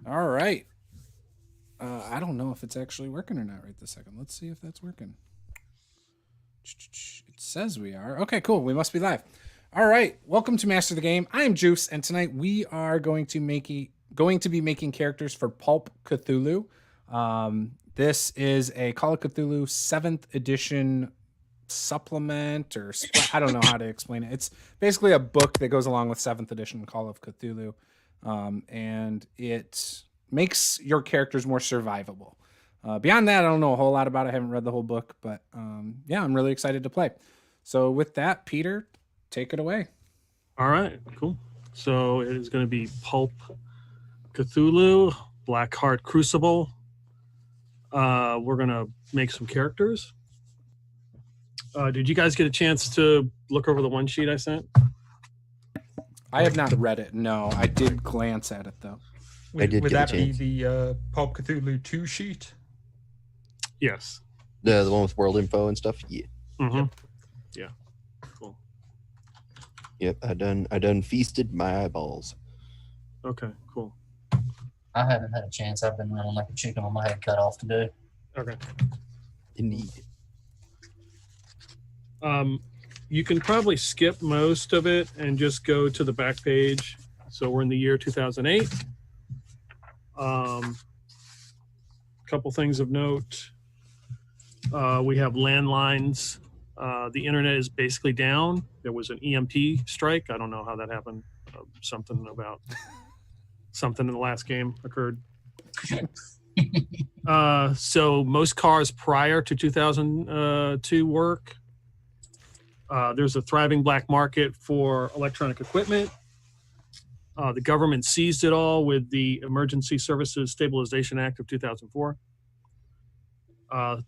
All right. I don't know if it's actually working or not right this second. Let's see if that's working. It says we are. Okay, cool. We must be live. All right. Welcome to Master the Game. I am Juice, and tonight we are going to be making characters for Pulp Cthulhu. This is a Call of Cthulhu 7th edition supplement, or I don't know how to explain it. It's basically a book that goes along with 7th edition Call of Cthulhu, and it makes your characters more survivable. Beyond that, I don't know a whole lot about it. I haven't read the whole book, but yeah, I'm really excited to play. So with that, Peter, take it away. All right, cool. So it is going to be Pulp Cthulhu, Blackheart Crucible. We're going to make some characters. Did you guys get a chance to look over the one sheet I sent? I have not read it. No, I did glance at it, though. Would that be the Pulp Cthulhu 2 sheet? Yes. The one with world info and stuff? Yeah. Mm-hmm. Yeah. Cool. Yep, I done feasted my eyeballs. Okay, cool. I haven't had a chance. I've been running like a chicken with my head cut off today. Okay. Indeed. You can probably skip most of it and just go to the back page. So we're in the year 2008. Couple things of note. We have landlines. The internet is basically down. There was an EMP strike. I don't know how that happened. Something in the last game occurred. So most cars prior to 2002 work. There's a thriving black market for electronic equipment. The government seized it all with the Emergency Services Stabilization Act of 2004.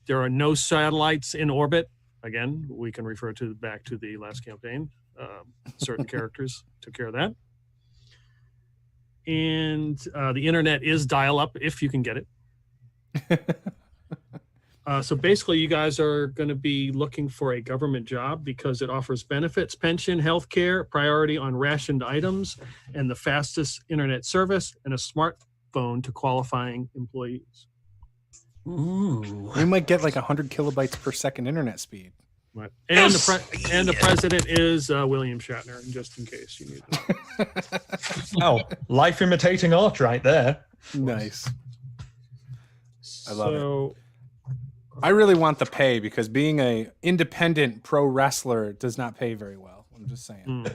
There are no satellites in orbit. Again, we can refer back to the last campaign. Certain characters took care of that. And the internet is dial-up if you can get it. So basically, you guys are going to be looking for a government job because it offers benefits, pension, health care, priority on rationed items, and the fastest internet service, and a smartphone to qualifying employees. Ooh. We might get like 100 kilobytes per second internet speed. Right. And the president is William Shatner, just in case you need that. Oh, life imitating art right there. Nice. I love it. I really want the pay because being a independent pro wrestler does not pay very well. I'm just saying.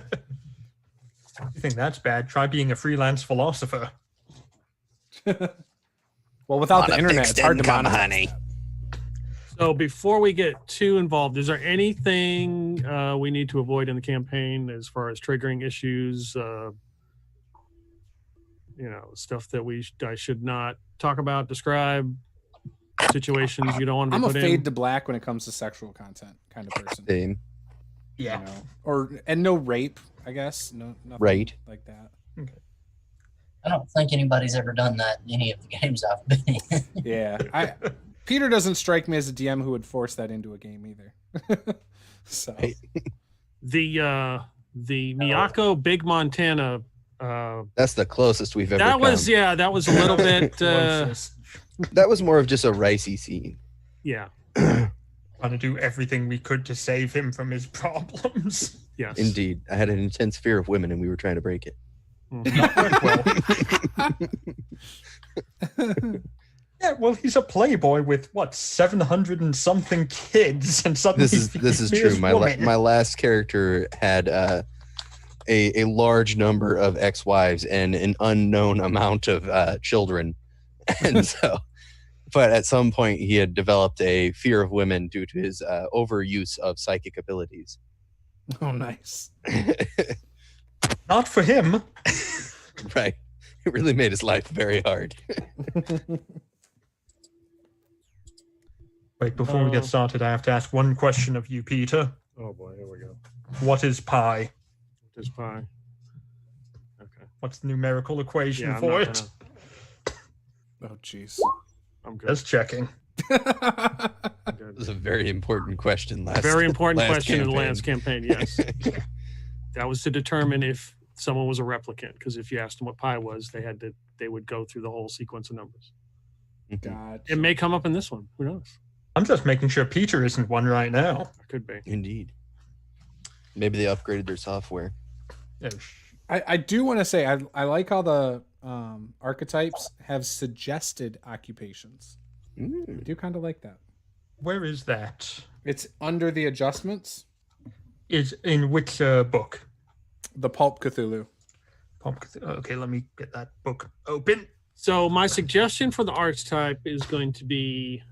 You think that's bad? Try being a freelance philosopher. Well, without the internet, it's hard to monetize, honey. So before we get too involved, is there anything we need to avoid in the campaign as far as triggering issues? Stuff that I should not talk about, describe? Situations you don't want to be I'm put a in. fade to black when it comes to sexual content kind of person. Same. Yeah. And no rape, I guess. No, nothing right. Like that. Okay. I don't think anybody's ever done that in any of the games I've been in. Yeah. Peter doesn't strike me as a DM who would force that into a game either. So the Miyako Big Montana that's the closest we've ever that come. That was a little bit that was more of just a ricey scene. Yeah. Trying to do everything we could to save him from his problems. Yes. Indeed. I had an intense fear of women and we were trying to break it. Yeah, well, he's a playboy with 700 and something kids, and suddenly this is true. My last character had a large number of ex-wives and an unknown amount of children, and so. But at some point, he had developed a fear of women due to his overuse of psychic abilities. Oh, nice. Not for him. Right. It really made his life very hard. Wait, before we get started, I have to ask one question of you, Peter. Oh boy, here we go. What is pi? What is pi? Okay. What's the numerical equation for it? Oh, jeez. I'm good. Just checking. It was a very important question in the last campaign, yes. That was to determine if someone was a replicant, because if you asked them what pi was, they had to they would go through the whole sequence of numbers. Gotcha. It may come up in this one. Who knows? I'm just making sure Peter isn't one right now. It could be. Indeed. Maybe they upgraded their software. Yeah. I do want to say I like how the archetypes have suggested occupations. I do kind of like that. Where is that? It's under the adjustments. Is in which book? The Pulp Cthulhu. Okay, let me get that book open. So my suggestion for the archetype is going to be,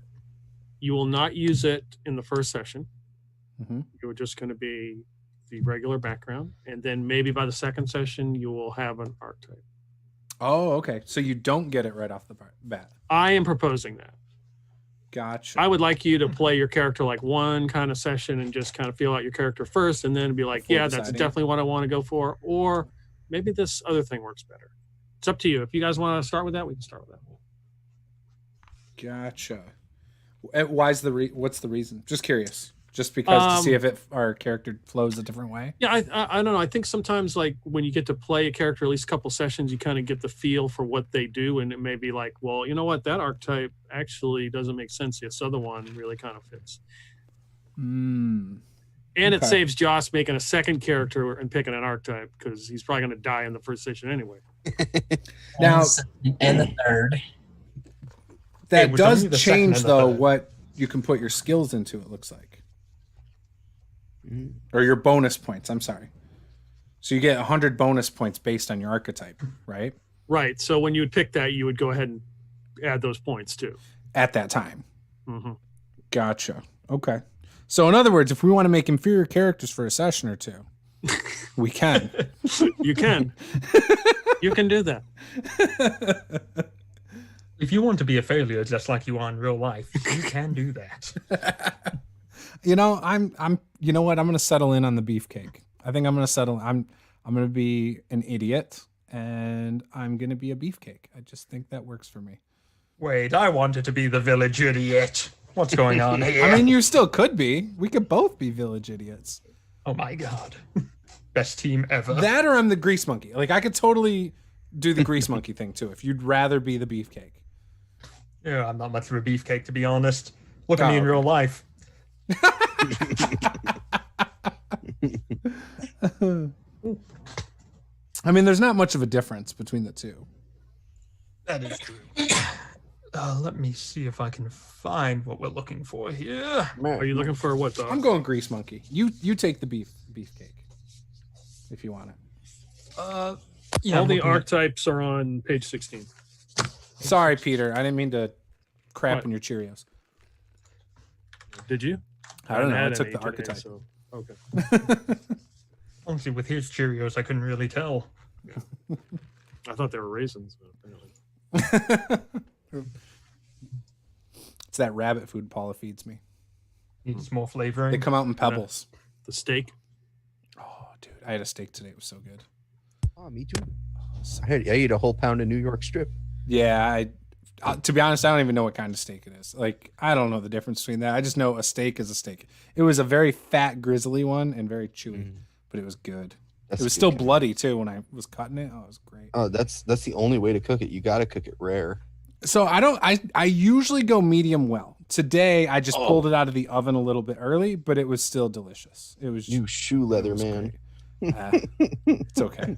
you will not use it in the first session. You're just going to be the regular background, and then maybe by the second session you will have an archetype. Oh, okay. So you don't get it right off the bat. I am proposing that. Gotcha. I would like you to play your character like one kind of session and just kind of feel out your character first, and then be like, Before yeah, deciding. that's definitely what I want to go for, or maybe this other thing works better. It's up to you. If you guys want to start with that, we can start with that. Gotcha. What's the reason? Just curious. Just because to see if our character flows a different way. Yeah, I don't know. I think sometimes like when you get to play a character at least a couple sessions, you kind of get the feel for what they do, and it may be like, well, you know what, that archetype actually doesn't make sense. This other one really kind of fits. And it saves Joss making a second character and picking an archetype, because he's probably going to die in the first session anyway. Now, and the third. That was does only the change second and the though third. what you can put your skills into. It looks like. Or your bonus points. I'm sorry. So you get 100 bonus points based on your archetype, right? Right. So when you would pick that, you would go ahead and add those points too. At that time. Mm-hmm. Gotcha. Okay. So in other words, if we want to make inferior characters for a session or two, we can. You can. You can do that. If you want to be a failure just like you are in real life, you can do that. You know, I'm you know what? I'm going to settle in on the beefcake. I think I'm going to settle. I'm going to be an idiot, and I'm going to be a beefcake. I just think that works for me. Wait, I wanted to be the village idiot. What's going on here? I mean, you still could be. We could both be village idiots. Oh my god. Best team ever. That or I'm the grease monkey. Like, I could totally do the grease monkey thing, too, if you'd rather be the beefcake. Yeah, I'm not much of a beefcake, to be honest. Look at me in real life. I mean, there's not much of a difference between the two. That is true. Let me see if I can find what we're looking for here. Are you looking for what, dog? I'm going grease monkey. You take the beefcake if you want it. Yeah, All I'm the looking at- archetypes are on page 16. Sorry, Peter. I didn't mean to crap What? in your Cheerios. Did you? I don't know. I haven't took had the any today, archetype. so, okay. Honestly, with his Cheerios, I couldn't really tell. I thought they were raisins, but apparently. It's that rabbit food Paula feeds me. Needs more flavoring. They come out in pebbles. The steak. Oh, dude. I had a steak today. It was so good. Oh, me too. I ate a whole pound of New York strip. Yeah, to be honest, I don't even know what kind of steak it is. Like, I don't know the difference between that. I just know a steak is a steak. It was a very fat, grizzly one and very chewy, but it was good. That's It was good still kind. bloody too when I was cutting it. Oh, it was great. Oh, that's the only way to cook it. You got to cook it rare. So I usually go medium well. Today I just pulled it out of the oven a little bit early, but it was still delicious. It was You shoe leather it was man. great. It's okay.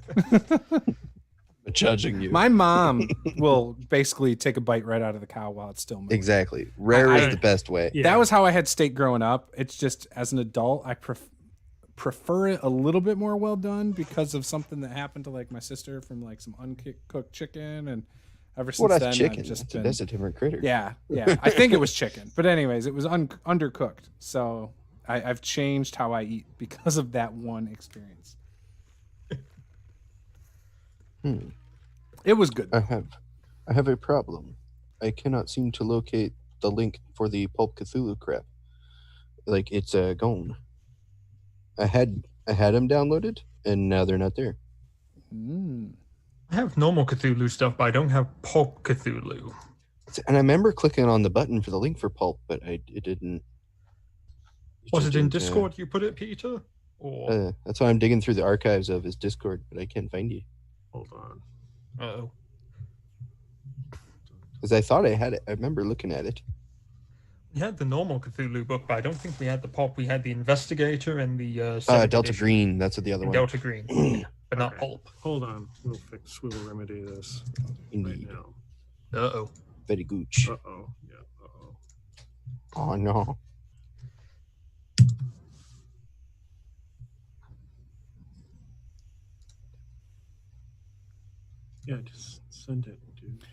Judging you. My mom will basically take a bite right out of the cow while it's still moving. Exactly. Rare I- is the best way. Yeah. That was how I had steak growing up. It's just as an adult, I prefer it a little bit more well done because of something that happened to like my sister from like some uncooked chicken, and ever since Well, then that's chicken. I've just That's a different critter. yeah. I think it was chicken, but anyways, it was undercooked. So I've changed how I eat because of that one experience. It was good. I have a problem. I cannot seem to locate the link for the Pulp Cthulhu crap. Like it's gone. I had them downloaded, and now they're not there. I have normal Cthulhu stuff, but I don't have Pulp Cthulhu. And I remember clicking on the button for the link for Pulp, but it didn't. Was just it in didn't, Discord you put it, Peter? Or That's why I'm digging through the archives of his Discord, but I can't find you. Hold on. oh, Because I thought I had it. I remember looking at it. We had the normal Cthulhu book, but I don't think we had the pulp. We had the investigator and the Delta edition. Green. That's what the other And one. Delta Green, yeah, but not Okay. pulp. Hold on. We will remedy this right Indeed. now. Uh-oh. Very gooch. Uh-oh. Yeah, uh-oh. Oh, no. Yeah, just send it, dude.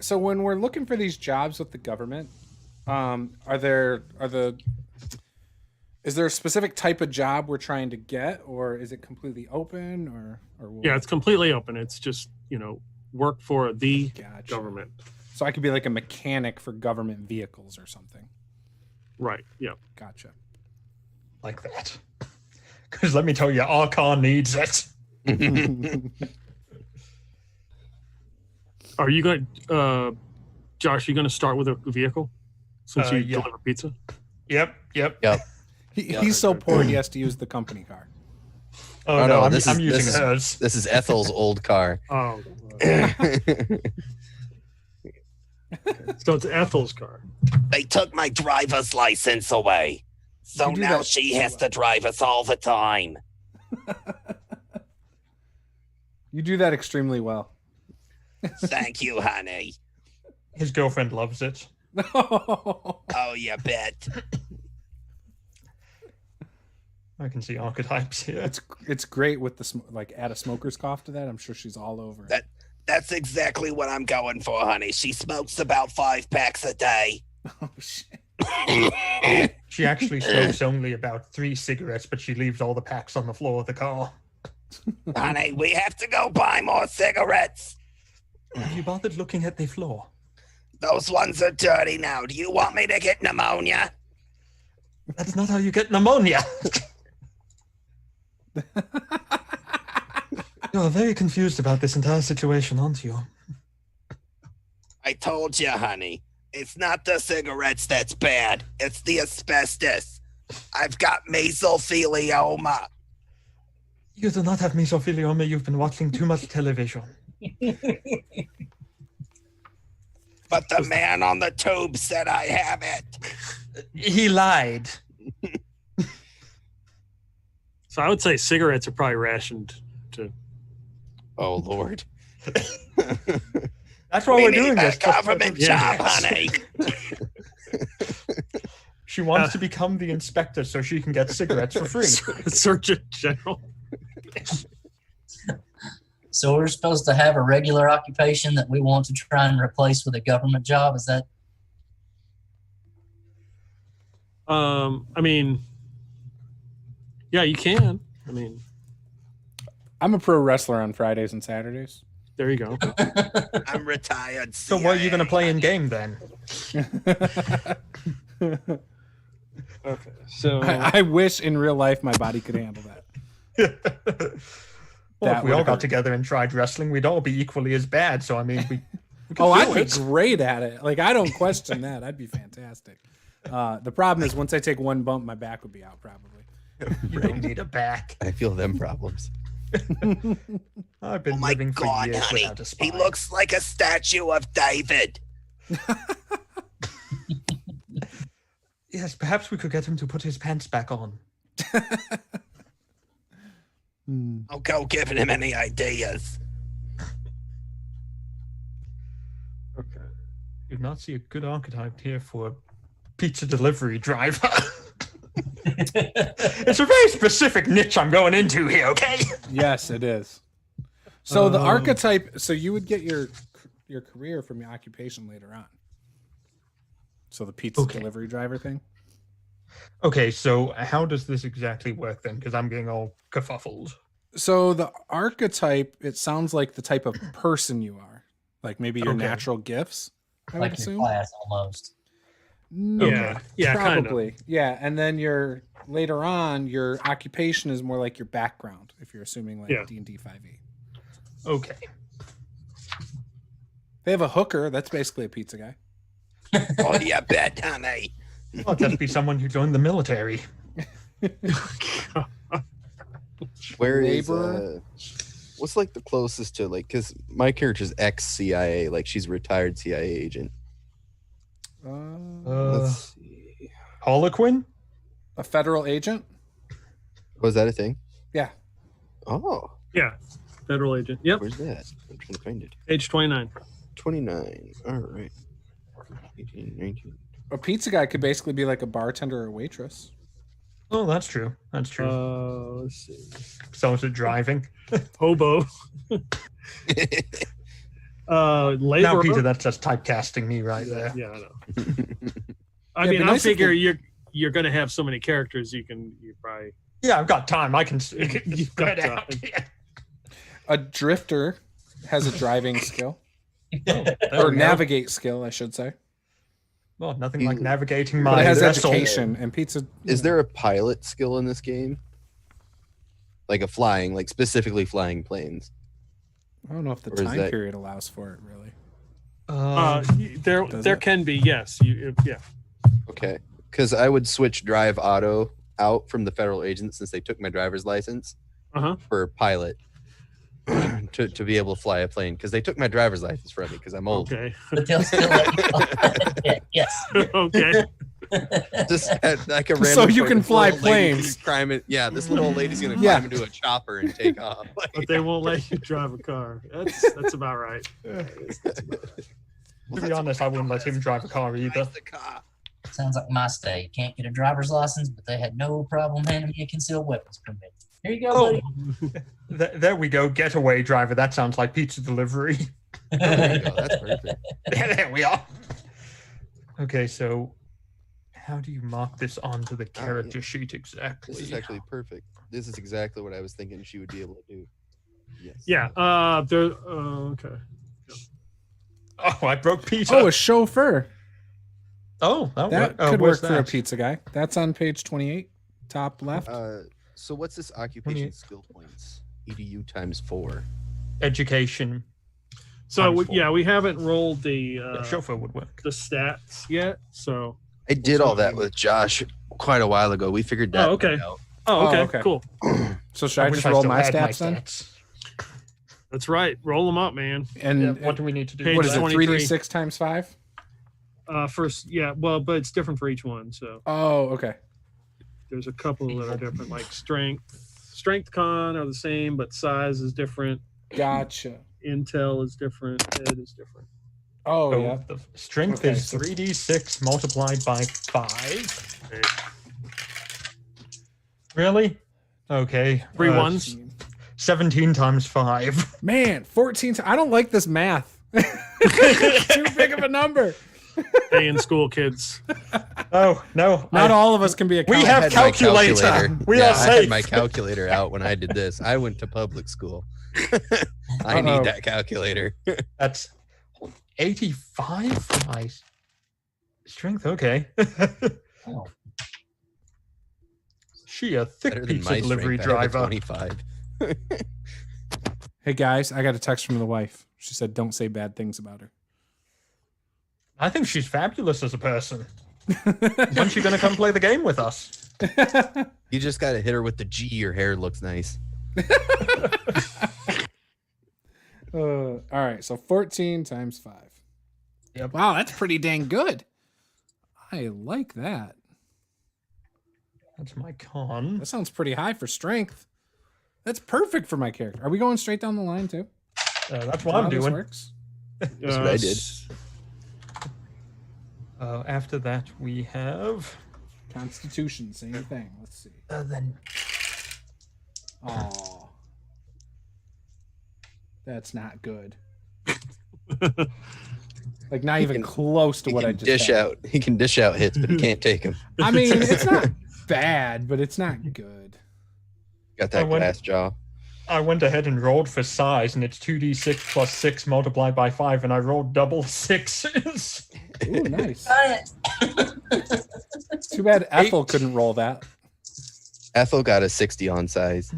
So when we're looking for these jobs with the government, is there a specific type of job we're trying to get, or is it completely open, or what? Yeah, it's completely open. It's just, work for the Gotcha. government. So I could be like a mechanic for government vehicles or something. Right, yeah. Gotcha. Like that. Because let me tell you, our car needs it. Are you going to, Josh, you going to start with a vehicle since you Yeah. deliver pizza? Yep. He's so poor he has to use the company car. Oh, no, I'm using this is- hers. This is Ethel's old car. Oh. So it's Ethel's car. They took my driver's license away. So You do now that she so has to drive us all the time. You do that extremely well. Thank you, honey. His girlfriend loves it. Oh, you bet. I can see archetypes here. It's great with the add a smoker's cough to that. I'm sure she's all over it. That's exactly what I'm going for, honey. She smokes about 5 packs a day. Oh shit. She actually smokes only about 3 cigarettes, but she leaves all the packs on the floor of the car. Honey, we have to go buy more cigarettes. Have you bothered looking at the floor? Those ones are dirty now. Do you want me to get pneumonia? That's not how you get pneumonia. You're very confused about this entire situation, aren't you? I told you, honey. It's not the cigarettes that's bad. It's the asbestos. I've got mesothelioma. You do not have mesothelioma. You've been watching too much television. But the man on the tube said I have it. He lied. So I would say cigarettes are probably rationed to. Oh, Lord. That's why We we're need doing a this. government Yeah. job, honey. She wants to become the inspector so she can get cigarettes for free. Surgeon General. So we're supposed to have a regular occupation that we want to try and replace with a government job. Is that? I mean, yeah, you can. I mean, I'm a pro wrestler on Fridays and Saturdays. there you go. I'm retired. So what are you going to play in game then? Okay, so I wish in real life my body could handle that. Well, That if we all would got hurt. together and tried wrestling, we'd all be equally as bad. So, I mean, we could Oh, do I'd be it. great at it. Like, I don't question that. I'd be fantastic. The problem is once I take one bump, my back would be out probably. You don't need a back. I feel them problems. I've been Oh my living for God, years honey. without a spine. He looks like a statue of David. Yes, perhaps we could get him to put his pants back on. I'll go giving him any ideas. okay. Do not see a good archetype here for a pizza delivery driver. It's a very specific niche I'm going into here, okay? Yes, it is. So the archetype, so you would get your career from your occupation later on. So the pizza Okay. delivery driver thing. Okay, so how does this exactly work then? Because I'm getting all kerfuffled. So the archetype, it sounds like the type of person you are. Like maybe your Okay. natural gifts, I would Like your assume. class almost. No, Yeah, yeah, kind of. probably. Yeah, and then your later on, your occupation is more like your background. If you're assuming like Yeah. D&D 5e, Okay. they have a hooker. That's basically a pizza guy. Oh, you bet, honey. Well, that'd be someone who joined the military. Where is Labor. What's like the closest to like? Because my character's ex-CIA, like she's a retired CIA agent. Let's see. Harlequin? A federal agent? Was that a thing? Yeah. Oh, Yeah, federal agent. Yep, where's that? I'm trying to find it. age 29. 29. All right. 18, 19. A pizza guy could basically be like a bartender or waitress. Oh, that's true. That's true. Let's see. Someone's driving. Hobo. Now, Laborer. Peter, that's just typecasting me right there. Yeah, I know. I Yeah, mean, but I nice if figure they- you're going to have so many characters you probably Yeah, I've got time. I can You've spread got out. time. Yeah. A drifter has a driving skill. There Or we go. navigate skill, I should say. Well, nothing like navigating But my it has vessel. education and pizza. Is there a pilot skill in this game? Like a flying, like specifically flying planes? I don't know if the Or is time that- period allows for it, really. there it? can be, yes. Yeah. Okay. Because I would switch drive auto out from the federal agent since they took my driver's license Uh-huh. for pilot to be able to fly a plane because they took my driver's license from me because I'm old. Okay. But they'll still let you yes. Okay. Just at, like a So random you point, can this fly little lady planes. keeps climbing- yeah, this little old lady's gonna Yeah. climb into a chopper and take off. But they won't let you drive a car. That's about right. To be honest, I wouldn't let him drive a car either. The car. Sounds like my state. Can't get a driver's license, but they had no problem handing me a concealed weapons permit. Here you go, Oh, buddy. there we go. Getaway driver. That sounds like pizza delivery. There you go. That's perfect. Yeah, there we are. Okay, so how do you mark this onto the character sheet exactly? This is actually perfect. This is exactly what I was thinking she would be able to do. Yes. Yeah. Okay. Oh, I broke Peter. Oh, a chauffeur. Oh, That could work for a pizza guy. That's on page 28, top left. So what's this occupation skill points? EDU times 4. Education. So Times four. we haven't rolled the Chauffeur would work. the stats yet. So I did all that with Josh quite a while ago. We figured that Oh, okay. out. okay, okay. cool. So should I wish just roll still my had stats then? That's right. Roll them up, man. And Yeah, what do we need to do? Page what is it? 23. 3d6 times 5? First, yeah. Well, but it's different for each one. So Oh, okay. there's a couple that are different, like strength con are the same, but size is different. Gotcha. Intel is different. Ed is different. Oh, So yeah. the strength Okay, is so- 3d6 multiplied by 5. Really? Okay. Three ones. 17 times 5. Man, 14. I don't like this math. Too big of a number. Stay in school, kids. Oh, no. Not all of us can be a We accountant. have I had my calculator. We yeah, are I had safe. my calculator out when I did this. I went to public school. I Uh-oh. need that calculator. That's 85 for my strength. Okay. Oh, She a thick Better than pizza my delivery strength. I have a driver. 25. Hey, guys, I got a text from the wife. She said, don't say bad things about her. I think she's fabulous as a person. When's she going to come play the game with us? You just got to hit her with the G. Your hair looks nice. All right, so 14 times 5. Yep. Wow, that's pretty dang good. I like that. That's my con. That sounds pretty high for strength. That's perfect for my character. Are we going straight down the line too? That's Is what that I'm how this doing. works? That's what I did. After that, we have. Constitution, same thing. Let's see. Then Oh, that's not good. Like not even close to He what I can just dish had. out. He can dish out hits, but he can't take them. I mean, it's not bad, but it's not good. Got that glass jaw. I went ahead and rolled for size, and it's 2d6 plus 6 multiplied by 5, and I rolled double sixes. Ooh, nice. got it. Too bad Ethel couldn't roll that. Ethel got a 60 on size.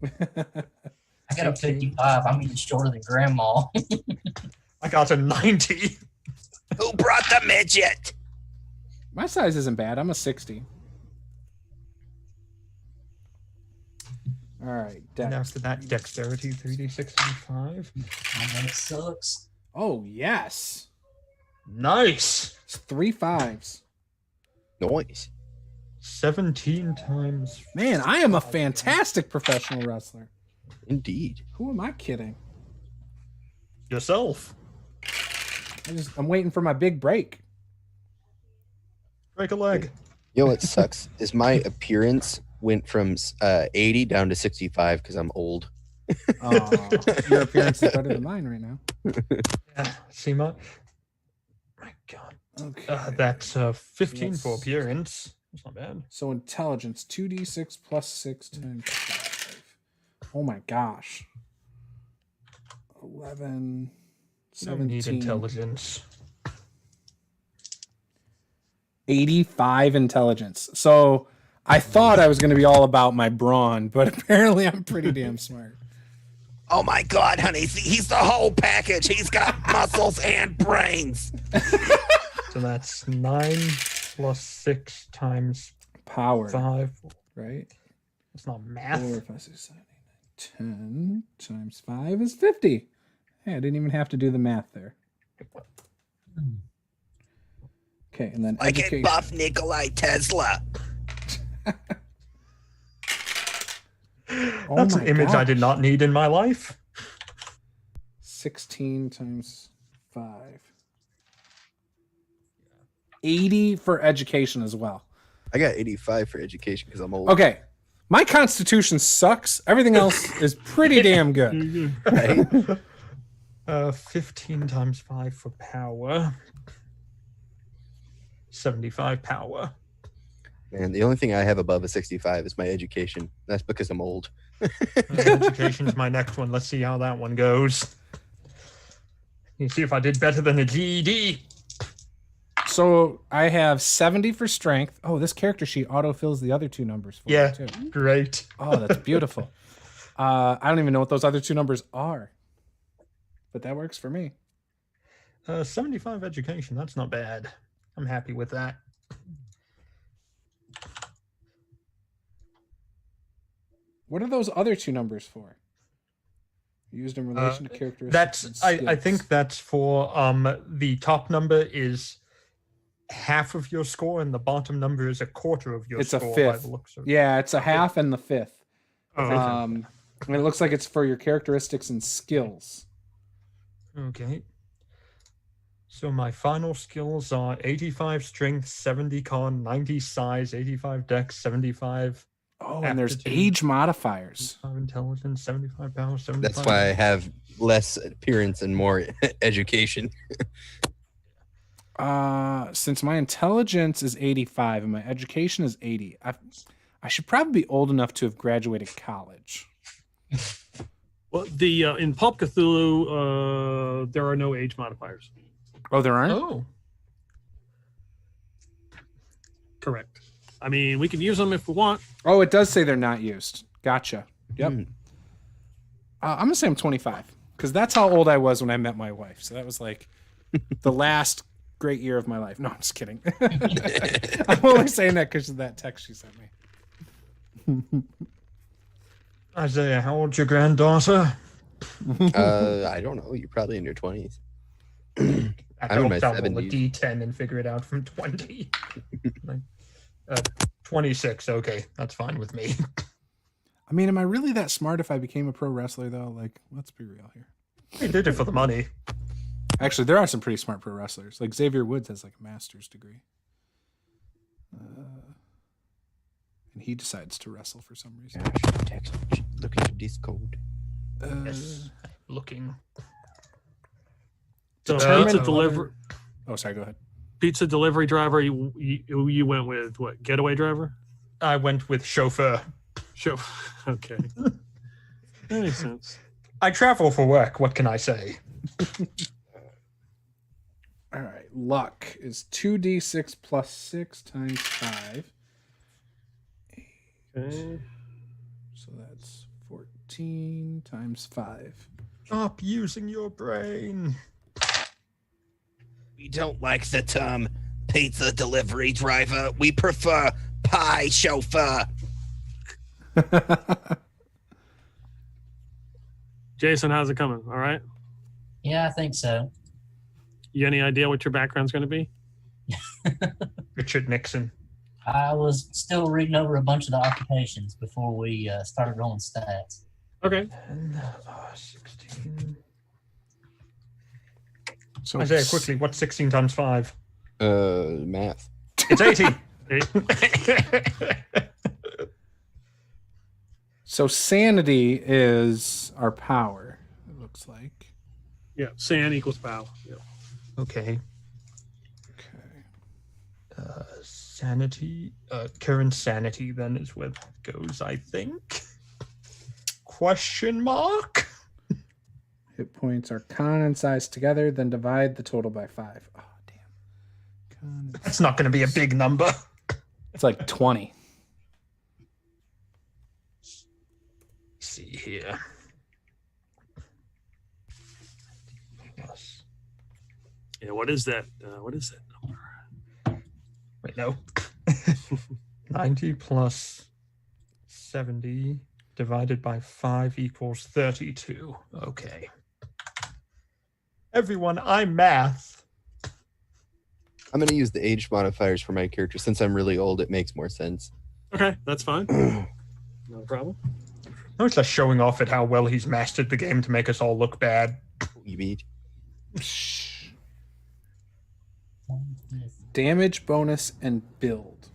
I got a 55. I'm even shorter than grandma. I got a 90. Who brought the midget? My size isn't bad. I'm a 60. All right, And dex. after that, dexterity 3d6 and 5. That sucks. Oh, yes. Nice. It's 3 5s. Noise. 17 times. Man, I am a fantastic professional wrestler. Indeed. Who am I kidding? Yourself. I'm waiting for my big break. Break a leg. You know what sucks is my appearance went from 80 down to 65 because I'm old. Your appearance is better than mine right now. Yeah, see my God. Okay. That's 15 for Yes. appearance. That's not bad. So intelligence, 2d6 plus 6 times 5. Oh my gosh. 11, You don't need 17, intelligence. 85 intelligence. So I thought I was going to be all about my brawn, but apparently I'm pretty damn smart. Oh my God, honey, he's the whole package. He's got muscles and brains. So that's 9 plus 6 times Power, 5. right? That's not math. 4, 5, 6, 7, 8, 9, 10 times 5 is 50. Hey, I didn't even have to do the math there. Okay, and then Like education. a buff Nikolai Tesla. Oh That's my an image I gosh. did not need in my life. 16 times 5. 80 for education as well. I got 85 for education because I'm old. Okay. My constitution sucks. Everything else is pretty damn good. Right? 15 times 5 for power. 75 power. Man, the only thing I have above a 65 is my education. That's because I'm old. Education's my next one. Let's see how that one goes. You see if I did better than a GED. So I have 70 for strength. Oh, this character sheet autofills the other two numbers for Yeah, me too. great. Oh, that's beautiful. I don't even know what those other two numbers are, but that works for me. 75 education. That's not bad. I'm happy with that. What are those other two numbers for? Used in relation to characteristics. That's and I think skills. that's for the top number is half of your score and the bottom number is a quarter of your It's a score. fifth. the looks of Yeah, it's a half and the fifth. Oh, okay. And it looks like it's for your characteristics and skills. Okay. So my final skills are 85 strength, 70 con, 90 size, 85 dex, 75 Oh, and there's Aptitude. age modifiers. 75 intelligence, 75 power, 75. That's why I have less appearance and more education. Since my intelligence is 85 and my education is 80, I should probably be old enough to have graduated college. Well, the in Pulp Cthulhu, there are no age modifiers. Oh, there aren't? Oh, Correct. I mean, we can use them if we want. Oh, it does say they're not used. Gotcha. Yep. Hmm. I'm going to say I'm 25 because that's how old I was when I met my wife. So that was like the last great year of my life. No, I'm just kidding. I'm only saying that because of that text she sent me. Isaiah, how old's your granddaughter? I don't know. You're probably in your 20s. I I'm in don't my roll a 70s. D10 and figure it out from 20. 26. Okay, that's fine with me. I mean, am I really that smart if I became a pro wrestler, though? Like, let's be real here. I did it for the money. Actually, there are some pretty smart pro wrestlers. Like Xavier Woods has like a master's degree. And he decides to wrestle for some reason. Look at your Discord. Yes, looking. So Determine pizza other- delivery, Oh, sorry, go ahead. pizza delivery driver. You went with what? Getaway driver? I went with chauffeur. Sure. Okay. That makes sense. I travel for work. What can I say? All right. Luck is 2d6 plus 6 times 5. Okay. So that's 14 times 5. Stop using your brain. We don't like the term pizza delivery driver. We prefer pie chauffeur. Jason, how's it coming? All right. Yeah, I think so. You any idea what your background's going to be? Richard Nixon. I was still reading over a bunch of the occupations before we started rolling stats. Okay. 10, 16. So Isaiah, quickly, what's 16 times 5? Math. It's 80. So sanity is our power, it looks like. Yeah. Sand equals power. Yeah. Okay. Okay. Sanity. Current sanity then is where that goes, I think. Question mark? Hit points are con and size together, then divide the total by 5. Oh, damn. Con and That's not going to be a big number. It's like 20. Let's see here. Plus. Yeah. What is that? What is that number? Wait, no. 90 plus 70 divided by 5 equals 32. Okay. Everyone, I'm math. I'm going to use the age modifiers for my character. Since I'm really old, it makes more sense. Okay, that's fine. No problem. I was just showing off at how well he's mastered the game to make us all look bad. You beat. Damage, bonus, and build.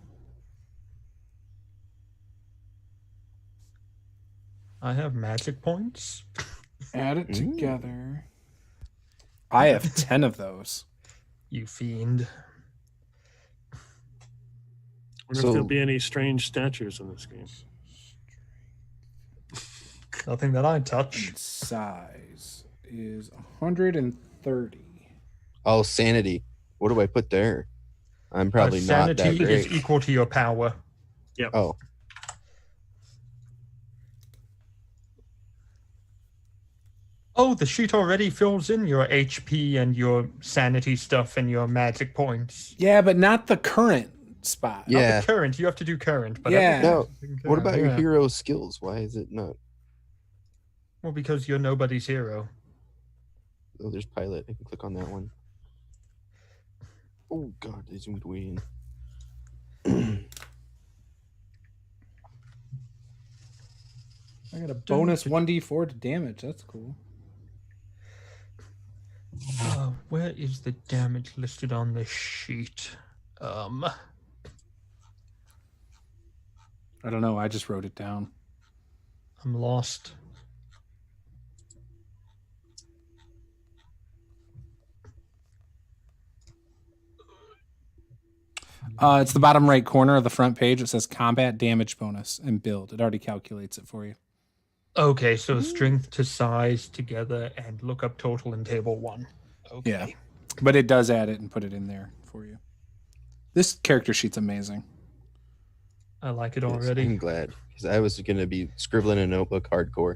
I have magic points. Add it together. I have 10 of those. You fiend. Wonder if there'll be any strange statues in this game. Nothing that I touch. And size is 130. Oh, sanity. What do I put there? I'm probably not that sanity great. is equal to your power. Yep. Oh, Oh, the sheet already fills in your HP and your sanity stuff and your magic points. Yeah, but not the current spot. Not yeah. the current. You have to do current. But Yeah. No. everything What about your yeah. hero skills? Why is it not? Well, because you're nobody's hero. Oh, there's pilot. I can click on that one. Oh God, they zoomed way in. I got a bonus 1d4 to damage. That's cool. Where is the damage listed on the sheet? I don't know. I just wrote it down. I'm lost. It's the bottom right corner of the front page. It says combat damage bonus and build. It already calculates it for you. Okay, so strength to size together and look up total in table 1. Okay. Yeah. But it does add it and put it in there for you. This character sheet's amazing. I like it Yes, already. I'm glad because I was going to be scribbling a notebook hardcore.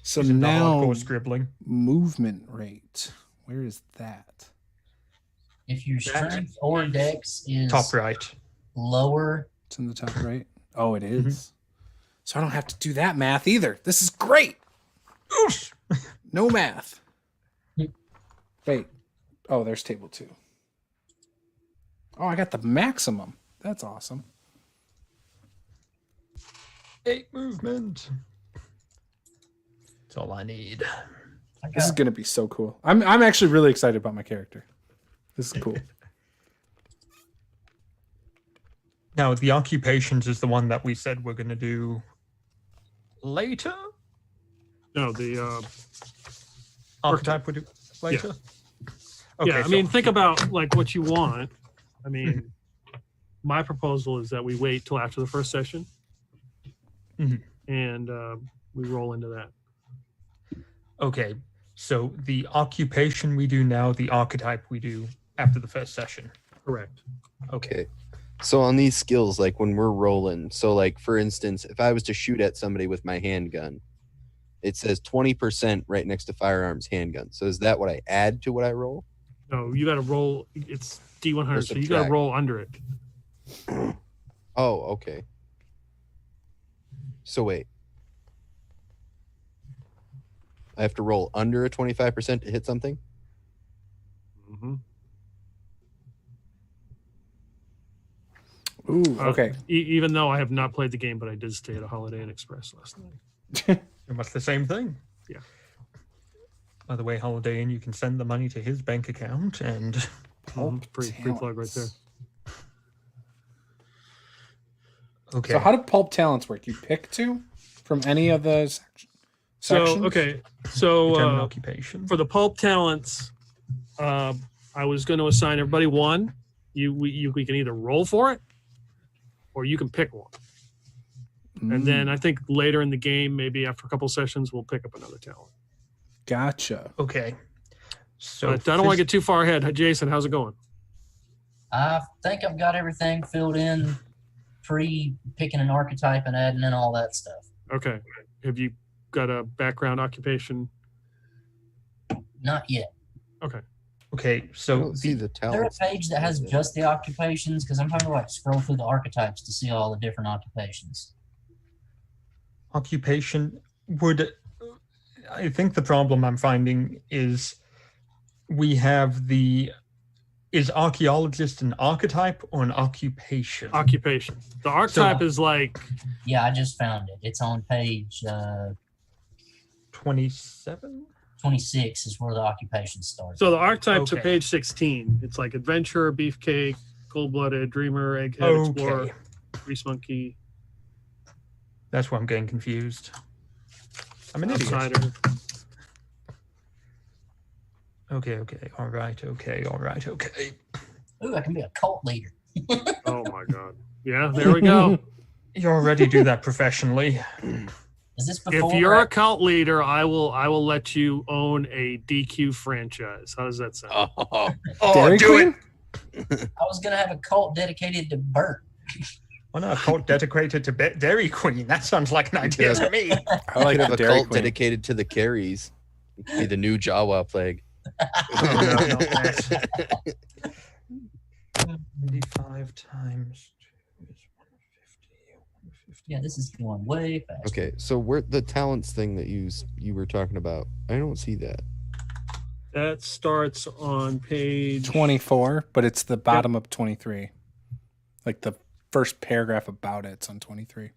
So Using the now hardcore scribbling. movement rate. Where is that? If your strength or dex is Top right. lower, It's in the top right. Oh, it is. So I don't have to do that math either. This is great. No math. Wait. Oh, there's table 2. Oh, I got the maximum. That's awesome. 8 movement. That's all I need. This is going to be so cool. I'm actually really excited about my character. This is cool. Now, the occupations is the one that we said we're going to do later? No, the Archetype we do later? Okay, yeah. I mean, think about like what you want. I mean, my proposal is that we wait till after the first session, and we roll into that. Okay, so the occupation we do now, the archetype we do after the first session. Correct. Okay. So on these skills, like when we're rolling, so like for instance, if I was to shoot at somebody with my handgun, it says 20% right next to firearms handgun. So is that what I add to what I roll? No, you got to roll. It's D100, Or so you got to subtract. roll under it. Oh, okay. So wait. I have to roll under a 25% to hit something. Mm-hmm. Ooh, okay. Even though I have not played the game, but I did stay at a Holiday Inn Express last night. Pretty much the same thing. Yeah. By the way, Holiday Inn, you can send the money to his bank account and Free plug right there. okay. So how do pulp talents work? You pick two from any of the sections? Determine occupation. For the pulp talents, I was going to assign everybody one. We can either roll for it, or you can pick one. And then I think later in the game, maybe after a couple sessions, we'll pick up another talent. Gotcha. Okay. So But I don't want to get too far ahead. Jason, how's it going? I think I've got everything filled in, pre-picking an archetype and adding in all that stuff. Okay. Have you got a background occupation? Not yet. Okay. Okay, I so don't see the Is there a talents. page that has just the occupations? Because I'm trying to like scroll through the archetypes to see all the different occupations. occupation would, I think the problem I'm finding is we have is archaeologist an archetype or an occupation? Occupation. The archetype is like Yeah, I just found it. It's on page 27? 26 is where the occupation starts. so the archetypes are Okay. page 16. It's like adventurer, beefcake, cold-blooded, dreamer, egghead, explorer, Okay, grease monkey, that's why I'm getting confused. I'm an idiot. outsider. Okay, all right, okay. Ooh, I can be a cult leader. Oh my god. Yeah, there we go. You already do that professionally. Is this before? If you're a cult leader, I will let you own a DQ franchise. How does that sound? Dairy do Queen? it. I was gonna have a cult dedicated to Bert. Why not a cult dedicated to Dairy Queen? That sounds like an idea to me. I like Could have the a Dairy cult Queen. dedicated to the carries. Be the new Jawa plague. Oh, no, not that. 85 times 2 is 150. Yeah, this is going way fast. Okay, so where the talents thing that you were talking about, I don't see that. That starts on page 24, but it's the bottom of 23. Like the first paragraph about it's on 23.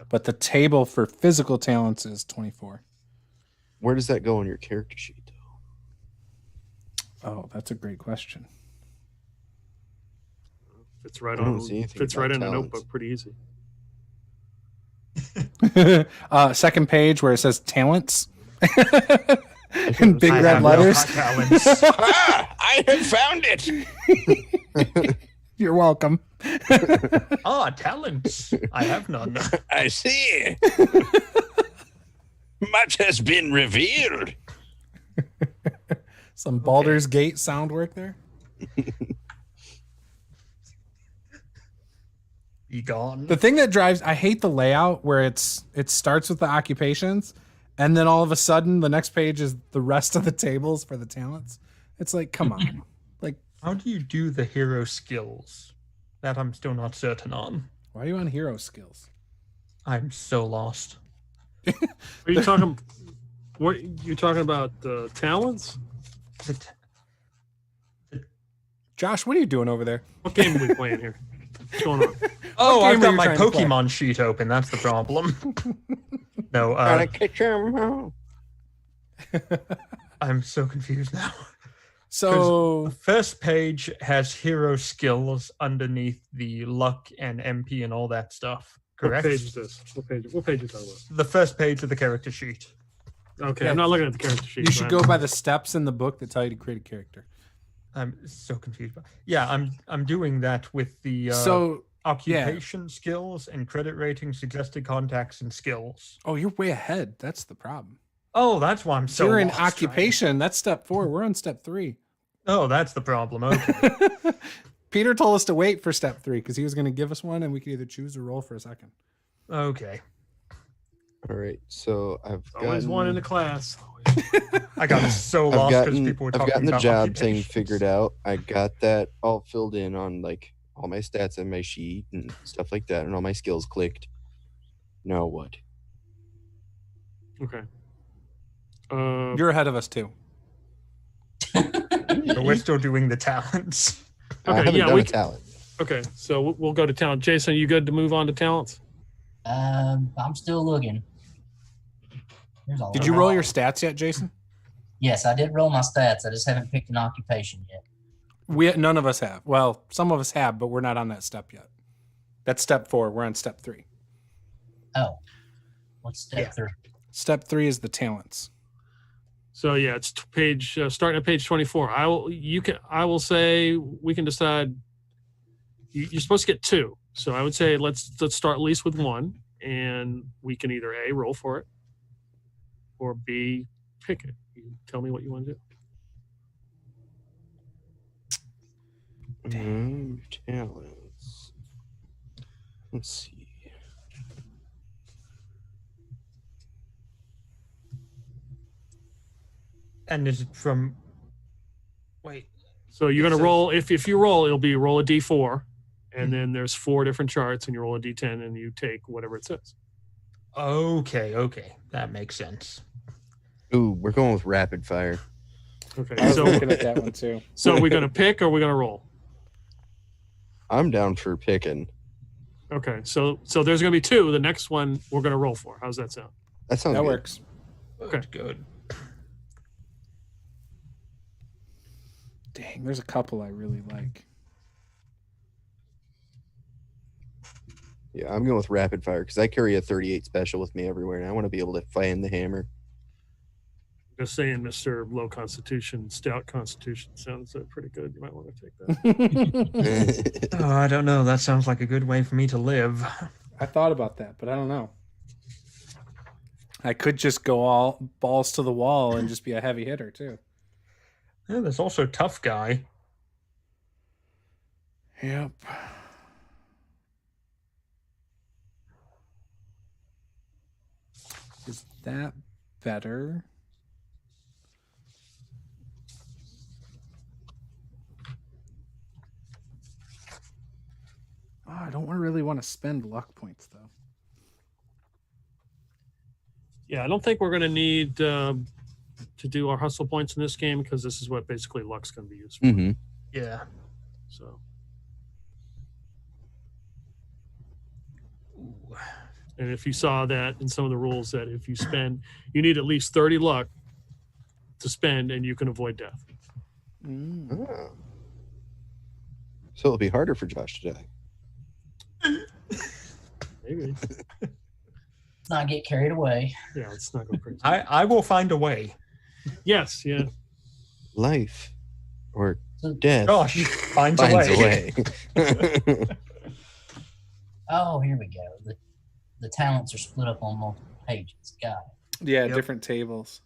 But the table for physical talents is 24. Where does that go on your character sheet, though? Oh, that's a great question. Fits right I don't on. see anything Fits about right in a talents. notebook, pretty easy. Second page where it says talents in big I red have letters. No talents. I have found it. You're welcome. Talents. I have none. I see. Much has been revealed. Some Baldur's Gate sound work there. Be gone. The thing that drives, I hate the layout where it starts with the occupations, and then all of a sudden the next page is the rest of the tables for the talents. It's like, come on. Like, How do you do the hero skills? That I'm still not certain on. why are you on hero skills? I'm so lost. Are you talking? What you talking about? The talents? Josh, what are you doing over there? What game are we playing here? What's going on? Oh, What I've game got are my you trying to play? Pokemon sheet open. That's the problem. No, Gotta catch 'em. I'm so confused now. So, The first page has hero skills underneath the luck and MP and all that stuff. Correct? What page is this? What page are you talking about? The first page of the character sheet. Okay, Yeah. I'm not looking at the character sheet. you should go by the steps in the book that tell you to create a character. I'm so confused. Yeah, I'm doing that with the So, occupation skills and credit rating, suggested contacts, and skills. oh, you're way ahead. That's the problem. Oh, that's why I'm so you're in lost, occupation. That's step 4. We're on step 3. right? Oh, that's the problem. Okay. Peter told us to wait for step 3 because he was going to give us one and we could either choose or roll for a second. Okay. All right, so I've Always gotten, one in the class. I got so I've lost because gotten, people were I've talking gotten the about job thing occupations. figured out. I got that all filled in on like all my stats on my sheet and stuff like that, and all my skills clicked. Now what? Okay. You're ahead of us too. So we're still doing the talents. I haven't done a talent. Okay, so we'll go to talent. Jason, you good to move on to talents? I'm still looking. Did you roll your stats yet, Jason? Yes, I did roll my stats. I just haven't picked an occupation yet. None of us have. Well, some of us have, but we're not on that step yet. That's step 4. We're on step 3. Oh, what's step 3? Step 3 is the talents. So yeah, it's page starting at page 24. I will say we can decide. You're supposed to get 2, so I would say let's start at least with 1, and we can either A, roll for it, or B, pick it. You tell me what you want to do. Talents. Let's see. And is it from? Wait. So you're going to roll. If you roll, it'll be roll a D4, and then there's 4 different charts, and you roll a D10, and you take whatever it says. Okay, that makes sense. Ooh, we're going with rapid fire. Okay, I was so looking at that one too. so we're going to pick, or we're going to roll. I'm down for picking. Okay, so there's going to be 2. The next one we're going to roll for. How's that sound? That sounds That good. works. Okay. Good. Dang, there's a couple I really like. Yeah, I'm going with rapid fire because I carry a 38 special with me everywhere, and I want to be able to fan the hammer. Just saying, Mr. Low Constitution, Stout Constitution sounds pretty good. You might want to take that. Oh, I don't know. That sounds like a good way for me to live. I thought about that, but I don't know. I could just go all balls to the wall and just be a heavy hitter too. Yeah, there's also tough guy. Yep. Is that better? Oh, I don't really want to spend luck points though. Yeah, I don't think we're going to need to do our hustle points in this game because this is what basically luck's going to be used for. Mm-hmm. Yeah. So. And if you saw that in some of the rules that if you spend, you need at least 30 luck to spend and you can avoid death. Oh. So it'll be harder for Josh to die. Maybe. Let's not get carried away. Yeah, let's not go crazy. I will find a way. Yes, yeah. Life or death Josh finds a way. Oh, here we go. The talents are split up on multiple pages. Got it. Yeah, Yep. different tables.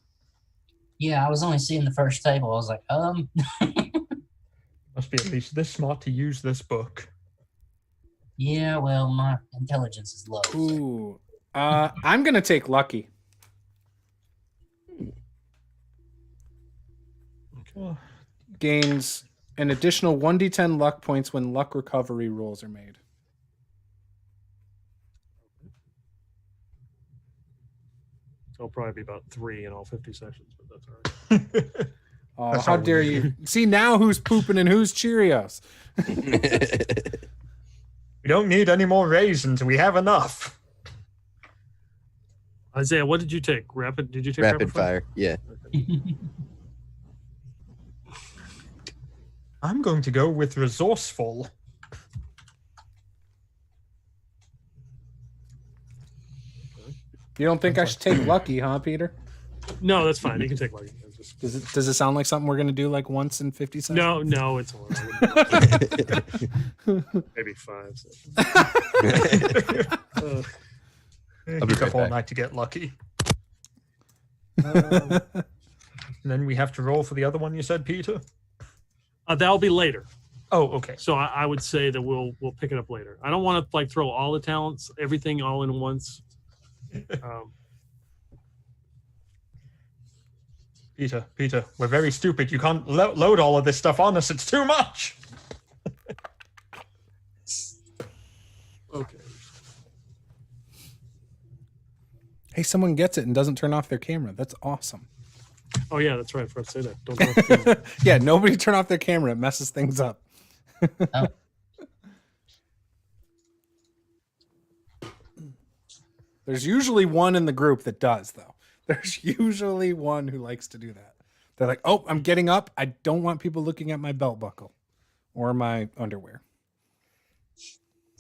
Yeah, I was only seeing the first table. I was like, Must be at least this smart to use this book. yeah, well, my intelligence is low. so- Ooh. I'm gonna take lucky. Oh, Gains an additional 1d10 luck points when luck recovery rolls are made. It'll probably be about 3 in all 50 sessions, but that's all right. Oh, That's how all we dare need. you? See now who's pooping and who's Cheerios. We don't need any more raisins. We have enough. Isaiah, what did you take? Did you take Rapid fire. Yeah. I'm going to go with resourceful. You don't think I should take lucky, huh, Peter? No, that's fine. You can take lucky. Does it sound like something we're gonna do like once in 50 seconds? No, it's all maybe 5 sessions. I'll be Took right up all back. night to get lucky. And then we have to roll for the other one you said, Peter? That'll be later. Oh, okay. So I would say that we'll pick it up later. I don't want to like throw all the talents, everything all in once. Peter, we're very stupid. You can't load all of this stuff on us. It's too much. Okay. Hey, someone gets it and doesn't turn off their camera. That's awesome. Oh yeah, that's right. I forgot to say that. Don't turn off the camera. Yeah, nobody turn off their camera. It messes things up. Oh. There's usually one in the group that does, though. There's usually one who likes to do that. They're like, oh, I'm getting up. I don't want people looking at my belt buckle or my underwear.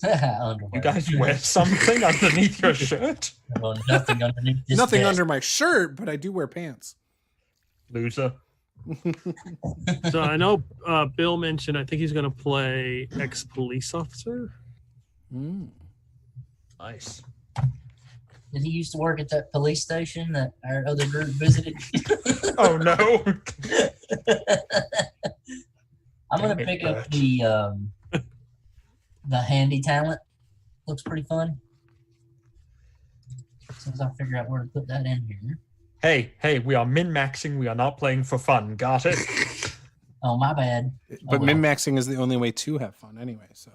Underwear. You guys wear something underneath your shirt? Well, nothing underneath this Nothing vest. under my shirt, but I do wear pants. Loser. So I know Bill mentioned, I think he's going to play ex-police officer. Mm. Nice. Did he used to work at that police station that our other group visited? Oh no. I'm gonna Damn it, pick up Bert. the handy talent. Looks pretty fun. As soon as I figure out where to put that in here. Hey, we are min-maxing. We are not playing for fun. Got it? Oh, my bad. But well. min-maxing is the only way to have fun anyway, so.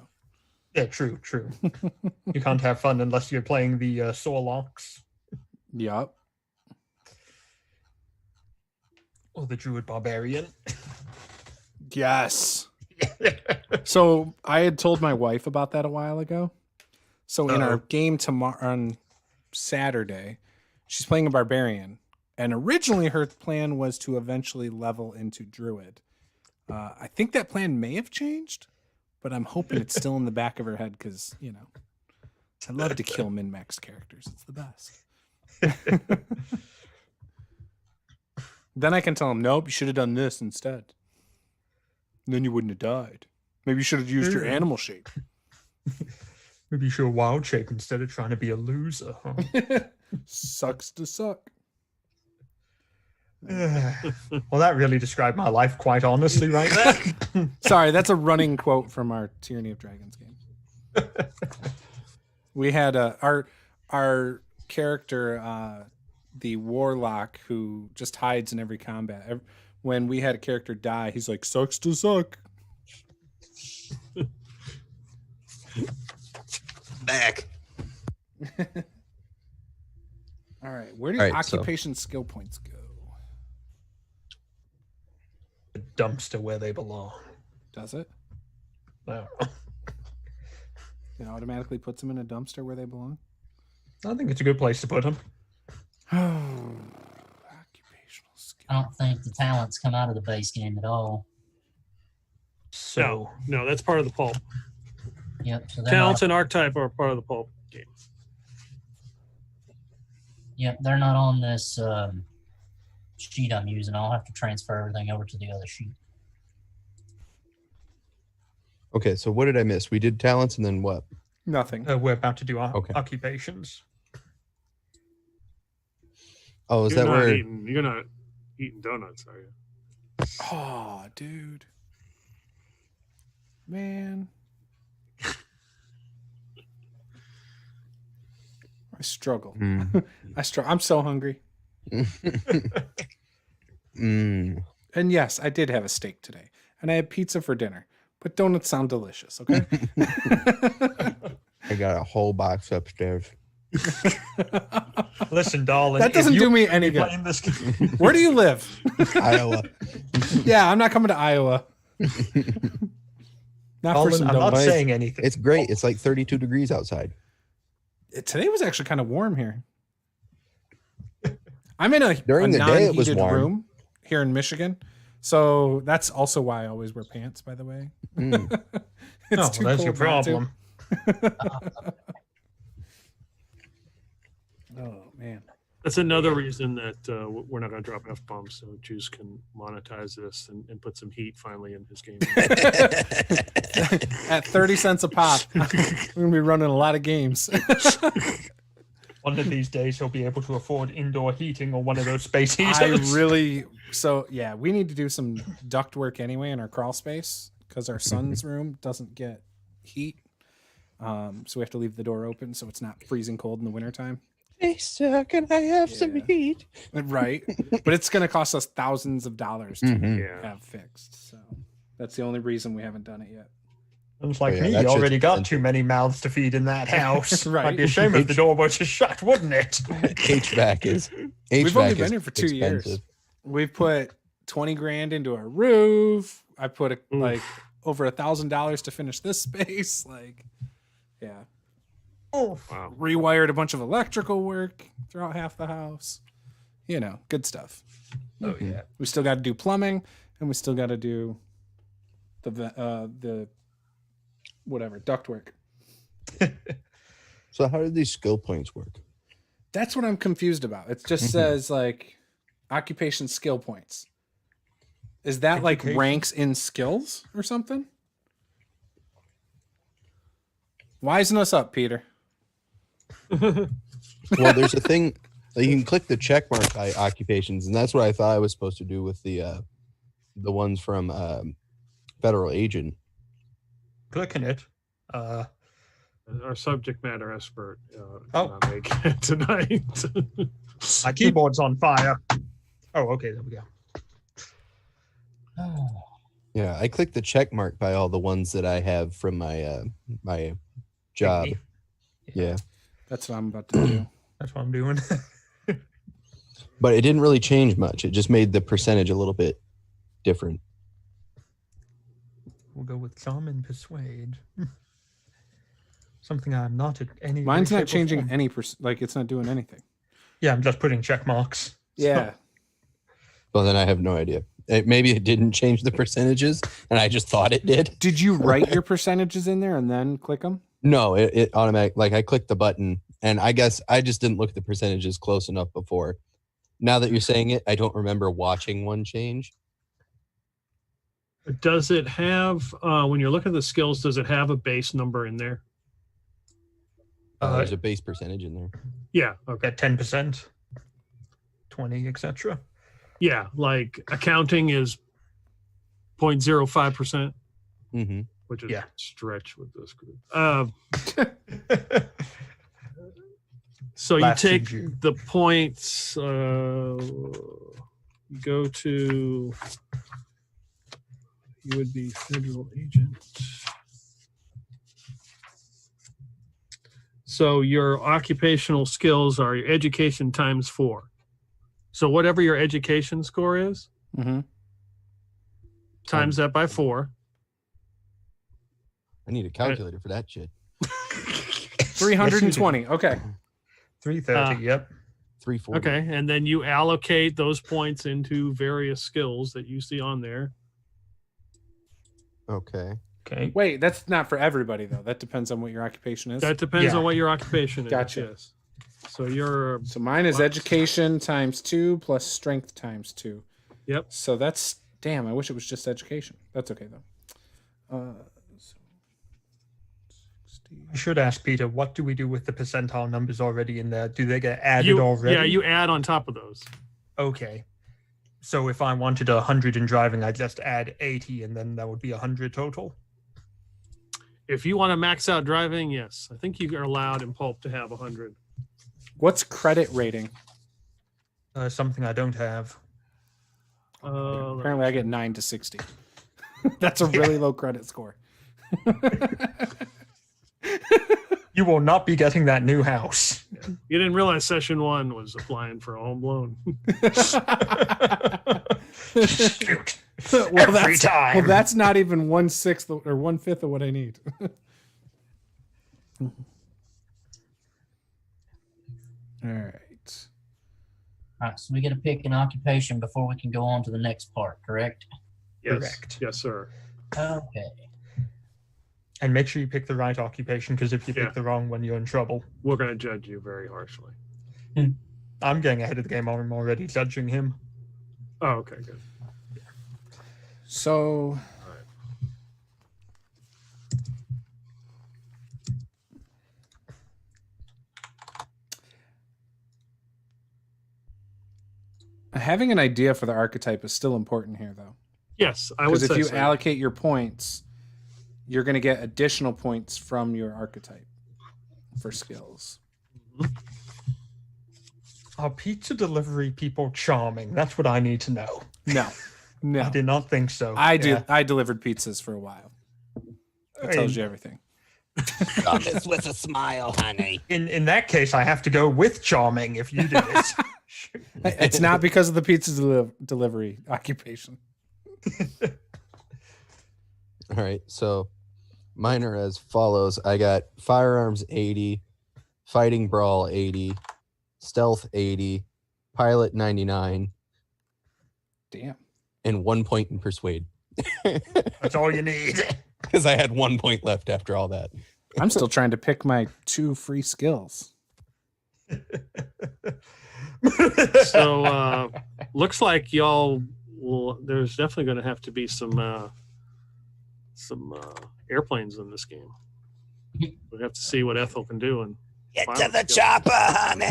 Yeah, true. You can't have fun unless you're playing the Sorlocks Yup. or the Druid Barbarian. Yes. So I had told my wife about that a while ago. So in our game tomorrow on Saturday, she's playing a barbarian, and originally her plan was to eventually level into druid. I think that plan may have changed, but I'm hoping it's still in the back of her head because I love to kill min-max characters. It's the best. Then I can tell him, nope, you should have done this instead. Then you wouldn't have died. Maybe you should have used your animal shape. Maybe you should have wild shape instead of trying to be a loser. Huh? Sucks to suck. Well, that really described my life quite honestly right there. Sorry, that's a running quote from our Tyranny of Dragons game. We had our character, the warlock, who just hides in every combat. When we had a character die, he's like, sucks to suck. Back. All right, where do All right, occupation skill points go? The dumpster where they belong. Does it? No. It automatically puts them in a dumpster where they belong? I think it's a good place to put them. Occupational skill. I don't think the talents come out of the base game at all. So No, that's part of the pulp. Yep. So they're Talents not, and archetype are part of the pulp game. yep, they're not on this sheet I'm using. I'll have to transfer everything over to the other sheet. Okay, so what did I miss? We did talents and then what? Nothing. we're about to do our Okay. occupations. Oh, is You're that not where? you're not eating donuts, are you? Oh, dude. Man. I struggle. Mm. I'm so hungry. Mm. And yes, I did have a steak today. And I had pizza for dinner. But donuts sound delicious, okay? I got a whole box upstairs. Listen, darling. That doesn't if you do me any good. playing this game, Where do you live? Iowa. Yeah, I'm not coming to Iowa. Not for darling, some I'm not donuts. saying anything. It's great. It's like 32 degrees outside. Today was actually kind of warm here. I'm in a During the day, it was non-heated warm. room here in Michigan. So that's also why I always wear pants, by the way. Mm. It's Oh, too well, that's your cold not to. problem. Oh, man. That's another reason that we're not going to drop F-bombs, so Juice can monetize this and put some heat finally in his game. At 30 cents a pop, we're going to be running a lot of games. One of these days, he'll be able to afford indoor heating or one of those space heaters. Yeah, we need to do some duct work anyway in our crawl space because our son's room doesn't get heat. So we have to leave the door open so it's not freezing cold in the wintertime. Hey, sir, can I have some Yeah. heat? Right. But it's going to cost us thousands of dollars to Mhm. Yeah. have fixed. So that's the only reason we haven't done it yet. It's like Oh, yeah, me, that you shit's already got expensive. too many mouths to feed in that house. Right. I'd be ashamed if the door were just shut, wouldn't it? HVAC is. We've only HVAC been is here for 2 years. expensive. We've put 20 grand into our roof. I put like over $1,000 to finish this space. Like, yeah. Oh, wow. Rewired a bunch of electrical work throughout half the house. You know, good stuff. Oh yeah. We still got to do plumbing, and we still got to do the whatever ductwork. So how do these skill points work? That's what I'm confused about. It just says like occupation skill points. Is that like ranks in skills or something? Wisen us up, Peter. Well, there's a thing that you can click the check mark by occupations, and that's what I thought I was supposed to do with the ones from Federal Agent. Clicking it. Our subject matter expert cannot make it tonight. My keyboard's on fire. Oh, okay, there we go. Yeah, I clicked the check mark by all the ones that I have from my my job. Yeah. That's what I'm about to do. That's what I'm doing. But it didn't really change much. It just made the percentage a little bit different. We'll go with charm and persuade. Something I'm not at any. Mine's way, not shape, or changing form. any like it's not doing anything. Yeah, I'm just putting check marks. Yeah. Well, then I have no idea. Maybe it didn't change the percentages, and I just thought it did. Did you write your percentages in there and then click them? No, it automatic. Like I clicked the button, and I guess I just didn't look at the percentages close enough before. Now that you're saying it, I don't remember watching one change. Does it have, when you're looking at the skills, does it have a base number in there? There's a base percentage in there. Yeah. Okay. At 10%, 20, etc. Yeah. Like accounting is 0.05%, Mm-hmm. which is Yeah. a stretch with this group. So you Last take June. the points, you go to, you would be federal agent. So your occupational skills are your education times 4. So whatever your education score is, Mm-hmm. times that by 4. I need a calculator for that shit. 320. Okay. 330, yep. 340. Okay, and then you allocate those points into various skills that you see on there. Okay. Okay. Wait, that's not for everybody though. That depends on what your occupation is. That depends Yeah. on what your occupation is. Gotcha. Yes. So you're So mine is education times 2 plus strength times 2. Yep. So that's damn. I wish it was just education. That's okay though. So 60. I should ask Peter, what do we do with the percentile numbers already in there? Do they get added you, already? yeah, you add on top of those. Okay. So if I wanted 100 in driving, I'd just add 80, and then that would be 100 total. If you want to max out driving, yes, I think you are allowed in Pulp to have 100. What's credit rating? Something I don't have. Apparently, I get 9 to 60. That's a really low credit score. You will not be getting that new house. You didn't realize session 1 was applying for a home loan. Shoot. well, Every time. Well, that's not even 1/6 or 1/5 of what I need. All right. All right, so we get to pick an occupation before we can go on to the next part, correct? Yes. Correct. Yes, sir. Okay. And make sure you pick the right occupation, because if you Yeah. pick the wrong one, you're in trouble. We're going to judge you very harshly. I'm getting ahead of the game. I'm already judging him. Oh, okay, good. So having an idea for the archetype is still important here, though. Yes, I would Because if say you so. allocate your points, you're going to get additional points from your archetype for skills. Are pizza delivery people charming? That's what I need to know. No. I did not think so. I Yeah. delivered pizzas for a while. That tells you everything. Just with a smile, honey. In that case, I have to go with charming if you do it. It's not because of the pizza delivery occupation. All right, so mine are as follows. I got firearms 80, fighting brawl 80, stealth 80, pilot 99, Damn. and 1 point in persuade. That's all you need. Because I had 1 point left after all that. I'm still trying to pick my 2 free skills. So looks like y'all will. There's definitely going to have to be some airplanes in this game. We have to see what Ethel can do. And Get to the chopper, honey.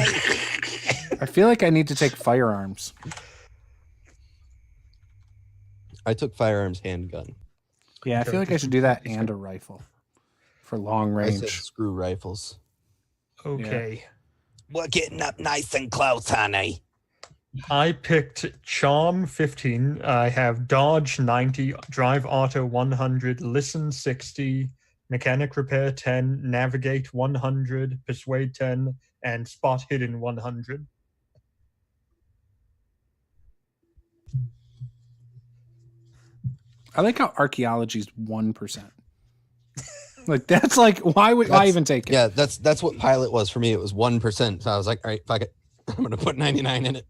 I feel like I need to take firearms. I took firearms handgun. Yeah, I feel like I should do that and a rifle for long I said range. screw rifles. Okay. We're getting up nice and close, honey. I picked Charm 15. I have Dodge 90, Drive Auto 100, Listen 60, Mechanic Repair 10, Navigate 100, Persuade 10, and Spot Hidden 100. I like how archaeology is 1%. Like that's like why even take it? Yeah, that's what pilot was for me. It was 1%. So I was like, all right, fuck it. I'm gonna put 99 in it.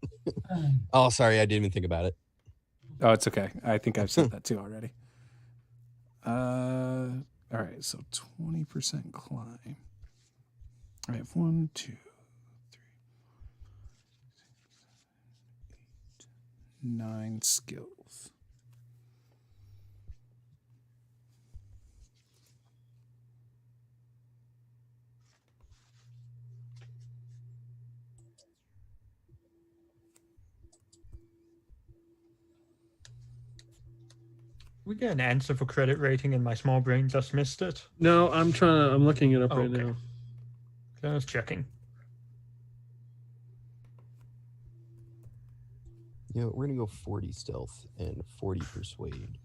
Oh, sorry, I didn't even think about it. Oh, it's okay. I think I've said that too already. All right, so 20% climb. All right, 1, 2, 3, 9 skills. We get an answer for credit rating and my small brain just missed it. no, I'm looking it up right Okay. now. Just checking. You know, we're gonna go 40 stealth and 40 persuade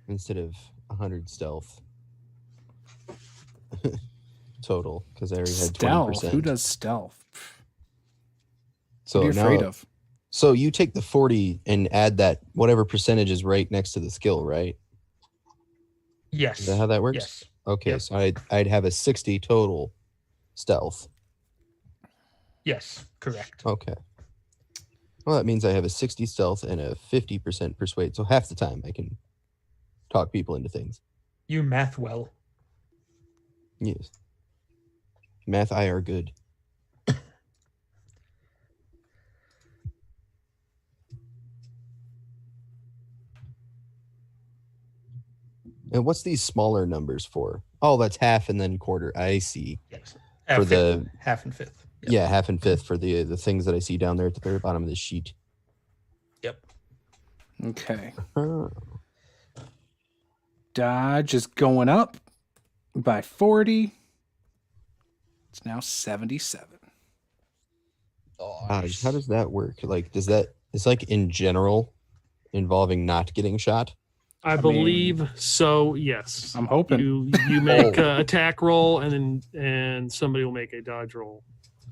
instead of 100 stealth total because I already had Stealth. 20%. Who does stealth? So What are you now, afraid of? so you take the 40 and add that whatever percentage is right next to the skill, right? Yes. Is that how that works? Yes. Okay, Yep. so I'd have a 60 total stealth. Yes, correct. Okay. Well, that means I have a 60 stealth and a 50% persuade. So half the time I can talk people into things. You math well. Yes. Math, I are good. And what's these smaller numbers for? Oh, that's half and then quarter. I see. Yes. For the half and fifth. Yep. yeah, half and fifth for the things that I see down there at the very bottom of the sheet. Yep. Okay. Oh. Dodge is going up by 40. It's now 77. How does that work? Like, it's like in general involving not getting shot? I believe so. Yes. I'm hoping. You make an attack roll and somebody will make a dodge roll.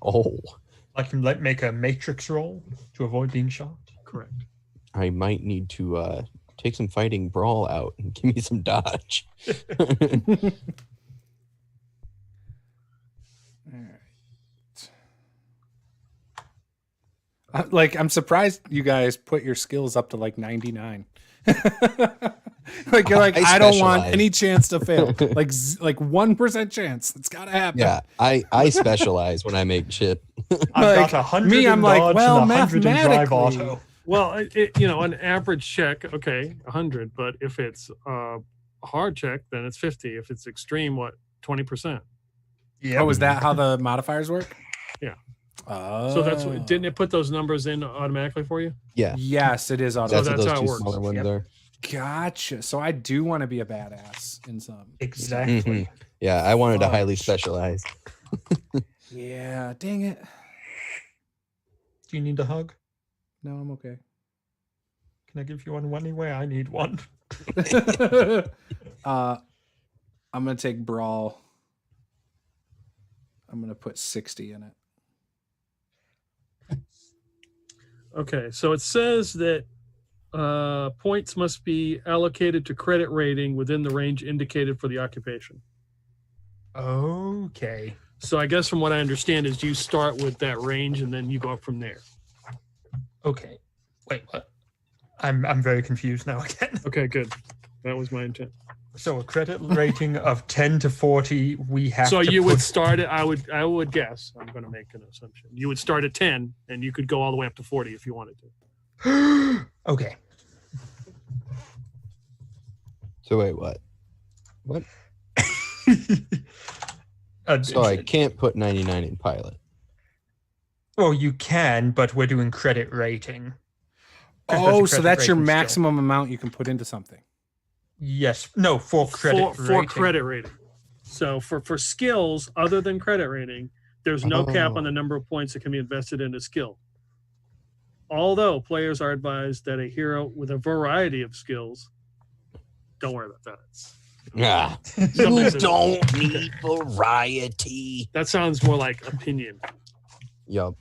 Oh, I can make a matrix roll to avoid being shot. Correct. I might need to take some fighting brawl out and give me some dodge. All right. Like, I'm surprised you guys put your skills up to like 99. Like you're like, I don't want any chance to fail. Like 1% chance. It's gotta happen. Yeah, I specialize when I make shit. I've Like, got 100 me, I'm in like, dodge well, and 100 in drive mathematically. auto. Well, an average check, okay, 100. But if it's a hard check, then it's 50. If it's extreme, 20%? Yeah. Oh, is that how the modifiers work? Yeah. Oh. So that's what, didn't it put those numbers in automatically for you? Yeah, Yes, it is auto. that's that's what how those it two works. smaller ones Yep. are. Gotcha. So I do want to be a badass in some. Exactly. Mhm. Yeah, I wanted to highly Fudge. specialize. Yeah, dang it. Do you need a hug? No, I'm okay. Can I give you one anyway? I need one. I'm gonna take brawl. I'm gonna put 60 in it. Okay, so it says that points must be allocated to credit rating within the range indicated for the occupation. Okay. So I guess from what I understand is you start with that range and then you go up from there. Okay. Wait, what? I'm very confused now again. Okay, good. That was my intent. So a credit rating of 10 to 40, we have So to you would put- start at, I would guess, I'm going to make an assumption. You would start at 10 and you could go all the way up to 40 if you wanted to. Okay. So wait, what? What? So I can't put 99 in pilot. Well, you can, but we're doing credit rating. Oh, so Credit that's your rating skill. maximum amount you can put into something. Yes. No, for credit For rating. credit rating. So for skills other than credit rating, there's no cap on the number of points that can be invested in a skill. Although players are advised that a hero with a variety of skills, don't worry about that. Ah, You don't need variety. That sounds more like opinion. yup.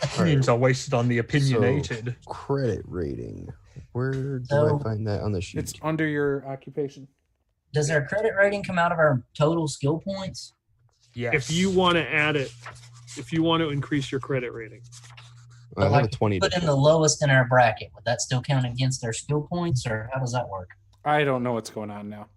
Opinions are wasted on the opinionated. Credit rating. Where do So- I find that on the sheet? It's under your occupation. Does our credit rating come out of our total skill points? Yes. If you want to add it, if you want to increase your credit rating. I have like, a 20. Put in the lowest in our bracket. Would that still count against our skill points, or how does that work? I don't know what's going on now.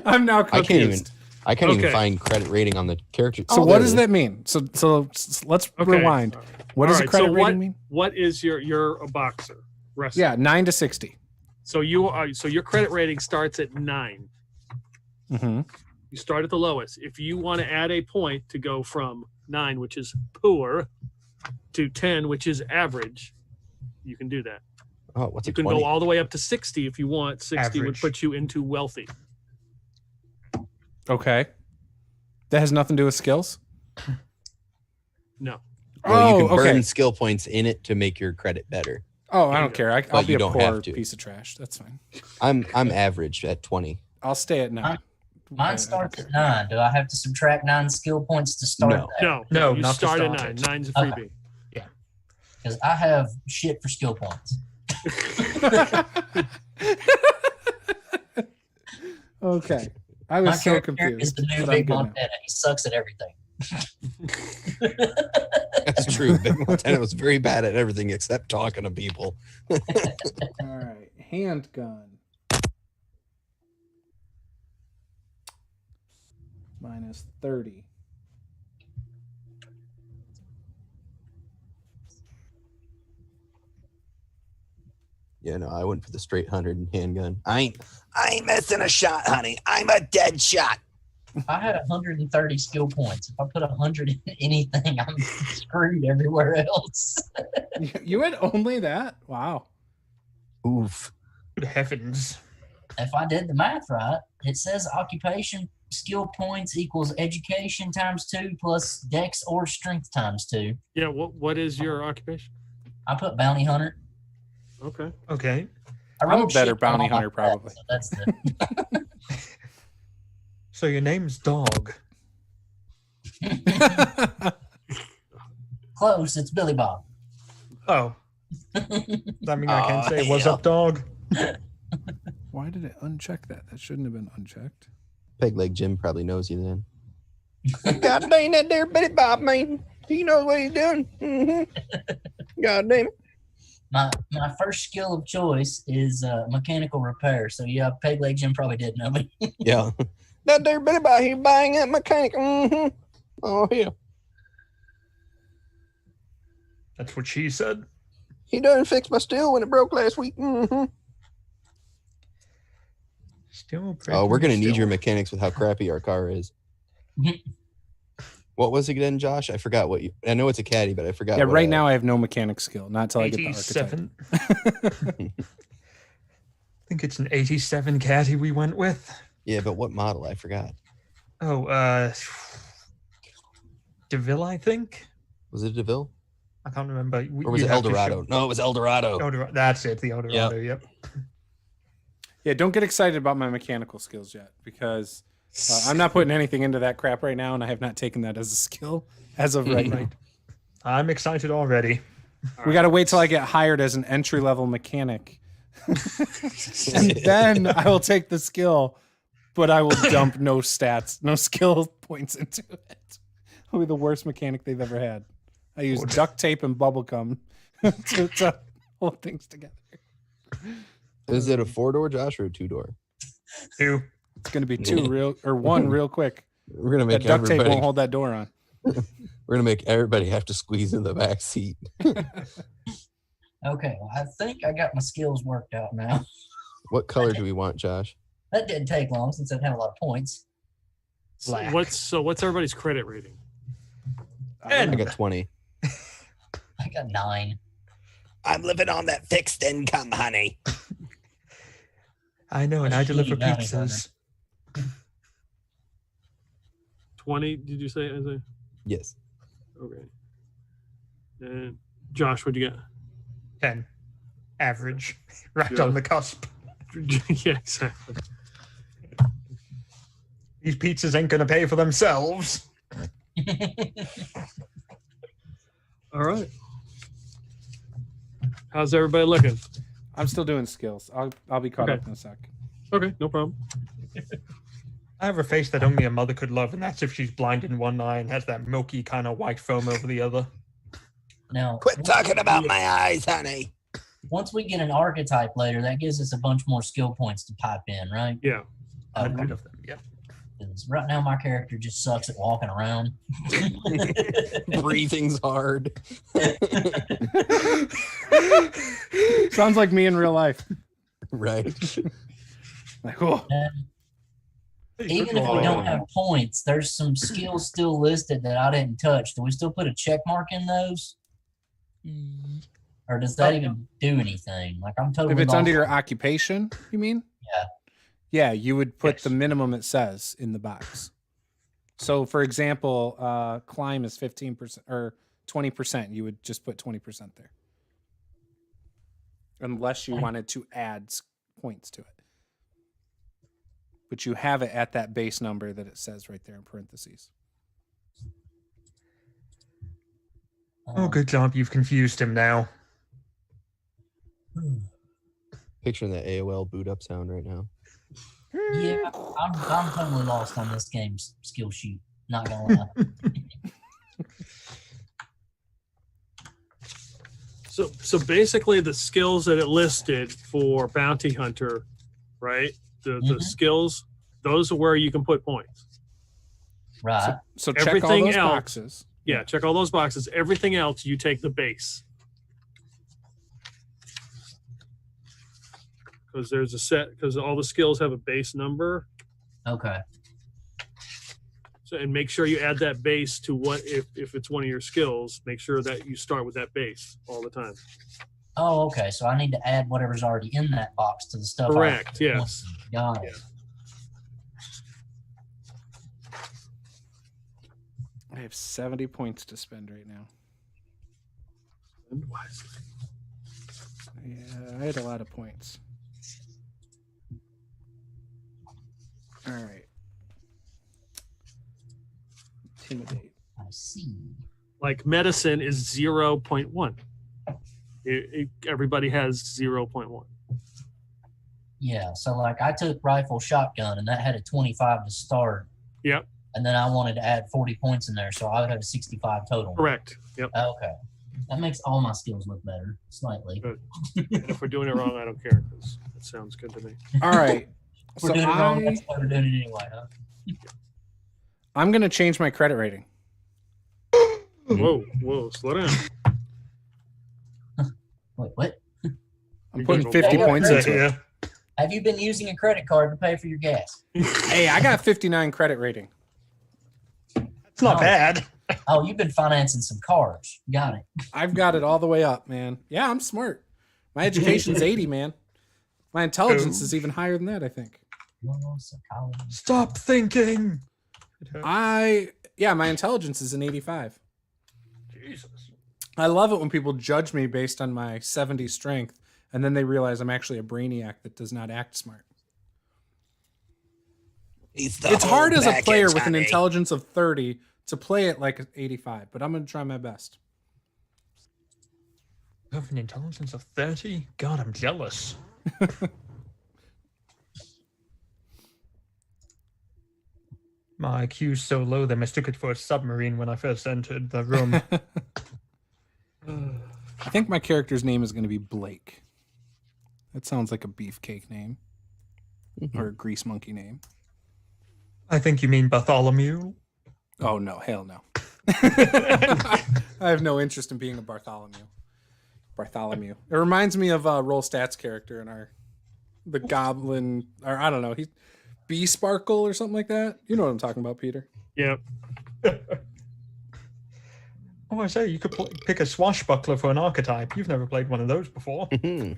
I'm now I can't even. confused. I can't even Okay. find credit rating on the character. So Oh, what there does it is. that mean? So let's Okay. rewind. What does All a right, credit so rating mean? What is you're a boxer wrestler? Yeah, 9 to 60. So your credit rating starts at 9. Mm-hmm. You start at the lowest. If you want to add a point to go from 9, which is poor, to 10, which is average, you can do that. Oh, what's You a can 20? go all the way up to 60 if you want. 60 would Average. put you into wealthy. Okay. That has nothing to do with skills? No. Well, you can burn okay. skill points in it to make your credit better. Oh, I don't care. I'll But be you a don't poor have to. piece of trash. That's fine. I'm average at 20. I'll stay at 9. I Mine don't starts care. at 9. Do I have to subtract 9 skill points to start No. that? No. No, You not to start at start 9. it. 9's a Okay. freebie. Because I have shit for skill points. Okay. I My was so character confused. is the new but I'm Big good now. Montana. He sucks at everything. That's true. Big Montana was very bad at everything except talking to people. All right. Handgun. Minus 30. Yeah, no, I went for the straight 100 handgun. I ain't missing a shot, honey. I'm a dead shot. I had 130 skill points. If I put 100 in anything, I'm screwed everywhere else. You had only that? Wow. Oof. Good heavens. If I did the math right, it says occupation skill points equals education times 2 plus dex or strength times 2. Yeah, what is your occupation? I put bounty hunter. Okay. Okay. I I'm a wrote better shit down bounty on my hunter, stats, probably. so that's the So your name's Dog. close. It's Billy Bob. Oh. Does that mean I can Oh, say, what's hell. up, dog? Why did it uncheck that? That shouldn't have been unchecked. Peg Leg Jim probably knows you then. God dang that there Betty Bob, man. He knows what he's doing. Mm-hmm. God damn it. My first skill of choice is mechanical repair. So yeah, Peg Leg Jim probably did know me. Yeah. That there Betty Bob, he buying that mechanic. Mm-hmm. Oh, yeah. That's what she said. He done fixed my steel when it broke last week. Mm-hmm. Still Oh, we're going to need still. your mechanics with how crappy our car is. What was it again, Josh? I forgot what you. I know it's a caddy, but I forgot. Yeah, what, right now I have no mechanic skill. Not until I get the archetype. 87. I think it's an 87 caddy we went with. Yeah, but what model? I forgot. Oh, DeVille, I think. Was it DeVille? I can't remember. Or was it Eldorado? No, it was Eldorado. Eldorado. That's it, the Eldorado, yep. Yeah, don't get excited about my mechanical skills yet because I'm not putting anything into that crap right now, and I have not taken that as a skill as of right now. I'm excited already. We got to wait till I get hired as an entry-level mechanic. And then I will take the skill, but I will dump no stats, no skill points into it. I'll be the worst mechanic they've ever had. I use duct tape and bubble gum to hold things together. Is it a 4-door, Josh, or a 2-door? 2. It's going to be 1 real quick. We're gonna make That duct tape everybody. won't hold that door on. We're gonna make everybody have to squeeze in the back seat. Okay, well, I think I got my skills worked out now. What color do we want, Josh? That didn't take long since I'd have a lot of points. Black. What's everybody's credit rating? I got 20. I got 9. I'm living on that fixed income, honey. I know, and I deliver Bounty pizzas. 20, did you say? Yes. Okay. And Josh, what'd you get? 10. Average. Right Yeah. on the cusp. Yeah, exactly. These pizzas ain't gonna pay for themselves. All right. How's everybody looking? I'm still doing skills. I'll be caught Okay. up in a sec. Okay, no problem. I have a face that only a mother could love, and that's if she's blind in one eye and has that milky kind of white foam over the other. Now, Quit talking about my eyes, honey. once we get an archetype later, that gives us a bunch more skill points to pipe in, right? Yeah. I'd Okay. rid of them. Yeah. 'Cause right now, my character just sucks at walking around. Breathing's hard. Sounds like me in real life. Right. Like, oh, Even if we don't have points, there's some skills still listed that I didn't touch. Do we still put a check mark in those? Or does that even do anything? Like, I'm totally if it's under lost. your occupation, you mean? Yeah. Yeah, you would put Yes. the minimum it says in the box. So, for example, climb is 15% or 20%. You would just put 20% there, unless you wanted to add points to it. But you have it at that base number that it says right there in parentheses. Oh, good job. You've confused him now. Picturing that AOL boot up sound right now. Yeah, I'm totally lost on this game's skill sheet. Not gonna lie. So basically the skills that it listed for bounty hunter, right? The Mhm. skills, those are where you can put points. Right. So check all Everything those else- boxes. Yeah, check all those boxes. Everything else, you take the base. Because there's a set, because all the skills have a base number. Okay. So, and make sure you add that base to what, if it's one of your skills, make sure that you start with that base all the time. Oh, okay. So I need to add whatever's already in that box to the stuff. I- Correct, yes. Got it. I have 70 points to spend right now. And wisely. Yeah, I had a lot of points. All right. Intimidate. I see. Like medicine is 0.1. Everybody has 0.1. Yeah. So like I took rifle shotgun and that had a 25 to start. Yep. And then I wanted to add 40 points in there, so I would have a 65 total. Correct. Yep. Okay. That makes all my skills look better, slightly. Good. And if we're doing it wrong, I don't care because it sounds good to me. All right. If we're So doing it wrong, that's why we're doing it anyway, huh? I'm going to change my credit rating. Whoa, slow down. Wait, what? I'm putting You're 50 gonna- points Yeah, into it. Yeah. Have you been using a credit card to pay for your gas? Hey, I got 59 credit rating. It's not No. bad. Oh, you've been financing some cars. Got it. I've got it all the way up, man. Yeah, I'm smart. My education's 80, man. My intelligence is even higher than that, I think. Well, psychology. Stop thinking. My intelligence is an 85. Jesus. I love it when people judge me based on my 70 strength, and then they realize I'm actually a brainiac that does not act smart. He's the It's hard whole as a player package, with an honey. intelligence of 30 to play it like 85, but I'm going to try my best. Have an intelligence of 30? God, I'm jealous. My IQ's so low they mistook it for a submarine when I first entered the room. I think my character's name is going to be Blake. That sounds like a beefcake name or a grease monkey name. I think you mean Bartholomew. Oh, no. Hell no. I have no interest in being a Bartholomew. It reminds me of Roll Stats character in the goblin, or I don't know, he's Bee Sparkle or something like that. You know what I'm talking about, Peter. Yep. Oh, I say, you could pick a swashbuckler for an archetype. You've never played one of those before. Could.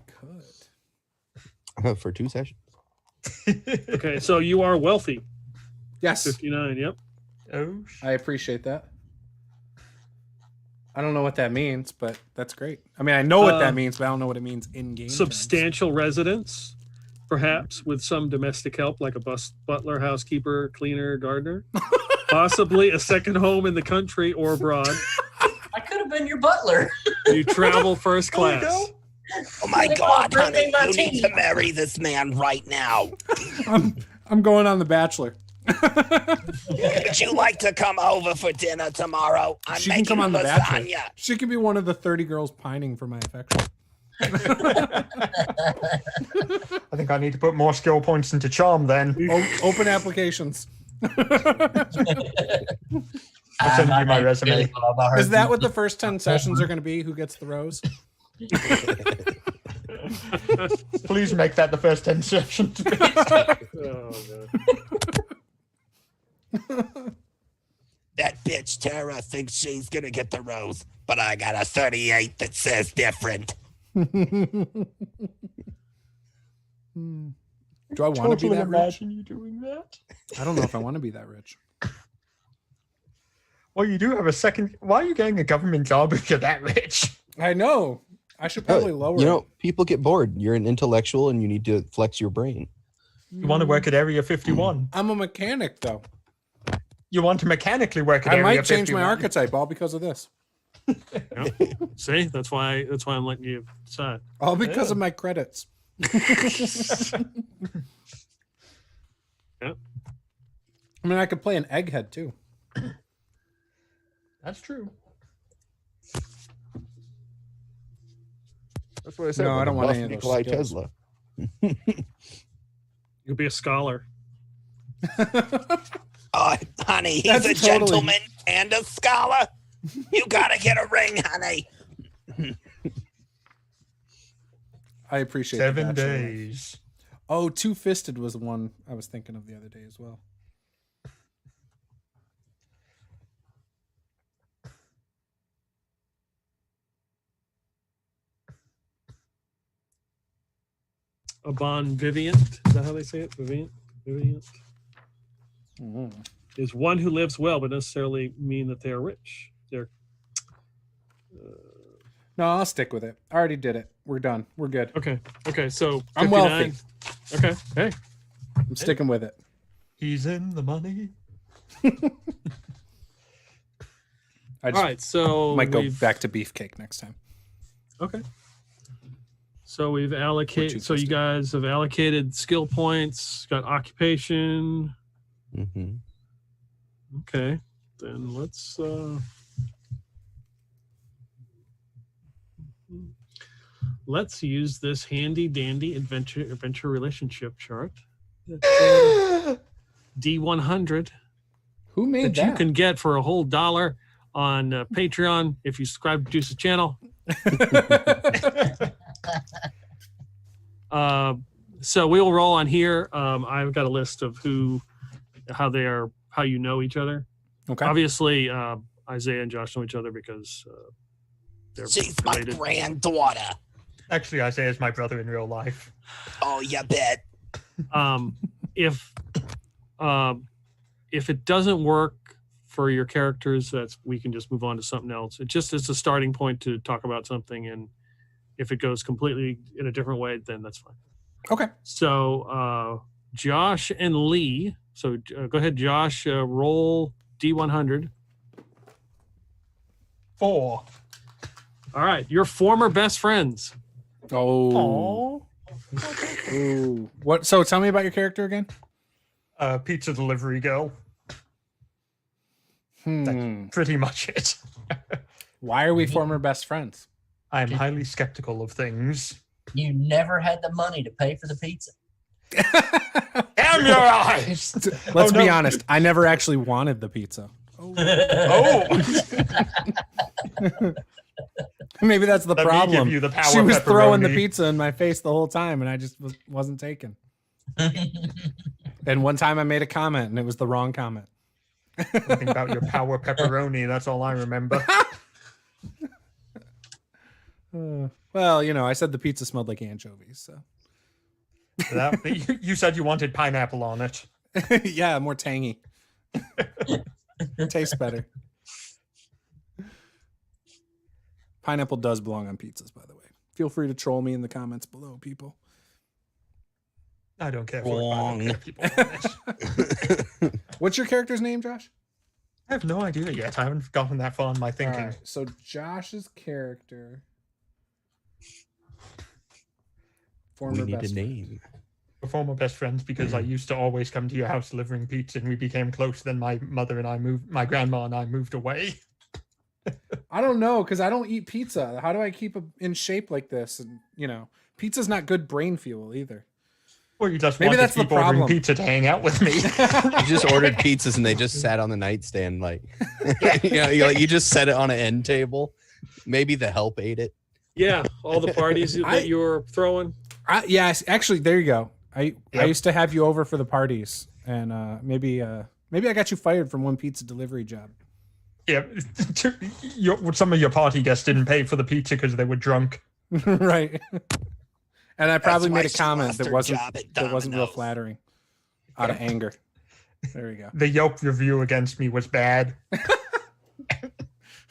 For 2 sessions. Okay, so you are wealthy. Yes. 59, yep. Oh, I appreciate that. I don't know what that means, but that's great. I mean, I know what that means, but I don't know what it means in game. Substantial residence, perhaps with some domestic help like a butler, housekeeper, cleaner, gardener. Possibly a second home in the country or abroad. I could have been your butler. You travel first class. Oh my God, honey, you need to marry this man right now. I'm going on The Bachelor. Would you like to come over for dinner tomorrow? I'm She can making come on The Bachelor. lasagna. She can be one of the 30 girls pining for my affection. I think I need to put more skill points into charm then. Open applications. I'll send you my resume. Is that what the first 10 sessions are going to be? Who gets the rose? Please make that the first 10 sessions. Oh, God. That bitch Tara thinks she's gonna get the rose, but I got a 38 that says different. Do I want to be that rich? Imagine you doing that. I don't know if I want to be that rich. Well, you do have a second. Why are you getting a government job if you're that rich? I know. I should probably lower You know, it. people get bored. You're an intellectual and you need to flex your brain. You want to work at Area 51. I'm a mechanic, though. You want to mechanically work at I Area might 51. change my archetype all because of this. Yep. See, that's why I'm letting you decide. All because of my credits. Yep. I mean, I could play an egghead, too. That's true. That's what I said. No, I don't want buff any of those Nikolai skills. Tesla. You'll be a scholar. Oh, honey, he's That's a totally- gentleman and a scholar. You gotta get a ring, honey. I appreciate the 7 bachelor life. days. Oh, Two-Fisted was the one I was thinking of the other day as well. A bon vivant. Is that how they say it? Vivant? Is one who lives well, but necessarily mean that they are rich. They're No, I'll stick with it. I already did it. We're done. We're good. okay. So 59. I'm wealthy. Okay. Hey. I'm sticking with it. He's in the money. I just All right. So might go we've- back to beefcake next time. Okay. So we've allocated. So you Two-fisted. guys have allocated skill points. Got occupation. Mm-hmm. Okay. Then let's. Let's use this handy dandy adventure relationship chart. D100 Who made that you that? can get for $1 on Patreon if you subscribe to Juce's channel. So we will roll on here. I've got a list of how you know each other. Okay. Obviously, Isaiah and Josh know each other because they're She's my related. granddaughter. Actually, Isaiah's my brother in real life. Oh, you bet. If it doesn't work for your characters, we can just move on to something else. It just is a starting point to talk about something, and if it goes completely in a different way, then that's fine. Okay. So Josh and Lee. So go ahead, Josh. Roll D100. 4. All right, your former best friends. Oh. Ooh. What? So tell me about your character again. Pizza delivery girl. That's pretty much it. Why are we former best friends? I'm highly skeptical of things. You never had the money to pay for the pizza. Damn your eyes! Let's be honest. I never actually wanted the pizza. Oh. Maybe that's the Let me problem. give you the power She was throwing the pepperoni. pizza in my face the whole time, and I just wasn't taken. And one time I made a comment, and it was the wrong comment. Something about your power pepperoni. That's all I remember. Well, I said the pizza smelled like anchovies, so. You said you wanted pineapple on it. Yeah, more tangy. Tastes better. Pineapple does belong on pizzas, by the way. Feel free to troll me in the comments below, people. I don't care. Wrong. What's your character's name, Josh? I have no idea yet. I haven't gotten that far in my thinking. All right, so Josh's character. We need a name. We're former best friends because I used to always come to your house delivering pizza, and we became close. Then my grandma and I moved away. I don't know, because I don't eat pizza. How do I keep in shape like this? And pizza's not good brain fuel either. Or you just Maybe want that's to keep the ordering problem. pizza to hang out with me. You just ordered pizzas and they just sat on the nightstand, you just set it on an end table. Maybe the help ate it. Yeah, all the parties that you were throwing. Yes, actually, there you go. I used to have you over for the parties, and maybe I got you fired from one pizza delivery job. Yeah, some of your party guests didn't pay for the pizza because they were drunk. Right. And I probably That's why made a she comment lost that her wasn't job at real Domino's. flattering out of anger. There we go. The Yelp review against me was bad.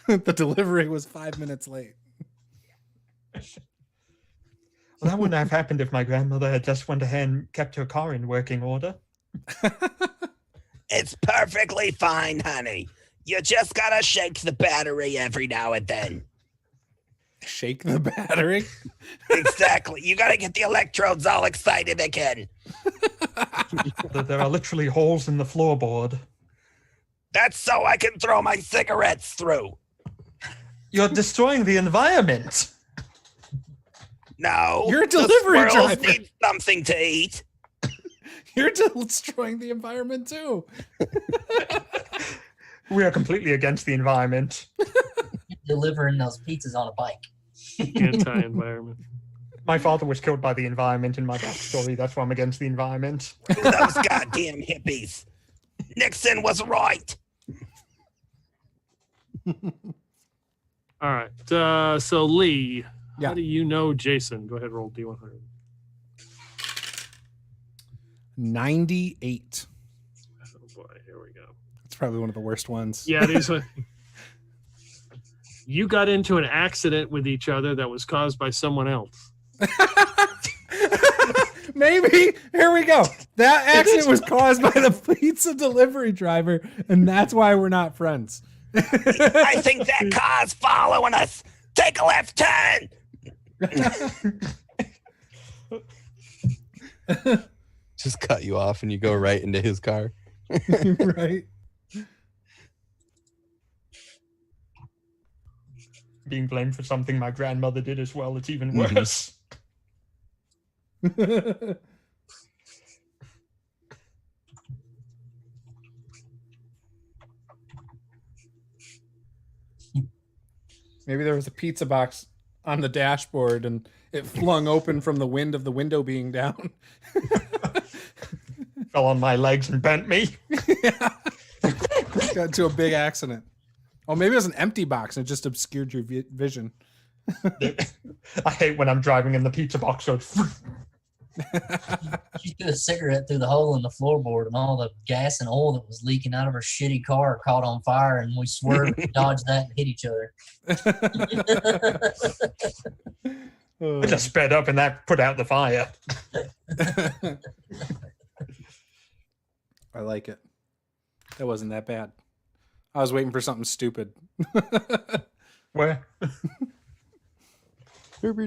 The delivery was 5 minutes late. Well, that wouldn't have happened if my grandmother had just went ahead and kept her car in working order. It's perfectly fine, honey. You just gotta shake the battery every now and then. Shake the battery? Exactly. You gotta get the electrodes all excited again. There are literally holes in the floorboard. That's so I can throw my cigarettes through. You're destroying the environment. No. You're a the delivery squirrels driver. need something to eat. You're destroying the environment too. We are completely against the environment. Delivering those pizzas on a bike. Anti-environment. My father was killed by the environment in my backstory. That's why I'm against the environment. Those goddamn hippies. Nixon was right. All right. So Lee, Yeah. how do you know Jason? Go ahead, roll D100. 98. Oh boy, here we go. It's probably one of the worst ones. Yeah, these are. You got into an accident with each other that was caused by someone else. Maybe. Here we go. That accident was caused by the pizza delivery driver, and that's why we're not friends. I think that car's following us. Take a left turn. Just cut you off and you go right into his car. Right. Being blamed for something my grandmother did as well. It's even worse. Maybe there was a pizza box on the dashboard and it flung open from the wind of the window being down. Fell on my legs and bent me. Yeah. Got into a big accident. Oh, maybe it was an empty box and it just obscured your vision. I hate when I'm driving in the pizza box. So She threw a cigarette through the hole in the floorboard, and all the gas and oil that was leaking out of her shitty car caught on fire, and we swerved and dodged that and hit each other. I just sped up and that put out the fire. I like it. That wasn't that bad. I was waiting for something stupid. Where? Okay.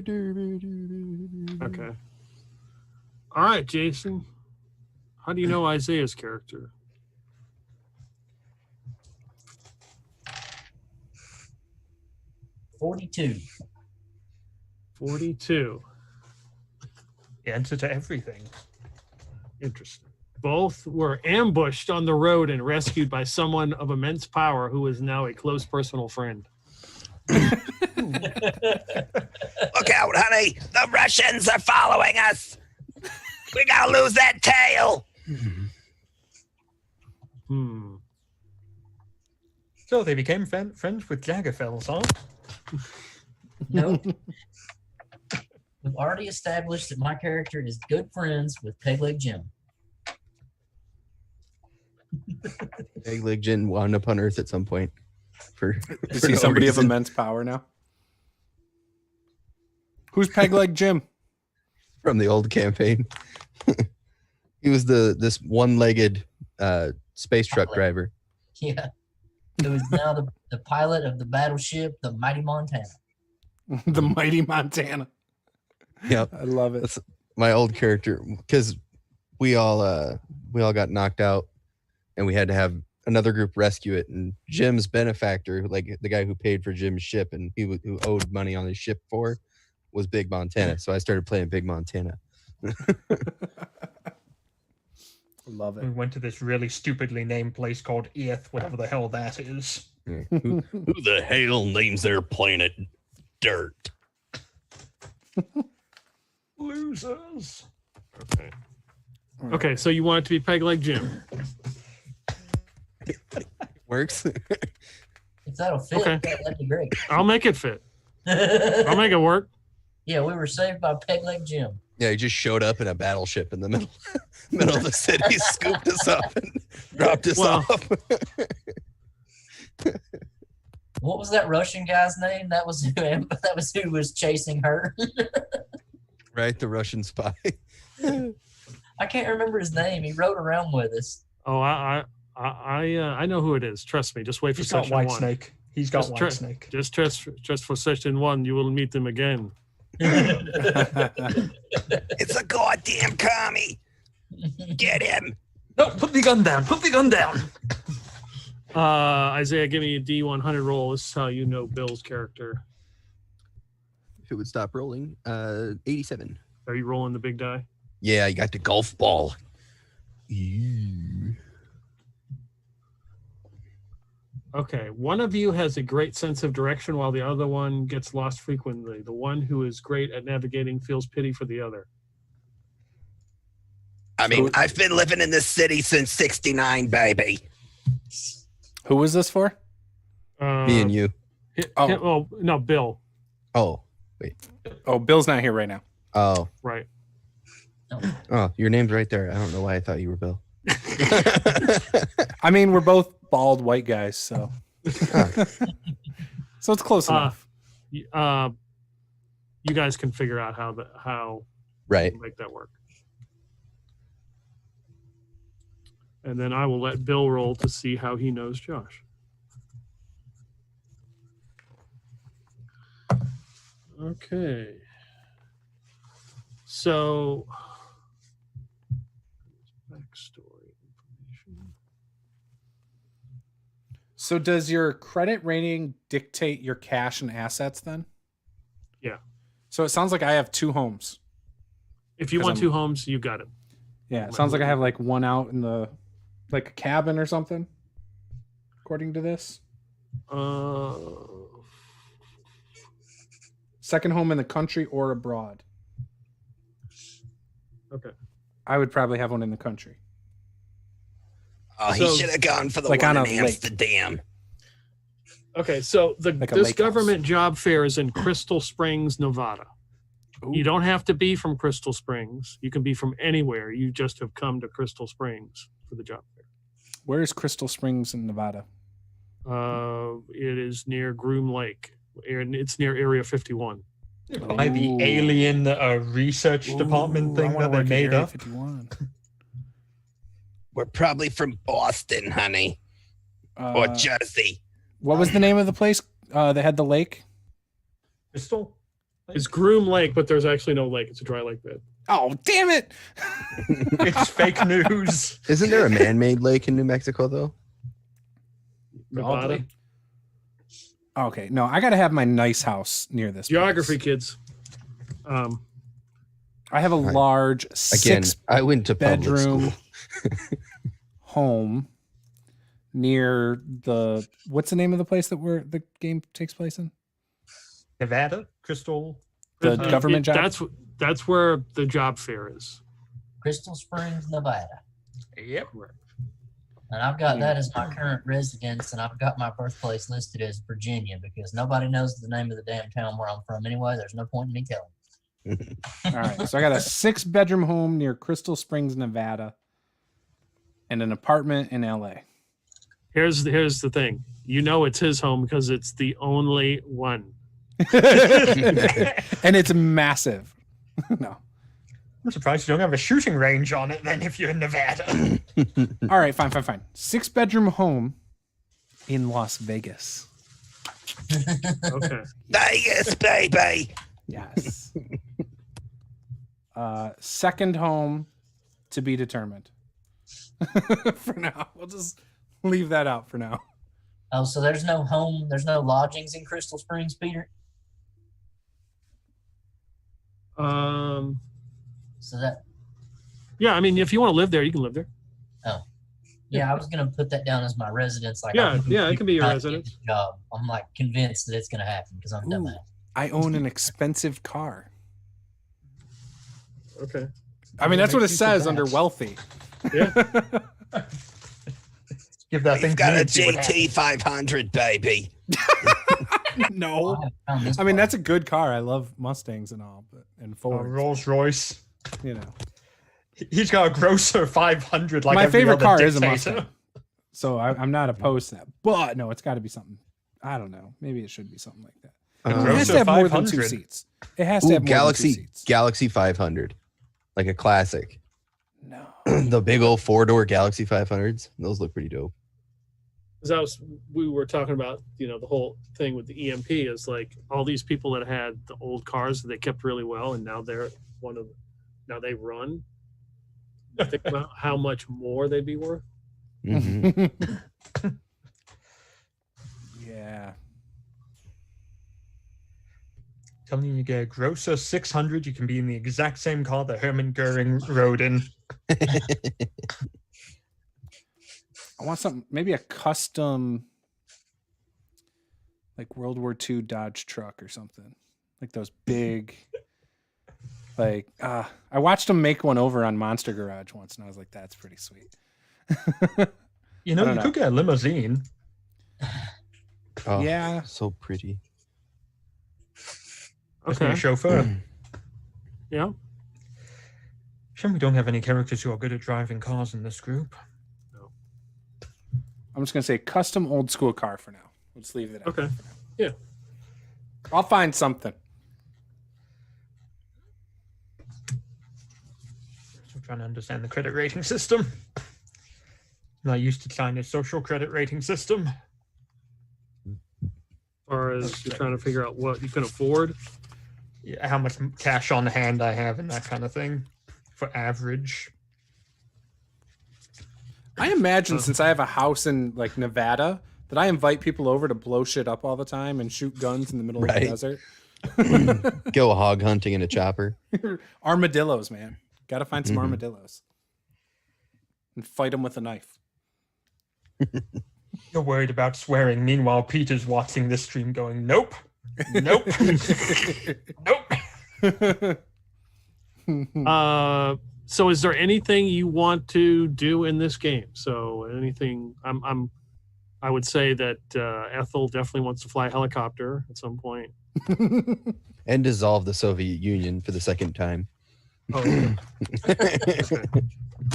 All right, Jason. How do you know Isaiah's character? $42. 42. The answer to everything. Interesting. Both were ambushed on the road and rescued by someone of immense power who is now a close personal friend. Look out, honey. The Russians are following us. We gotta lose that tail. So they became friends with Jaggerfells, huh? Nope. We've already established that my character is good friends with Pegleg Jim. Peg Leg Jin wound up on Earth at some point. Is he somebody of immense power now? Who's Peg Leg Jim? From the old campaign. He was this one-legged space truck driver. Yeah. Who is now the pilot of the battleship, the Mighty Montana. The Mighty Montana. Yep. I love it. That's my old character, because we all got knocked out and we had to have another group rescue it, and Jim's benefactor, like the guy who paid for Jim's ship and who owed money on his ship for, was Big Montana. So I started playing Big Montana. Love We it. went to this really stupidly named place called Earth, whatever the hell that is. Who the hell names their planet Dirt? Losers. Okay. Okay, so you want it to be Peg Leg Jim. works? If that'll fit, Okay. that'd be great. I'll make it fit. I'll make it work. Yeah, we were saved by Peg Leg Jim. Yeah, he just showed up in a battleship in the middle of the city, scooped us up, and dropped us Well- off. What was that Russian guy's name? That was who was chasing her. Right, the Russian spy. I can't remember his name. He rode around with us. Oh, I know who it is. Trust me. Just wait for He's got session White one. Snake. He's got Just White try- Snake. Just trust for session one. You will meet them again. It's a goddamn commie. Get him. No, put the gun down. Put the gun down. Isaiah, give me a D100 roll. This is how you know Bill's character. If it would stop rolling, 87. Are you rolling the big die? Yeah, you got the golf ball. Ew. Okay, one of you has a great sense of direction while the other one gets lost frequently. The one who is great at navigating feels pity for the other. I mean, I've been living in this city since '69, baby. Who was this for? Me and you. Oh, no, Bill. Oh, Oh, Bill's not here right now. oh, Right. oh, your name's right there. I don't know why I thought you were Bill. I mean, we're both bald white guys, so so it's close enough. You guys can figure out how Right. to make that work. And then I will let Bill roll to see how he knows Josh. Okay. So, backstory information. So does your credit rating dictate your cash and assets then? Yeah. So it sounds like I have 2 homes. If you 'Cause want I'm- 2 homes, you got it. Yeah, it sounds like I have like one out in the like a cabin or something. According to this. Second home in the country or abroad. Okay. I would probably have one in the country. Oh, he So- should have gone for the Like one on in a lake. Amsterdam. Okay, so Like a this lake house. government job fair is in Crystal Springs, Nevada. You don't have to be from Crystal Springs. You can be from anywhere. You just have come to Crystal Springs for the job fair. Where is Crystal Springs in Nevada? It is near Groom Lake. And it's near Area 51. By the Ooh. alien research department Ooh, I thing wanna that they work at made Area up. 51. We're probably from Boston, honey, or Jersey. What was the name of the place that had the lake? Crystal? It's Groom Lake, but there's actually no lake. It's a dry lake bed. Oh, damn it! It's fake news. Isn't there a man-made lake in New Mexico though? Nevada. Okay, no, I got to have my nice house near this. Geography, place. kids. I have a large Again, I went to public bedroom school. home near the what's the name of the place that the game takes place in? Nevada, Crystal. The government job. That's where the job fair is. Crystal Springs, Nevada. Yep. And I've got that as my current residence, and I've got my birthplace listed as Virginia because nobody knows the name of the damn town where I'm from anyway. There's no point in me telling. All right, so I got a 6-bedroom home near Crystal Springs, Nevada, and an apartment in LA. Here's the thing. You know it's his home because it's the only one. And it's massive. No. I'm surprised you don't have a shooting range on it then if you're in Nevada. All right, fine. 6-bedroom home in Las Vegas. Okay. Vegas, baby. Yes. Second home to be determined. For now. We'll just leave that out for now. Oh, so there's no lodgings in Crystal Springs, Peter? So that, Yeah, I mean, if you want to live there, you can live there. yeah, I was gonna put that down as my residence. Like, Yeah, it can be your I residence. get the job. I'm like convinced that it's gonna happen because I'm dumbass. I own an expensive car. Okay. I mean, that's what it Makes you so says bad. under wealthy. Yeah. Give that thing You've got a to me and see what happens. GT 500, baby. No. I haven't found this I mean, part. that's a good car. I love Mustangs and all, and Fords. Rolls Royce. You know, He's got a grosser 500 like my every favorite other car is a dictator. Mustang, so I'm not opposed to that. But no, it's got to be something. I don't know. Maybe it should be something like that. A It has to grosser have more than 2 500. seats. It has to have more Galaxy than 2 seats. Galaxy 500, like a classic. No. The big old 4-door Galaxy 500s. Those look pretty dope. Because we were talking about, the whole thing with the EMP is like all these people that had the old cars that they kept really well, and now they're now they run. Think about how much more they'd be worth. Mhm. Yeah. Telling you get a grosser 600, you can be in the exact same car that Hermann Goering rode in. I want something, maybe a custom, like World War II Dodge truck or something, like those big. Like, I watched them make one over on Monster Garage once, and I was like, "That's pretty sweet." You know, don't you know. could get a limousine. Oh, Yeah. so pretty. Just need Okay. a chauffeur. Yeah. Shame we don't have any characters who are good at driving cars in this group. I'm just gonna say custom old school car for now. Let's leave it. Okay. For now. Yeah. I'll find something. Still trying to understand the credit rating system. I'm not used to China's social credit rating system. Or as you're trying to figure out what you can afford. Yeah, how much cash on hand I have and that kind of thing for average. I imagine since I have a house in like Nevada that I invite people over to blow shit up all the time and shoot guns in the middle of Right. the desert. Go hog hunting in a chopper. Armadillos, man. Got to find some armadillos and fight them with a knife. You're worried about swearing. Meanwhile, Peter's watching this stream going, nope, nope, nope. So is there anything you want to do in this game? So anything I would say that Ethel definitely wants to fly a helicopter at some point. And dissolve the Soviet Union for the second time. Oh, okay.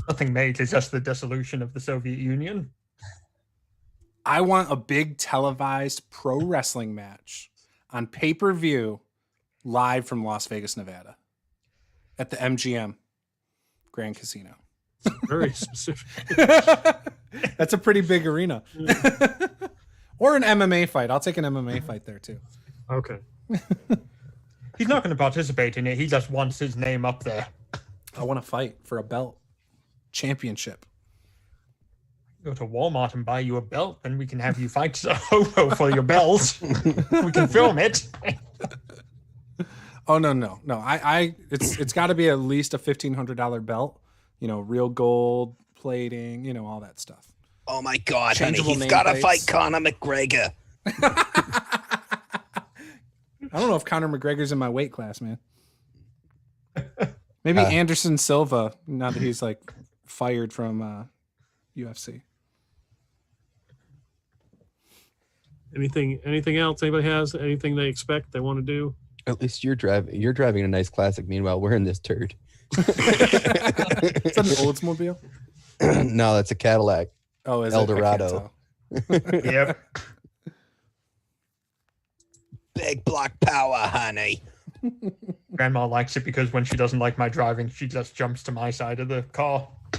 Nothing major, just the dissolution of the Soviet Union. I want a big televised pro wrestling match on pay-per-view live from Las Vegas, Nevada at the MGM Grand Casino. Very specific. That's a pretty big arena. Or an MMA fight. I'll take an MMA fight there too. Okay. He's not going to participate in it. He just wants his name up there. I want to fight for a belt. Championship. Go to Walmart and buy you a belt, and we can have you fight a hobo for your belt. We can film it. Oh no. It's got to be at least a $1,500 belt. You know, real gold plating. You know, all that stuff. Oh my God, honey, Changeable he's got to nameplates. fight Conor McGregor. I don't know if Conor McGregor's in my weight class, man. Maybe Anderson Silva, now that he's like fired from UFC. Anything else? Anybody has anything they expect they want to do? At least you're driving a nice classic. Meanwhile, we're in this turd. Is that an Oldsmobile? No, that's a Cadillac. Oh, is Eldorado. It? I can't tell. Yep. Big block power, honey. Grandma likes it because when she doesn't like my driving, she just jumps to my side of the car. I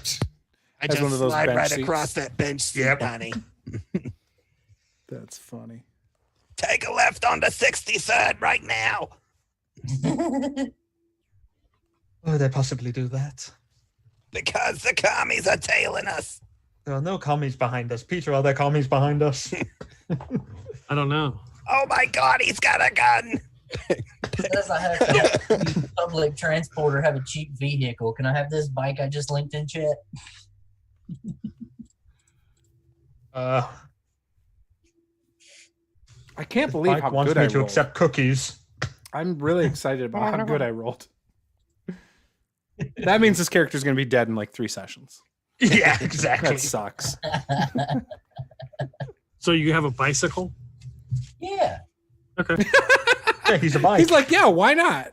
Has just one of those slide bench right seats. across that bench seat, Yep. honey. That's funny. Take a left onto 63rd right now. Oh, they possibly do that. Because the commies are tailing us. There are no commies behind us. Peter, are there commies behind us? I don't know. Oh my God, he's got a gun. Says I have to use public transport or have a cheap vehicle. Can I have this bike I just linked in chat? I can't believe Mike how wants good me I to rolled. accept cookies. I'm really excited about how good I rolled. That means this character's going to be dead in like 3 sessions. Yeah, exactly. That sucks. So you have a bicycle? Yeah. Okay. Yeah, he's a bike. He's like, yeah, why not?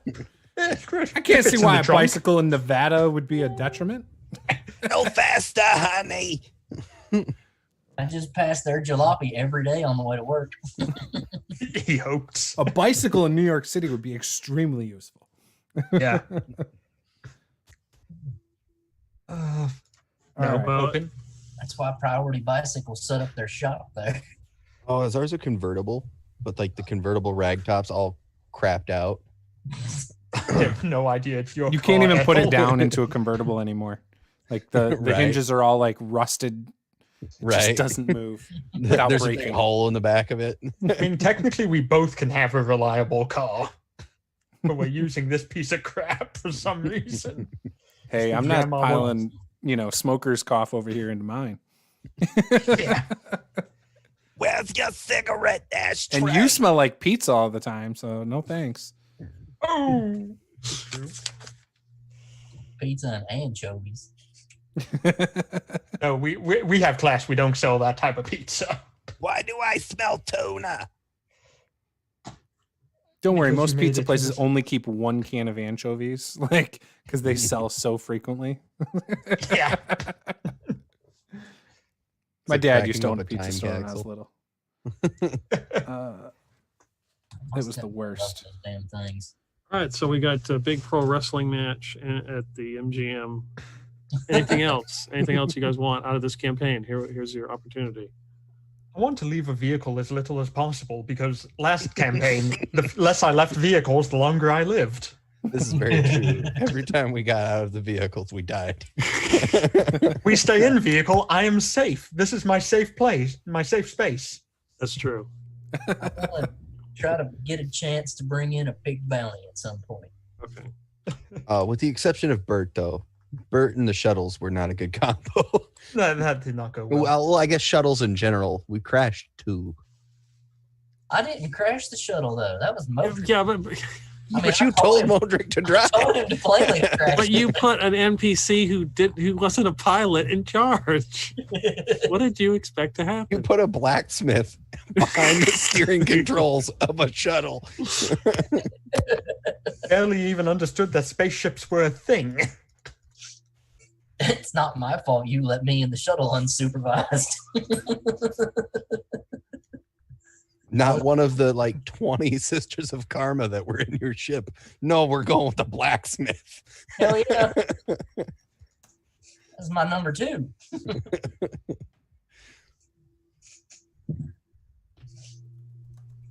I I can't see why a bicycle in Nevada would be a detriment. No faster, honey. I just pass their jalopy every day on the way to work. He hoped. A bicycle in New York City would be extremely useful. Yeah. All No, right. open. That's why Priority Bicycles set up their shop there. Oh, is ours a convertible? But like the convertible rag tops all crapped out. I have no idea. It's your You can't car, even put it Ethel. down into a convertible anymore. Like the Right. hinges are all like rusted. It Right. just doesn't move without There's a big breaking. hole in the back of it. I mean, technically, we both can have a reliable car. But we're using this piece of crap for some reason. Hey, I'm not Grandma piling, smoker's cough over here into mine. Yeah. Where's your cigarette ashtray? And you smell like pizza all the time, so no thanks. Oh. Pizza and anchovies. No, we have class. We don't sell that type of pizza. Why do I smell tuna? Don't worry, Because most you made pizza it to places this- only keep 1 can of anchovies, like because they sell so frequently. Yeah. My It's dad cracking used to own up a pizza time store when I was capsule. little. Must was the have worst. those damn things. All right. So we got a big pro wrestling match at the MGM. Anything else? Anything else you guys want out of this campaign? Here's your opportunity. I want to leave a vehicle as little as possible because last campaign, the less I left vehicles, the longer I lived. This is very true. Every time we got out of the vehicles, we died. We stay in vehicle. I am safe. This is my safe place, my safe space. That's true. I want to try to get a chance to bring in a pig bounty at some point. Okay. With the exception of Bert, though. Bert and the shuttles were not a good combo. That did not go well. Well, I guess shuttles in general. We crashed 2. I didn't crash the shuttle though. That was Modric. Yeah, but I mean, But I you told told him- Modric to drive. I told him to plainly crash. but you put an NPC who wasn't a pilot in charge. What did you expect to You happen? put a blacksmith behind the steering controls of a shuttle. Barely even understood that spaceships were a thing. It's not my fault you let me in the shuttle unsupervised. Not one of the like 20 sisters of karma that were in your ship. No, we're going with the blacksmith. Hell yeah. That's my number 2.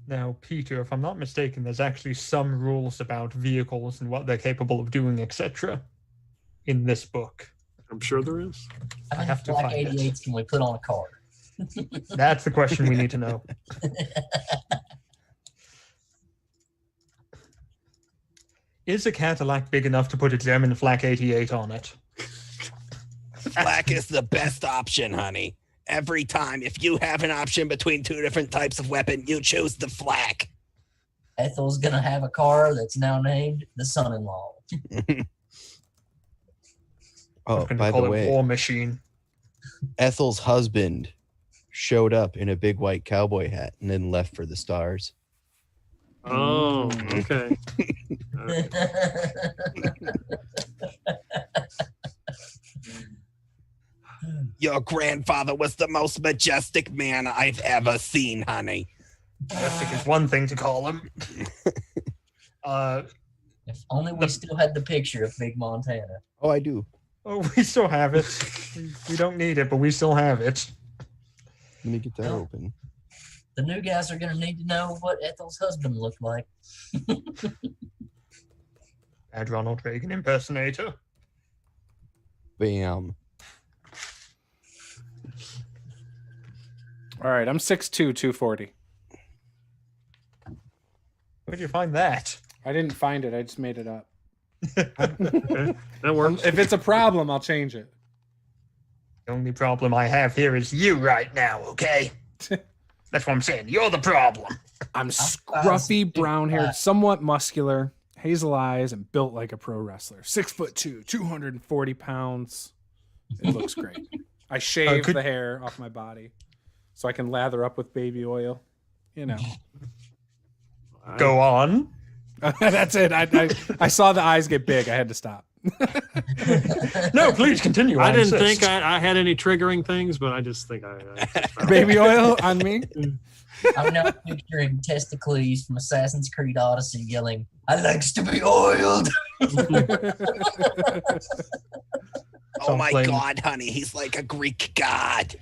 Now, Peter, if I'm not mistaken, there's actually some rules about vehicles and what they're capable of doing, etc. in this book. I'm sure there is. I have to Black find it. 88s can we put on a car? That's the question we need to know. Is a Cadillac big enough to put a German Flak 88 on it? Flak is the best option, honey. Every time, if you have an option between two different types of weapon, you choose the flak. Ethel's gonna have a car that's now named the son-in-law. Oh, Gonna by call the it way, War Machine. Ethel's husband showed up in a big white cowboy hat and then left for the stars. Oh, okay. Your grandfather was the most majestic man I've ever seen, honey. Majestic is one thing to call him. If only we still had the picture of Big Montana. Oh, I do. Oh, we still have it. We don't need it, but we still have it. Let me get that Oh. open. The new guys are gonna need to know what Ethel's husband looked like. Bad Ronald Reagan impersonator. Bam. All right, I'm 6'2", 240. Where'd you find that? I didn't find it. I just made it up. Okay. That works. If it's a problem, I'll change it. The only problem I have here is you right now, okay? That's what I'm saying. You're the problem. I'm scruffy, brown-haired, somewhat muscular, hazel eyes, and built like a pro wrestler. 6'2", 240 pounds. It looks great. I shave the hair off my body so I can lather up with baby oil. You know. Go on. That's it. I saw the eyes get big. I had to stop. No, please continue. I didn't think I had any triggering things, but I just think I Baby oil on me. I'm now picturing Testicles from Assassin's Creed Odyssey yelling, "I likes to be oiled." Oh my playing- God, honey, he's like a Greek god.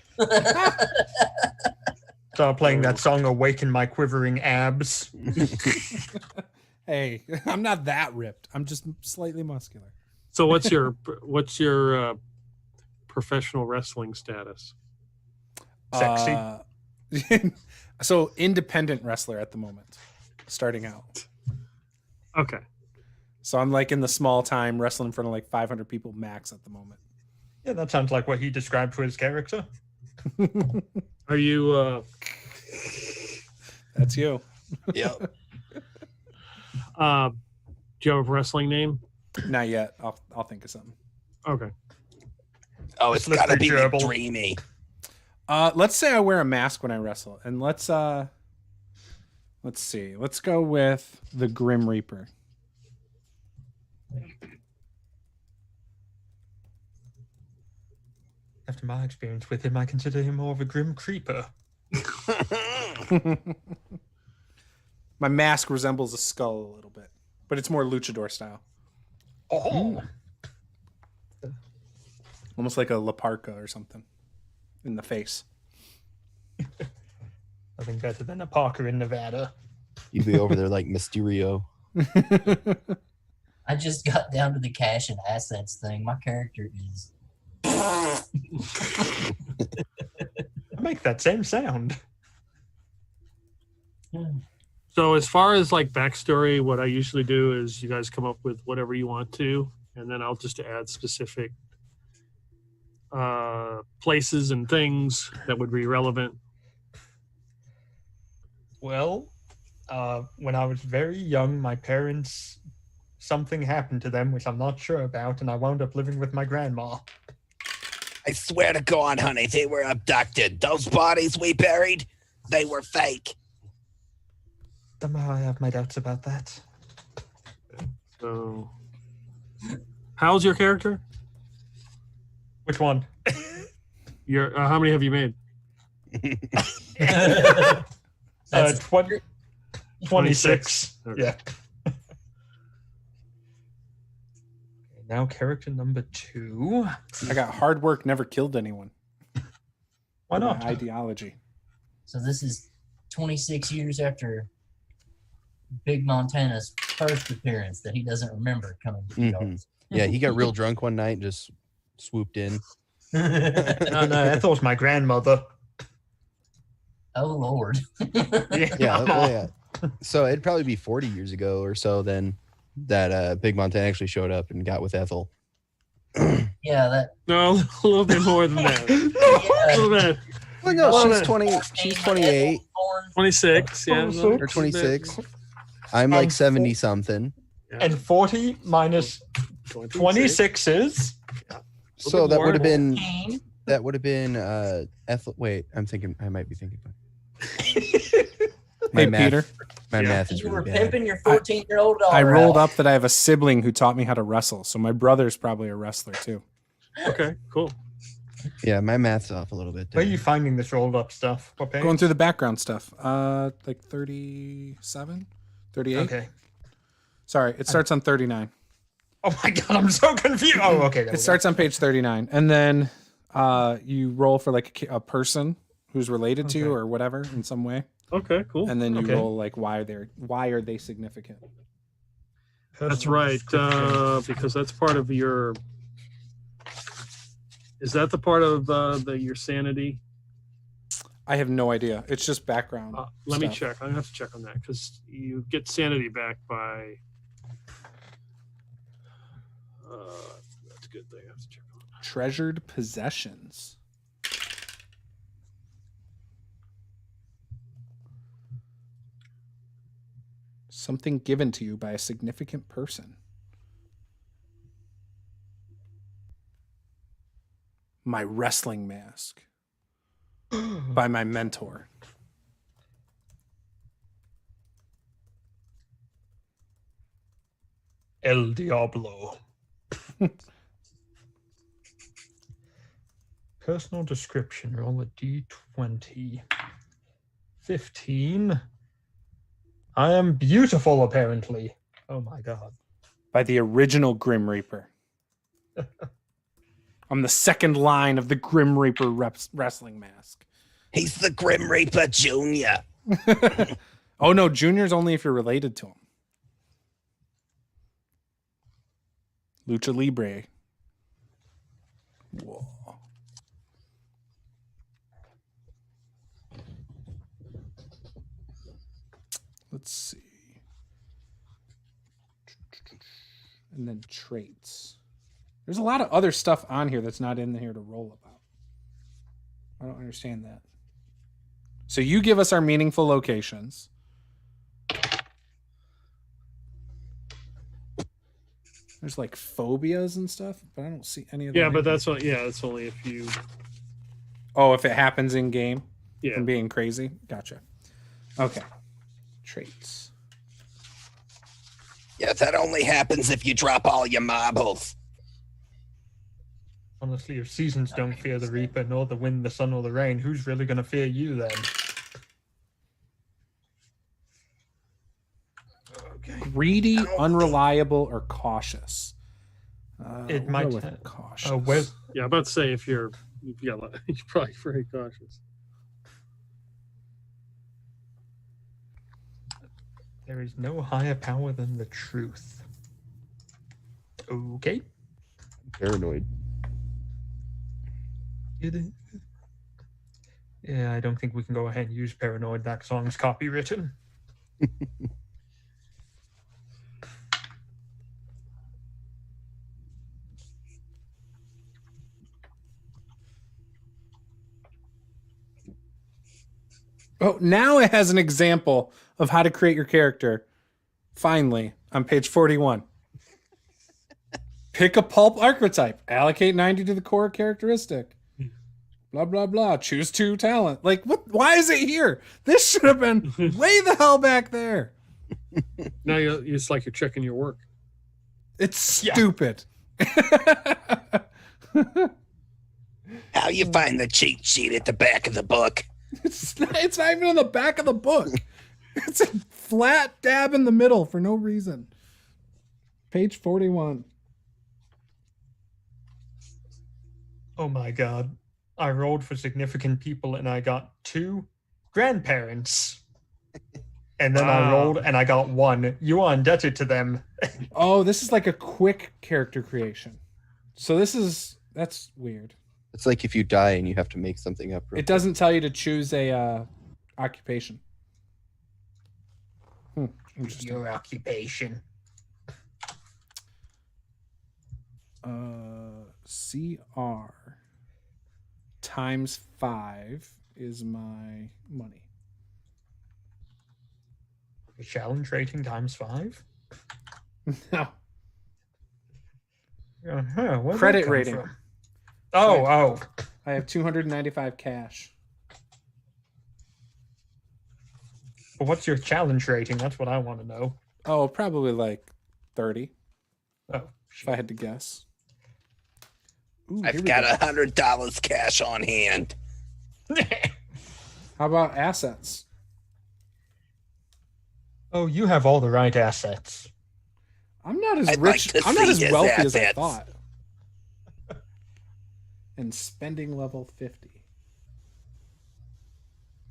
Start playing that song, Awaken My Quivering Abs. Hey, I'm not that ripped. I'm just slightly muscular. So what's your professional wrestling status? Sexy. So independent wrestler at the moment, starting out. Okay. So I'm like in the small time wrestling in front of like 500 people max at the moment. Yeah, that sounds like what he described for his character. Are you That's you. Yep. do you have a wrestling name? Not yet. I'll think of something. Okay. Oh, it's Let's gotta be picture Rebel. dreamy. Let's say I wear a mask when I wrestle, and let's see. Let's go with the Grim Reaper. After my experience with him, I consider him more of a grim creeper. My mask resembles a skull a little bit, but it's more luchador style, Oh, almost like a La Parka or something in the face. nothing better than a Parker in Nevada. You'd be over there like Mysterio. I just got down to the cash and assets thing. My character is. I make that same sound. So as far as like backstory, what I usually do is you guys come up with whatever you want to, and then I'll just add specific places and things that would be relevant. Well, when I was very young, my parents, something happened to them, which I'm not sure about, and I wound up living with my grandma. I swear to God, honey, they were abducted. Those bodies we buried, they were fake. Somehow I have my doubts about that. So, how's your character? Which one? Your how many have you made? That's 26. Okay. Yeah. Now character number 2. I got hard work never killed anyone. Why My not? ideology. So this is 26 years after Big Montana's first appearance that he doesn't remember coming to the yards. Yeah, he got real drunk one night and just swooped in. No, that was my grandmother. Oh Lord. Yeah. So it'd probably be 40 years ago or so then that Big Montana actually showed up and got with Ethel. Yeah, that. No, a little bit more than that. A little bit. Well, no, she's 20. She's 28 26, yeah. or 26. I'm like 70 something. Yeah. And 40 minus 26 is. So that would have been. That would have been Ethel. Wait, I'm thinking. I might be thinking. Hey, Peter. My math is You really were bad. pimping your 14-year-old daughter. I rolled out. up that I have a sibling who taught me how to wrestle, so my brother's probably a wrestler too. Okay, cool. Yeah, my math's off a little bit. Where are you finding this rolled up stuff? What page? Going through the background stuff. Like 37, 38. Okay. Sorry, it starts on 39. Oh my god, I'm so confused. Oh, okay. It starts on page 39, and then you roll for like a person who's related to you or whatever in some way, Okay, cool. and then you roll like why are they significant. That's right, because that's part of your. Is that the part of your sanity? I have no idea. It's just background. Let me stuff. check. I'm gonna have to check on that because you get sanity back by. That's a good thing. I have to check on. Treasured possessions. Something given to you by a significant person. My wrestling mask by my mentor. El Diablo. Personal description. Roll a d20. 15. I am beautiful, apparently. Oh my god. By the original Grim Reaper. I'm the second line of the Grim Reaper wrestling mask. He's the Grim Reaper Jr. Oh no, Junior's only if you're related to him. Lucha Libre. Whoa. Let's see. And then traits. There's a lot of other stuff on here that's not in here to roll about. I don't understand that. So you give us our meaningful locations. There's like phobias and stuff, but I don't see any of that. Yeah, but that's what. Yeah, that's only if you. Oh, if it happens in game. Yeah. From being crazy. Gotcha. Okay. Traits. Yeah, that only happens if you drop all your marbles. Honestly, if seasons don't fear the Reaper, nor the wind, the sun, or the rain, who's really going to fear you then? Okay. Greedy, unreliable, or cautious. It we'll might. go with cautious. Yeah, I'm about to say if you're probably very cautious. There is no higher power than the truth. Okay. Paranoid. Yeah, I don't think we can go ahead and use Paranoid. That song's copywritten. Oh, now it has an example of how to create your character. Finally, on page 41. Pick a pulp archetype. Allocate 90 to the core characteristic. Blah, blah, blah. Choose 2 talent. Like, what? Why is it here? This should have been way the hell back there. Now it's like you're checking your work. It's stupid. How you find the cheat sheet at the back of the book? It's not even in the back of the book. It's a flat dab in the middle for no reason. Page 41. Oh my god. I rolled for significant people and I got 2 grandparents. And then I rolled and I got 1. You are indebted to them. Oh, this is like a quick character creation. So that's weird. It's like if you die and you have to make something up. It doesn't tell you to choose a occupation. Interesting. Your occupation. CR times 5 is my money. Challenge rating times 5? No. Where'd Credit that come rating. from? Oh. I have 295 cash. Well, what's your challenge rating? That's what I want to know. Oh, probably like 30, Oh, if I had to guess. Ooh, here I've we got go. $100 cash on hand. How about assets? Oh, you have all the right assets. I'm not as I'd like rich. to I'm not see as his wealthy as I assets. thought. And spending level 50.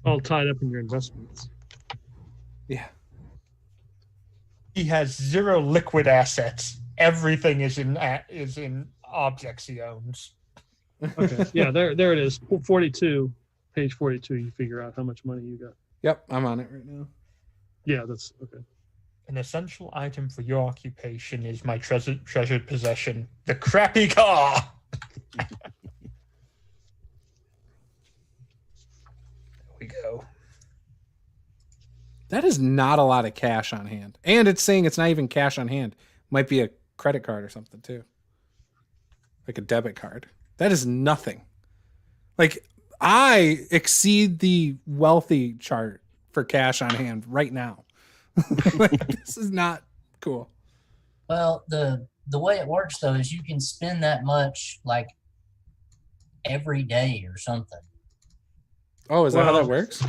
All tied up in your investments. Yeah. He has 0 liquid assets. Everything is in objects he owns. Okay. Yeah, there it is. 42, page 42. You figure out how much money you got. Yep, I'm on it right now. Yeah, that's okay. An essential item for your occupation is my treasured possession, the crappy car. There we go. That is not a lot of cash on hand. And it's saying it's not even cash on hand. Might be a credit card or something too. Like a debit card. That is nothing. Like, I exceed the wealthy chart for cash on hand right now. Like, this is not cool. Well, the way it works though is you can spend that much like every day or something. Oh, is that how Well- that works?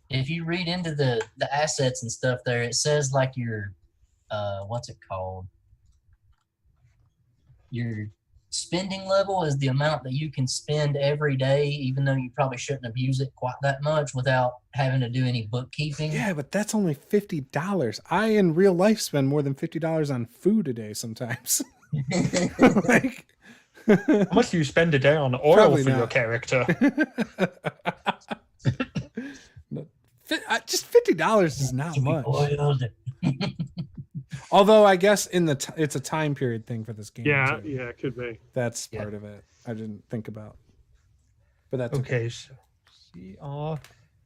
If you read into the assets and stuff there, it says like your what's it called? Your spending level is the amount that you can spend every day, even though you probably shouldn't abuse it quite that much without having to do any bookkeeping. Yeah, but that's only $50. I in real life spend more than $50 on food a day sometimes. Like, How much do you spend a day on oil Probably for your not. character? just $50 is not much. Oiled. Although I guess in the it's a time period thing for this game. Yeah, too. yeah, it could be. That's Yeah. part of it. I didn't think about. But that's Okay, so CR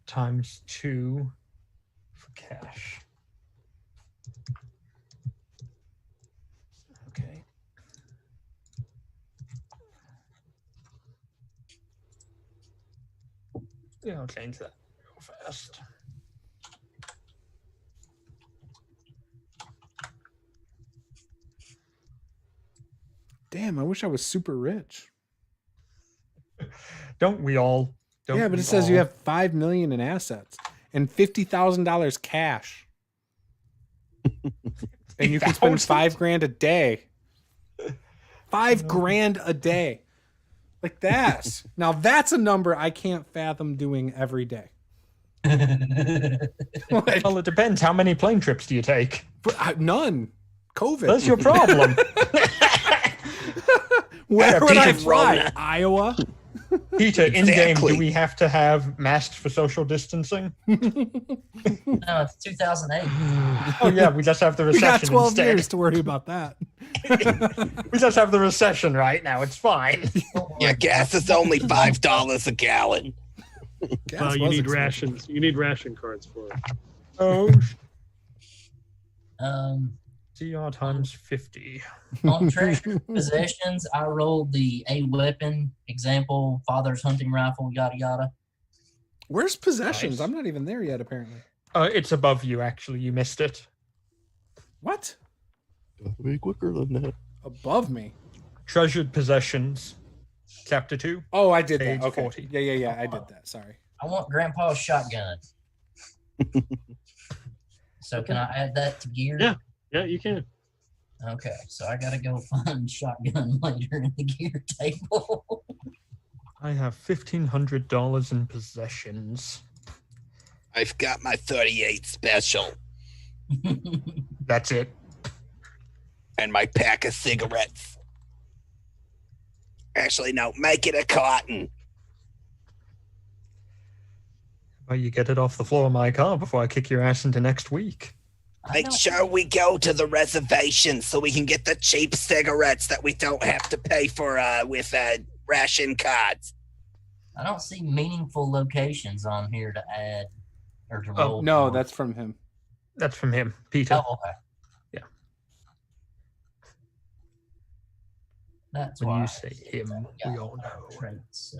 times 2 for cash. Okay. Yeah, I'll change that real fast. Damn, I wish I was super rich. Don't we all? Don't Yeah, but we it says you all? have 5 million in assets and $50,000 cash. And you can spend 5 grand a day. 5 grand a day. Like that. Now that's a number I can't fathom doing every day. Like, Well, it depends. How many plane trips do you take? none. COVID. That's your problem. Where would I Peter fly? Rona. Iowa? Peter, in game, Exactly. do we have to have masks for social distancing? No, it's 2008. Oh yeah, we just have the We got recession 12 instead. years to worry about that. We just have the recession right now. It's fine. Your gas is only $5 a gallon. Gas Well, you was need expensive. rations. You need ration cards for it. Oh, CR times 50. On treasure possessions, I rolled the A weapon example, father's hunting rifle, yada yada. Where's possessions? Nice. I'm not even there yet, apparently. It's above you, actually. You missed it. What? Way quicker than that. Above me? Treasured possessions, chapter 2. Oh, I did Page that. Okay. 40. Yeah. I did that. Sorry. I want Grandpa's shotgun. So can I add that to gear? Yeah. Yeah, you can. Okay, so I gotta go find shotgun later in the gear table. I have $1,500 in possessions. I've got my 38 special That's it. and my pack of cigarettes. Actually, no, make it a cotton. Well, you get it off the floor of my car before I kick your ass into next week. Make sure we go to the reservation so we can get the cheap cigarettes that we don't have to pay for with ration cards. I don't see meaningful locations on here to add or to roll. No, for. that's from him. That's from him, Peter. Oh, okay. Yeah. That's When why. you say him, we all know. Traits.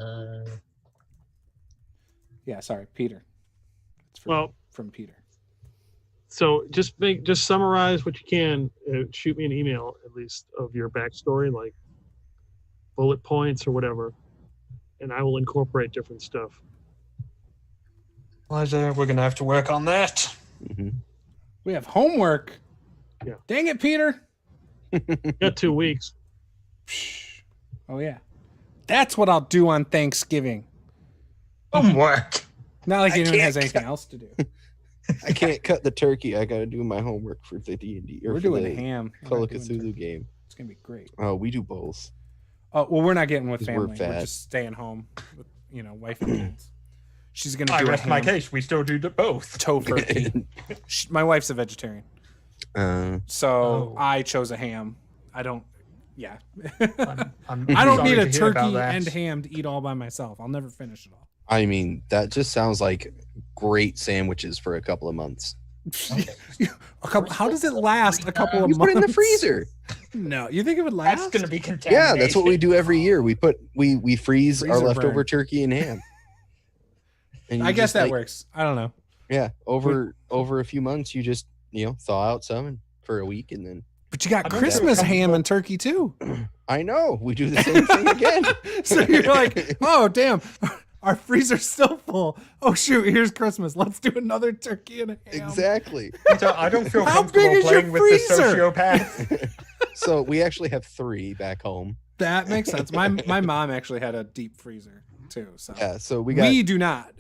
Yeah, sorry, Peter. It's from Peter. So just summarize what you can. Shoot me an email at least of your backstory, like bullet points or whatever, and I will incorporate different stuff. Liza, we're gonna have to work on that. Mhm. We have homework. Yeah. Dang it, Peter. Got 2 weeks. Oh yeah. That's what I'll do on Thanksgiving. Homework. Not like I anyone can't has anything else to do. I can't cut the turkey. I got to do my homework for the D&D. Or We're for doing the ham. We're Call not of doing Cthulhu turkey. game. It's gonna be great. Oh, we do both. Oh well, we're not getting with 'Cause we're family. We're fat. just staying home with wife and kids. She's gonna I do a rest my ham case. We still do both. tofurkey. My wife's a vegetarian, so Oh. I chose a ham. I don't. Yeah. I'm I don't sorry need to a hear about turkey that. and ham to eat all by myself. I'll never finish it all. I mean, that just sounds like great sandwiches for a couple of months. How does it last a couple of You months? put it in the freezer. No, you think it would That's last? gonna be contaminated. Yeah, that's what we do every year. We freeze our Freezer leftover burn. turkey and ham. And I you guess just, that like, works. I don't know. Yeah, over a few months, you just thaw out some for a week, and then But you got I don't Christmas know. ham and turkey too. I know we do the same thing again. So you're like, oh damn, our freezer's still full. Oh shoot, here's Christmas. Let's do another turkey and a ham. Exactly. Peter, I don't feel How comfortable big is your playing with the freezer? sociopath. So we actually have 3 back home. That makes sense. My mom actually had a deep freezer too. So Yeah, so we do not.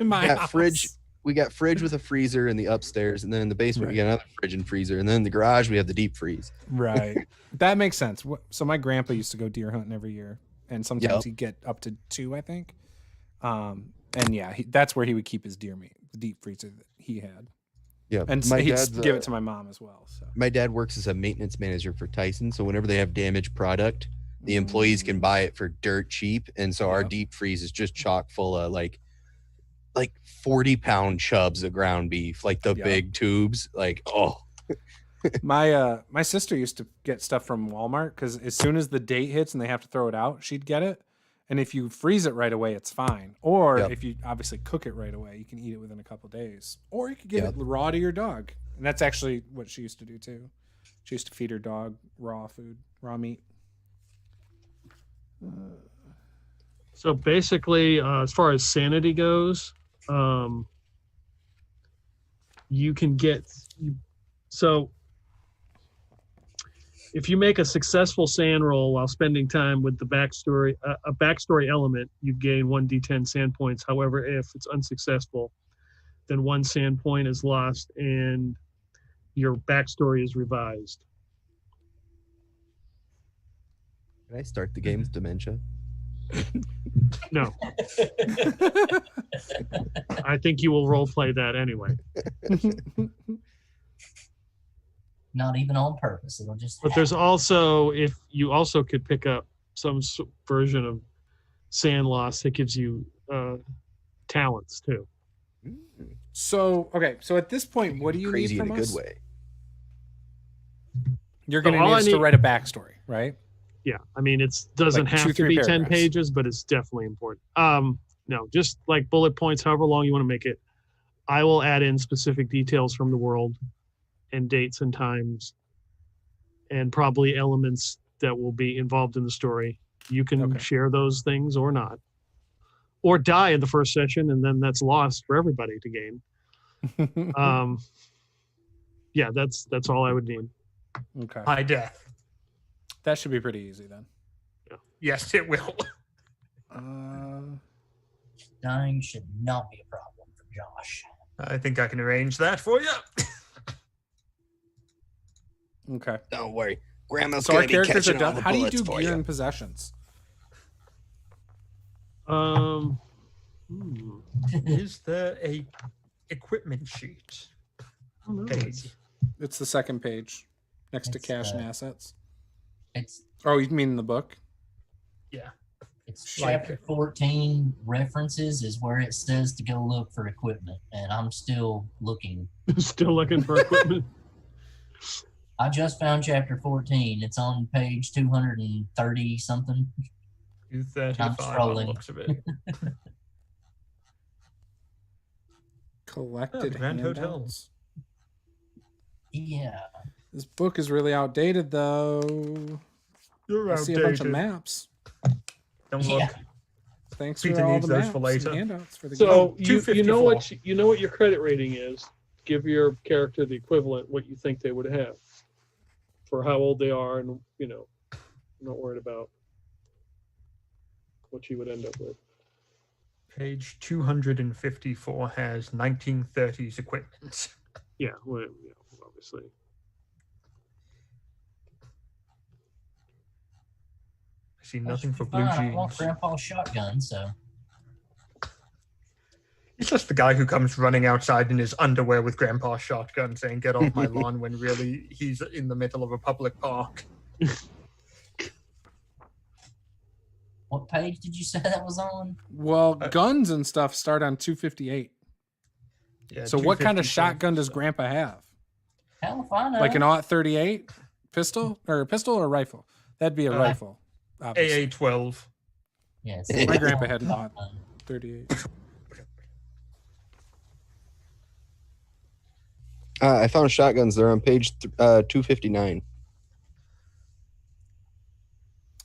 In my got house. fridge. We got fridge with a freezer in the upstairs, and then in the basement we got another fridge and freezer, and then in the garage we have the deep freeze. Right. That makes sense. So my grandpa used to go deer hunting every year, and sometimes Yep. he'd get up to 2, I think. And yeah, that's where he would keep his deer meat, the deep freezer that he had. Yeah, And so he'd give it to my mom as well. So My dad works as a maintenance manager for Tyson, so whenever they have damaged product, the employees can buy it for dirt cheap, and so our Yep. deep freeze is just chock full of like 40-pound chubs of ground beef, like the Yep. big tubes. Like, oh, my sister used to get stuff from Walmart because as soon as the date hits and they have to throw it out, she'd get it. And if you freeze it right away, it's fine. Or Yep. if you obviously cook it right away, you can eat it within a couple days. Or you could give Yep. it raw to your dog. And that's actually what she used to do too. She used to feed her dog raw food, raw meat. So basically, as far as sanity goes, you can get so if you make a successful sand roll while spending time with the backstory, a backstory element, you gain 1d10 sand points. However, if it's unsuccessful, then 1 sand point is lost and your backstory is revised. can I start the game with dementia? No, I think you will role play that anyway. Not even on purpose. It'll just. But there's also, if you also could pick up some version of sand loss that gives you talents too. So, okay. So at this point, what do you Crazy need in from a us? good way. You're going to all need I us to need- write a backstory, right? Yeah, I mean, it doesn't Like have 2, to 3 be 10 paragraphs. pages, but it's definitely important. No, just like bullet points, however long you want to make it. I will add in specific details from the world and dates and times and probably elements that will be involved in the story. You can Okay. share those things or not. Or die in the first session, and then that's lost for everybody to gain. Yeah, that's all I would need. Okay. High death. That should be pretty easy then. Yes, it will. Uh, Dying should not be a problem for Josh. I think I can arrange that for you. Okay. Don't worry. Grandma's So our gonna be characters are catching all done. the How do you bullets do for gear you. and possessions? Is there a equipment sheet Oh, no, page? It's the second page next to It's, cash and assets. It's Oh, you mean in the book? Yeah. it's Like- chapter 14 references is where it says to go look for equipment, and I'm still looking. Still looking for equipment. I just found chapter 14. It's on page 230 something. 235 by the scrolling. looks of it. Collected Grand Hotel. handouts. Yeah. This book is really outdated, though. You're I see a bunch of outdated. maps. Don't look. Yeah. Thanks Peter for all needs the those maps for and later. handouts for the So game. you know what your credit rating is. Give your character the equivalent what you think they would have for how old they are, and I'm not worried about what you would end up with. Page 254 has 1930s equipment. Yeah, well, obviously. I see nothing for Fine, blue I want jeans. Grandpa's shotgun, so He's just the guy who comes running outside in his underwear with Grandpa's shotgun saying, "Get off my lawn," when really he's in the middle of a public park. what page did you say that was on? Well, guns and stuff start on 258. Yeah, So what kind of 254. shotgun does Grandpa have? Hell if I know. Like an aught 38 pistol or rifle? That'd be a rifle. Obviously. AA-12. Yeah, it's My grandpa had an aught 38. I found shotguns. They're on page 259.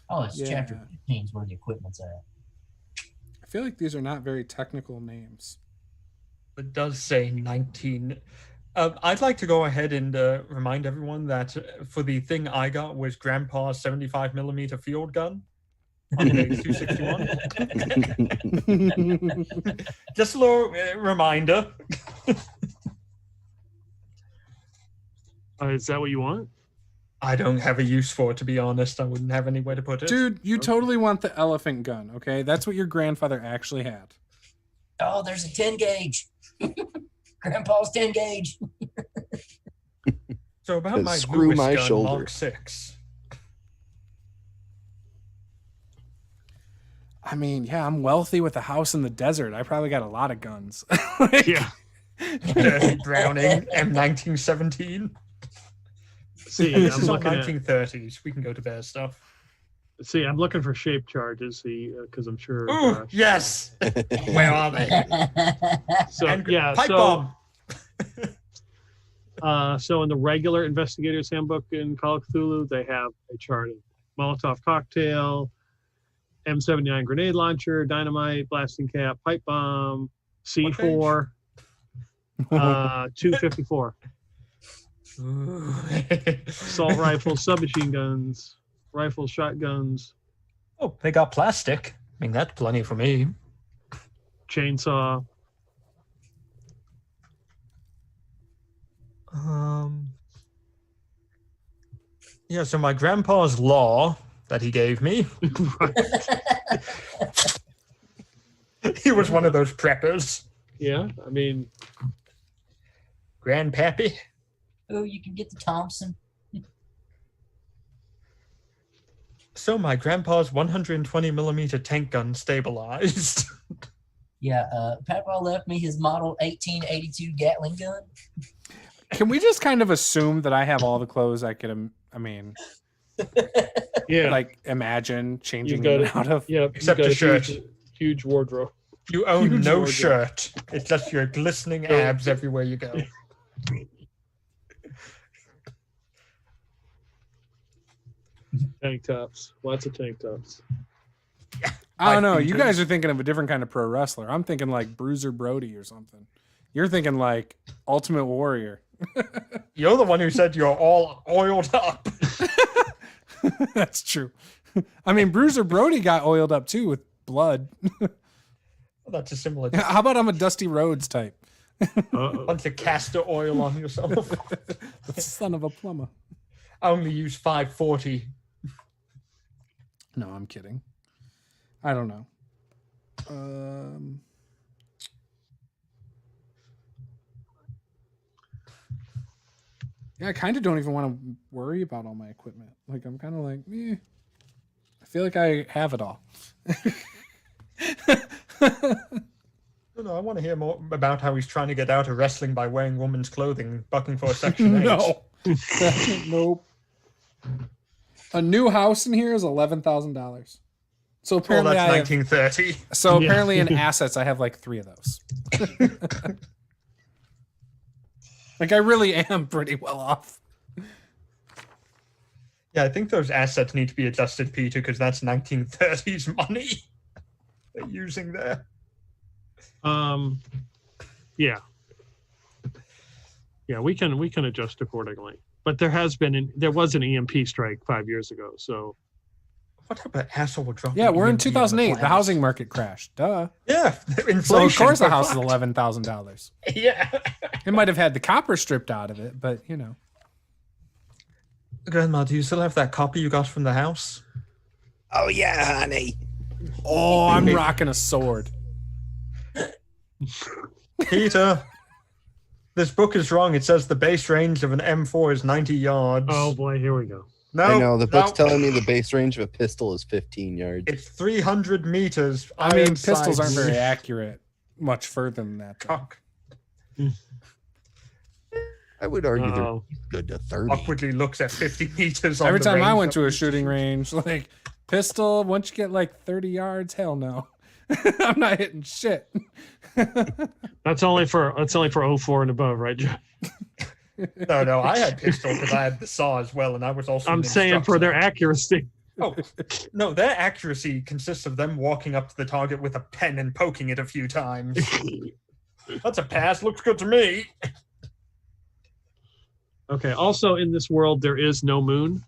Oh, it's Yeah. chapter 15 is where the equipment's at. I feel like these are not very technical names. It does say 19. I'd like to go ahead and remind everyone that for the thing I got was Grandpa's 75mm field gun on page 261. Just a little reminder. Is that what you want? I don't have a use for it, to be honest. I wouldn't have any way to put it. Dude, you totally want the elephant gun, okay? That's what your grandfather actually had. Oh, there's a 10 gauge. Grandpa's 10 gauge. So about my Screw Lewis my gun, shoulder. Mark 6. I mean, yeah, I'm wealthy with a house in the desert. I probably got a lot of guns. Yeah. Browning M1917. See, This I'm is all looking at. 1930s. We can go to bear stuff. See, I'm looking for shape charges. See, because I'm sure. Ooh, yes. Where are they? So And yeah. pipe So bomb. so in the regular investigator's handbook in Call of Cthulhu, they have a chart of Molotov cocktail, M79 grenade launcher, dynamite, blasting cap, pipe bomb, C4, 254, Ooh. assault rifles, submachine guns, rifles, shotguns, Oh, they got plastic. I mean, that's plenty for me. chainsaw. Yeah, so my grandpa's law that he gave me, he was one of those preppers. Yeah, I mean, Grandpappy. Oh, you can get the Thompson. So my grandpa's 120mm tank gun stabilized. Yeah, Papa left me his model 1882 Gatling gun. Can we just kind of assume that I have all the clothes I could, yeah, like imagine changing You've got them it. out of? yeah. Except you've got the a shirt. huge wardrobe. You own Huge no wardrobe. shirt. It's just your glistening abs everywhere you go. Tank tops, lots of tank tops. I don't know. Like You beaters. guys are thinking of a different kind of pro wrestler. I'm thinking like Bruiser Brody or something. You're thinking like Ultimate Warrior. You're the one who said you're all oiled up. That's true. I mean, Bruiser Brody got oiled up too with blood. That's a similar. How about I'm a Dusty Rhodes type? Bunch of castor oil on yourself. The son of a plumber. I only use 540. No, I'm kidding. I don't know. Yeah, I kind of don't even want to worry about all my equipment. Like, I'm kind of like, I feel like I have it all. No, I want to hear more about how he's trying to get out of wrestling by wearing woman's clothing, bucking for a Section 8. No. Nope. A new house in here is $11,000. So apparently that's 1930. Apparently in assets I have like 3 of those. Like I really am pretty well off. Yeah, I think those assets need to be adjusted, Peter, because that's 1930s money they're using there. Yeah, we can adjust accordingly. But there was an EMP strike 5 years ago. So what type of asshole would drop? Yeah, we're in 2008. The housing market crashed. Duh. Yeah, inflation. So of course the house is $11,000. Yeah. It might have had the copper stripped out of it, but you know. Grandma, do you still have that copy you got from the house? Oh yeah, honey. Oh, I'm rocking a sword. Peter, this book is wrong. It says the base range of an M4 is 90 yards. Oh boy, here we go. No, I know the book's telling me the base range of a pistol is 15 yards. It's 300 meters. I mean, pistols aren't very accurate much further than that. Cock. I would argue they're good to 30. Awkwardly looks at 50 meters. Every time I went to a shooting range, like pistol, once you get like 30 yards, hell no. I'm not hitting shit. That's only for 04 and above, right, Joe? No, I had pistol because I had the saw as well, and I was also. I'm saying for their accuracy. Oh, no, their accuracy consists of them walking up to the target with a pen and poking it a few times. That's a pass. Looks good to me. Okay. Also, in this world, there is no moon.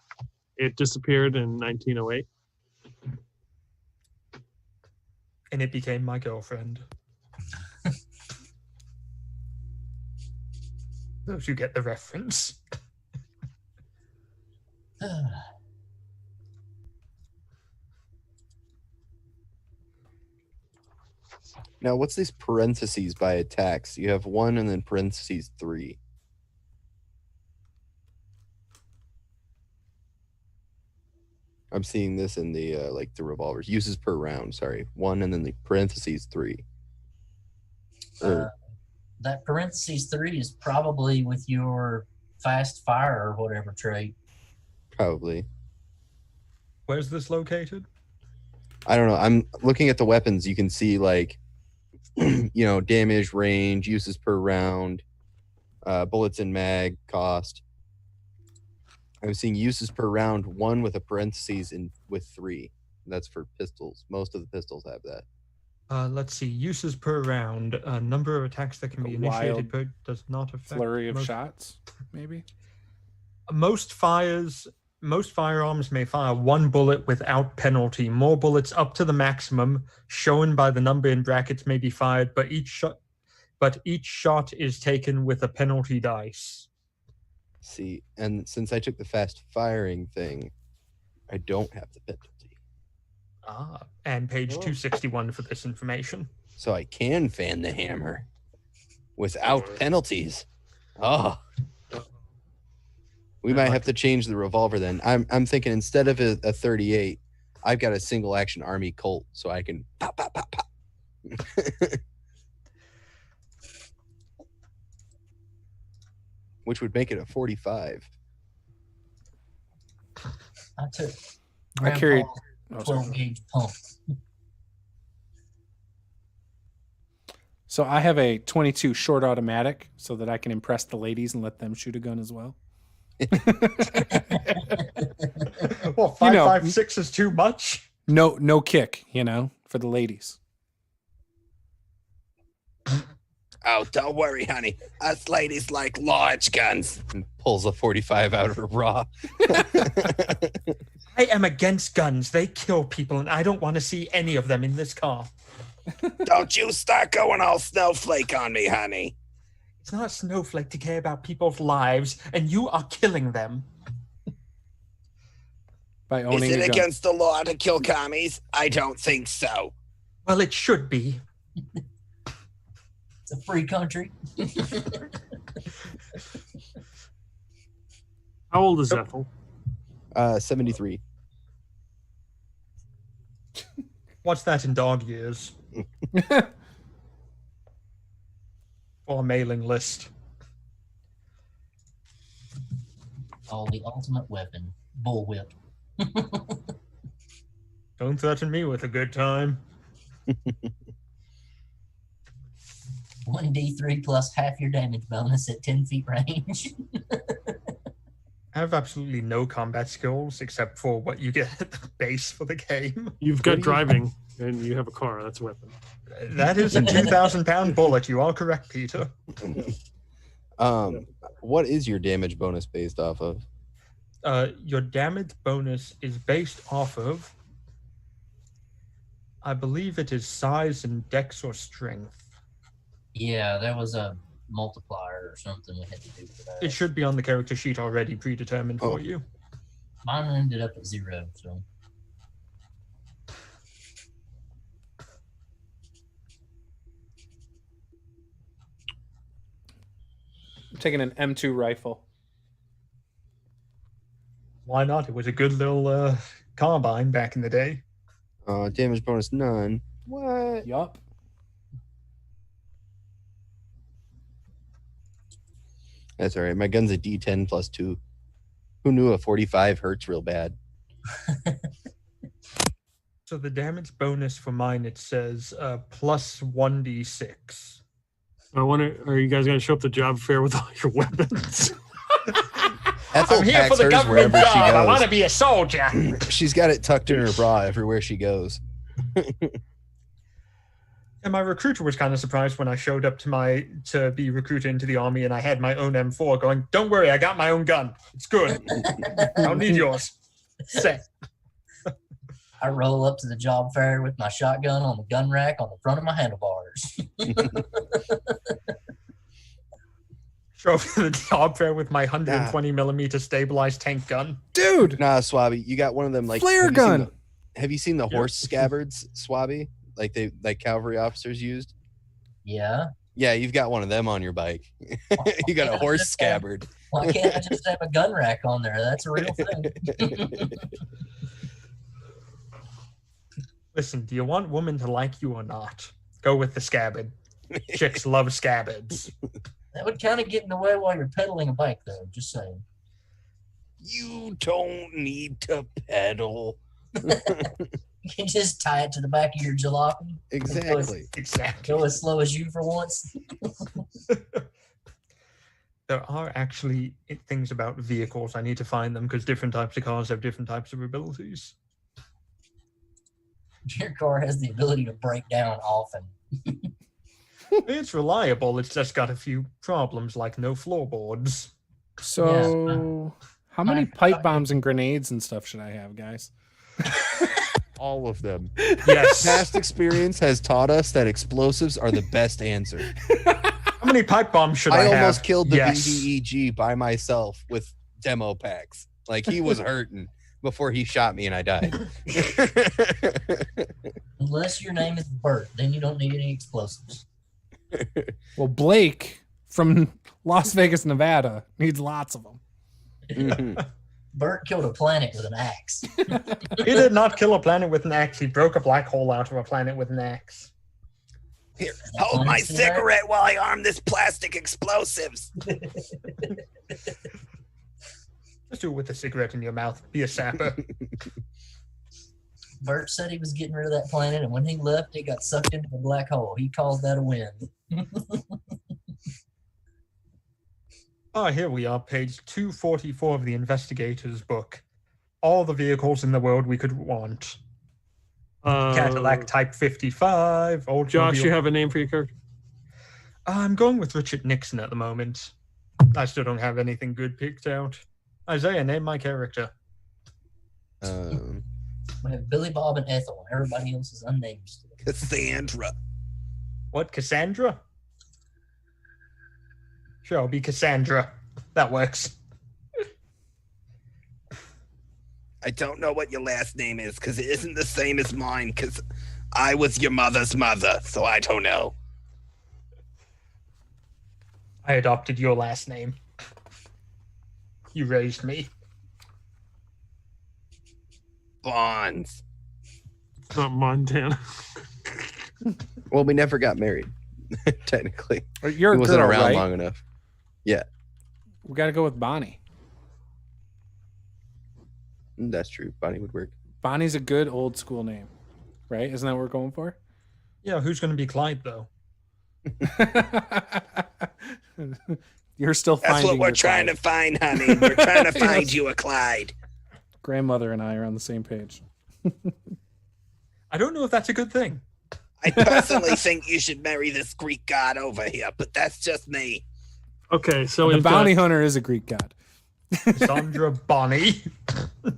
It disappeared in 1908. And it became my girlfriend. Those you get the reference. Now, what's these parentheses by attacks? You have 1 and then parentheses 3. I'm seeing this in the like the revolvers. Uses per round, sorry. 1 and then the parentheses 3. That parentheses 3 is probably with your fast fire or whatever trait. Probably. Where's this located? I don't know. I'm looking at the weapons. You can see like, damage, range, uses per round, bullets and mag, cost. I'm seeing uses per round 1 with a parentheses in with 3. That's for pistols. Most of the pistols have that. Let's see. Uses per round. Number of attacks that can be initiated but does not affect. Flurry of shots, maybe. Most firearms may fire 1 bullet without penalty. More bullets up to the maximum shown by the number in brackets may be fired, but each shot is taken with a penalty dice. See, and since I took the fast firing thing, I don't have the penalty. And page 261 for this information. So I can fan the hammer without penalties. Oh. We might have to change the revolver then. I'm thinking instead of a 38, I've got a single action army Colt, so I can pop, pop, pop, pop. Which would make it a 45. I carried 12 gauge pump. So I have a 22 short automatic so that I can impress the ladies and let them shoot a gun as well. Well, 5.56 is too much. No kick, for the ladies. Oh, don't worry, honey. Us ladies like large guns. And pulls a 45 out of her bra. I am against guns. They kill people, and I don't want to see any of them in this car. Don't you start going all snowflake on me, honey. It's not a snowflake to care about people's lives, and you are killing them. By owning Is it a gun. against the law to kill commies? I don't think so. Well, it should be. It's a free country. How old is Ethel? 73. What's that in dog years? Or a mailing list. Oh, the ultimate weapon. Bullwhip. Don't threaten me with a good time. 1d3 plus half your damage bonus at 10 feet range. I have absolutely no combat skills except for what you get at the base for the game. You've got driving, and you have a car. That's a weapon. That is a 2,000-pound bullet. You are correct, Peter. What is your damage bonus based off of? Your damage bonus is based off of, I believe it is size and dex or strength. Yeah, there was a multiplier or something we had to do for that. It should be on the character sheet already predetermined for you. Mine ended up at 0, so. I'm taking an M2 rifle. Why not? It was a good little carbine back in the day. Damage bonus none. What? Yup. That's all right. My gun's a D10 plus 2. Who knew a 45 hurts real bad? So the damage bonus for mine, it says plus 1d6. I wonder, are you guys going to show up to the job fair with all your weapons? Ethel I'm here packs for the hers government wherever she job. I goes. want to be a soldier. She's got it tucked in her bra everywhere she goes. And my recruiter was kind of surprised when I showed up to be recruited into the army, and I had my own M4 going, don't worry, I got my own gun. It's good. I don't need yours. Set. I roll up to the job fair with my shotgun on the gun rack on the front of my handlebars. Show up to the job fair with my 120 millimeter stabilized tank gun. Dude! Nah, Swabby, you got one of them like Flare gun! Have you seen the horse scabbards, Swabby? Like cavalry officers used? Yeah. Yeah, you've got one of them on your bike. You got a horse scabbard. Why can't I just have a gun rack on there? That's a real thing. Listen, do you want women to like you or not? Go with the scabbard. Chicks love scabbards. That would kind of get in the way while you're pedaling a bike, though. Just saying. You don't need to pedal. You can just tie it to the back of your jalopy. Exactly. Exactly. Go as slow as you for once. There are actually things about vehicles. I need to find them because different types of cars have different types of abilities. Your car has the ability to break down often. It's reliable. It's just got a few problems like no floorboards. So, how many pipe bombs and grenades and stuff should I have, guys? All of them. Yes. Past experience has taught us that explosives are the best answer. How many pipe bombs should I have? I almost killed the Yes. BDEG by myself with demo packs. Like, he was hurting before he shot me and I died. Unless your name is Bert, then you don't need any explosives. Well, Blake from Las Vegas, Nevada needs lots of them. Mhm. Bert killed a planet with an axe. He did not kill a planet with an axe. He broke a black hole out of a planet with an axe. Here, hold my cigarette while I arm this plastic explosives. Just do it with a cigarette in your mouth. Be a sapper. Bert said he was getting rid of that planet, and when he left, it got sucked into the black hole. He called that a win. Oh, here we are, page 244 of the Investigator's book. All the vehicles in the world we could want. Cadillac Type 55. Old Josh, you have a name for your character? I'm going with Richard Nixon at the moment. I still don't have anything good picked out. Isaiah, name my character. We have Billy, Bob, and Ethel, and everybody else is unnamed still. Cassandra. What, Cassandra? Sure, I'll be Cassandra. That works. I don't know what your last name is because it isn't the same as mine because I was your mother's mother, so I don't know. I adopted your last name. You raised me. Bonds. Not Montana. Well, we never got married, technically. You're He a wasn't girl, around right? long enough. We got to go with Bonnie. That's true. Bonnie would work. Bonnie's a good old school name, right? Isn't that what we're going for? Yeah, who's going to be Clyde, though? You're still That's finding what we're your trying Clyde. to find, honey. We're trying to find Yes. you a Clyde. Grandmother and I are on the same page. I don't know if that's a good thing. I personally think you should marry this Greek god over here, but that's just me. Okay, so The we've got, bounty hunter is a Greek god. Cassandra Bonnie. okay,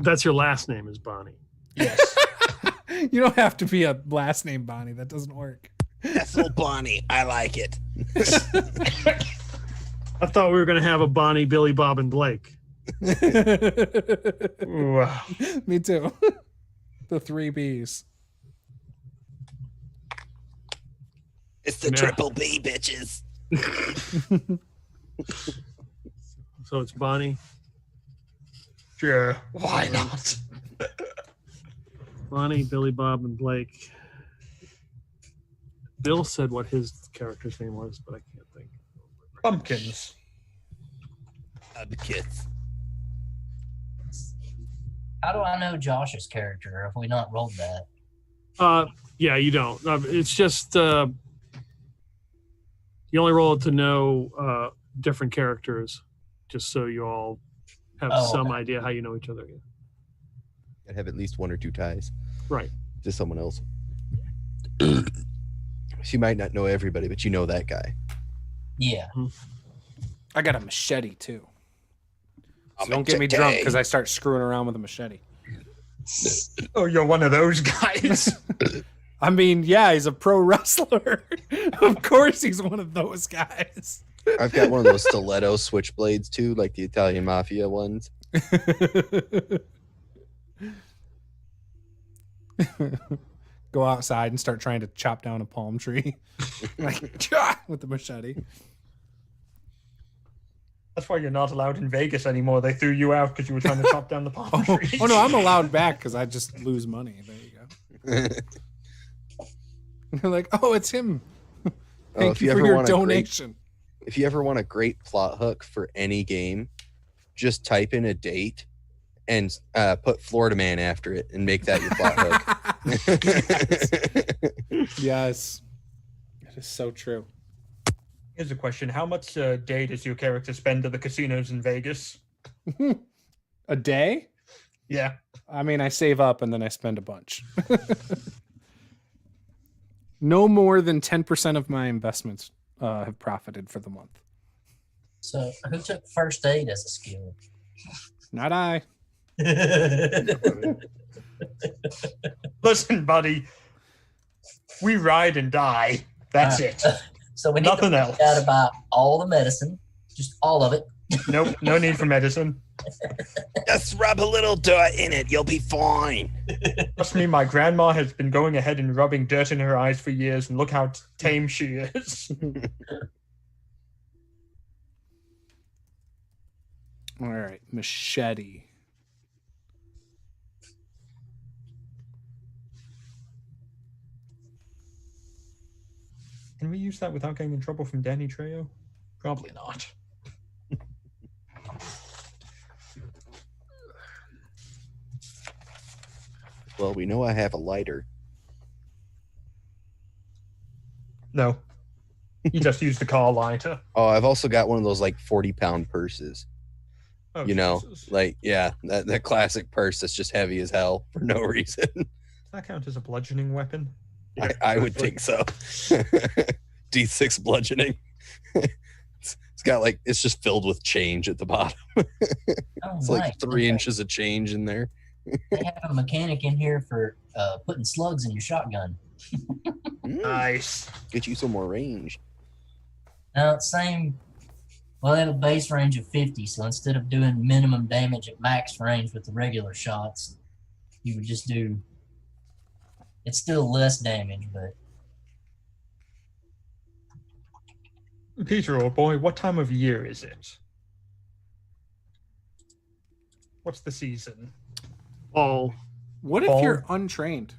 that's your last name is Bonnie. Yes. You don't have to be a last name Bonnie. That doesn't work. Ethel Bonnie. I like it. I thought we were going to have a Bonnie, Billy, Bob, and Blake. Wow. Me too. The 3 Bs. It's the Yeah. triple B, bitches. So it's Bonnie, Sure. Why not? Bonnie, Billy, Bob, and Blake. Bill said what his character's name was, but I can't think. Pumpkins. Kids. How do I know Josh's character if we not rolled that? Yeah, you don't. It's just you only roll it to know different characters, just so you all have some idea how you know each other. Yeah. I'd have at least 1 or 2 ties Right. to someone else. She might not know everybody, but you know that guy. Yeah. I got a machete too. So A don't get me machete. drunk because I start screwing around with a machete. Oh, you're one of those guys. I mean, yeah, he's a pro wrestler. Of course he's one of those guys. I've got one of those stiletto switchblades too, like the Italian mafia ones. Go outside and start trying to chop down a palm tree. Like, with the machete. That's why you're not allowed in Vegas anymore. They threw you out because you were trying to chop down the palm trees. Oh no, I'm allowed back because I just lose money. There you go. They're like, oh, it's him. Thank if you you for ever your want a great- donation. If you ever want a great plot hook for any game, just type in a date and put Florida Man after it and make that your plot hook. Yes. That is so true. Here's a question. How much day does your character spend at the casinos in Vegas? A day? Yeah. I mean, I save up and then I spend a bunch. No more than 10% of my investments have profited for the month. So who took first aid as a skill? Not I. Listen, buddy. We ride and die. That's it. So we need Nothing to else. find out about all the medicine, just all of it. Nope. No need for medicine. Just rub a little dirt in it. You'll be fine. Trust me, my grandma has been going ahead and rubbing dirt in her eyes for years, and look how tame she is. All right. Machete. Can we use that without getting in trouble from Danny Trejo? Probably not. Well, we know I have a lighter. No. You just use the car lighter. Oh, I've also got one of those like 40-pound purses. Oh, You know, Jesus. like, yeah, that classic purse that's just heavy as hell for no reason. Does that count as a bludgeoning weapon? I would think so. D6 bludgeoning. It's got like, it's just filled with change at the bottom. Oh, It's like right. 3 Okay. inches of change in there. They have a mechanic in here for putting slugs in your shotgun. Nice. Get you some more range. Same. Well, they have a base range of 50, so instead of doing minimum damage at max range with the regular shots, you would just do. It's still less damage, but. Peter, old boy, what time of year is it? What's the season? All. What if you're untrained?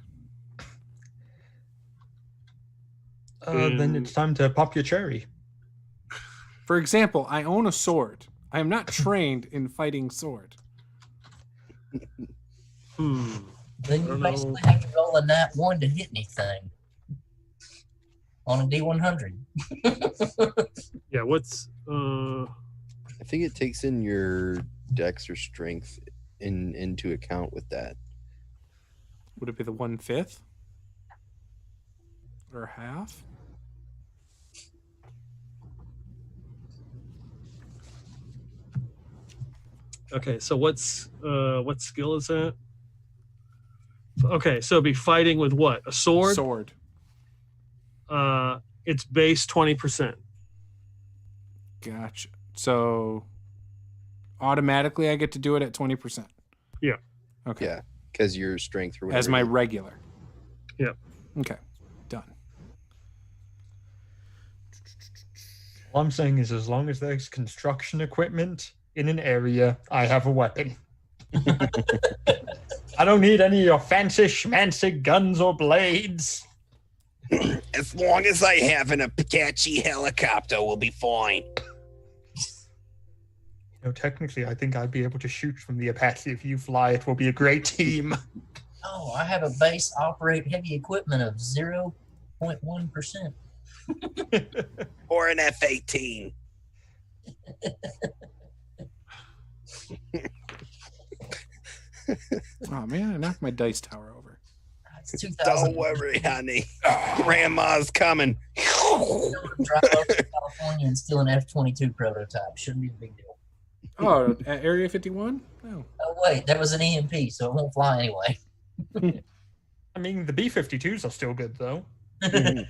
Then it's time to pop your cherry. For example, I own a sword. I am not trained in fighting sword. Then you don't basically have to roll a nat 1 to hit anything on a D100. Yeah, what's I think it takes in your dex or strength into account with that. Would it be the 1/5? Or half? okay? So what skill is that? Okay, so it'd be fighting with what? A sword? Sword. It's base 20%. Gotcha. So automatically I get to do it at 20%. Yeah. Okay. Yeah, because your strength or whatever. As my regular. Yep. Okay. Done. All I'm saying is, as long as there's construction equipment in an area, I have a weapon. I don't need any of your fancy schmancy guns or blades. As long as I have an Apache helicopter, we'll be fine. Technically, I think I'd be able to shoot from the Apache. If you fly, it will be a great team. Oh, I have a base operate heavy equipment of 0.1%. Or an F-18. Oh man, I knocked my dice tower over. It's 2000. Don't worry, honey. Grandma's coming. Drive up to California and steal an F-22 prototype. Shouldn't be a big deal. Oh, at Area 51? No. Oh, wait, that was an EMP, so it won't fly anyway. I mean, the B-52s are still good, though. Yeah.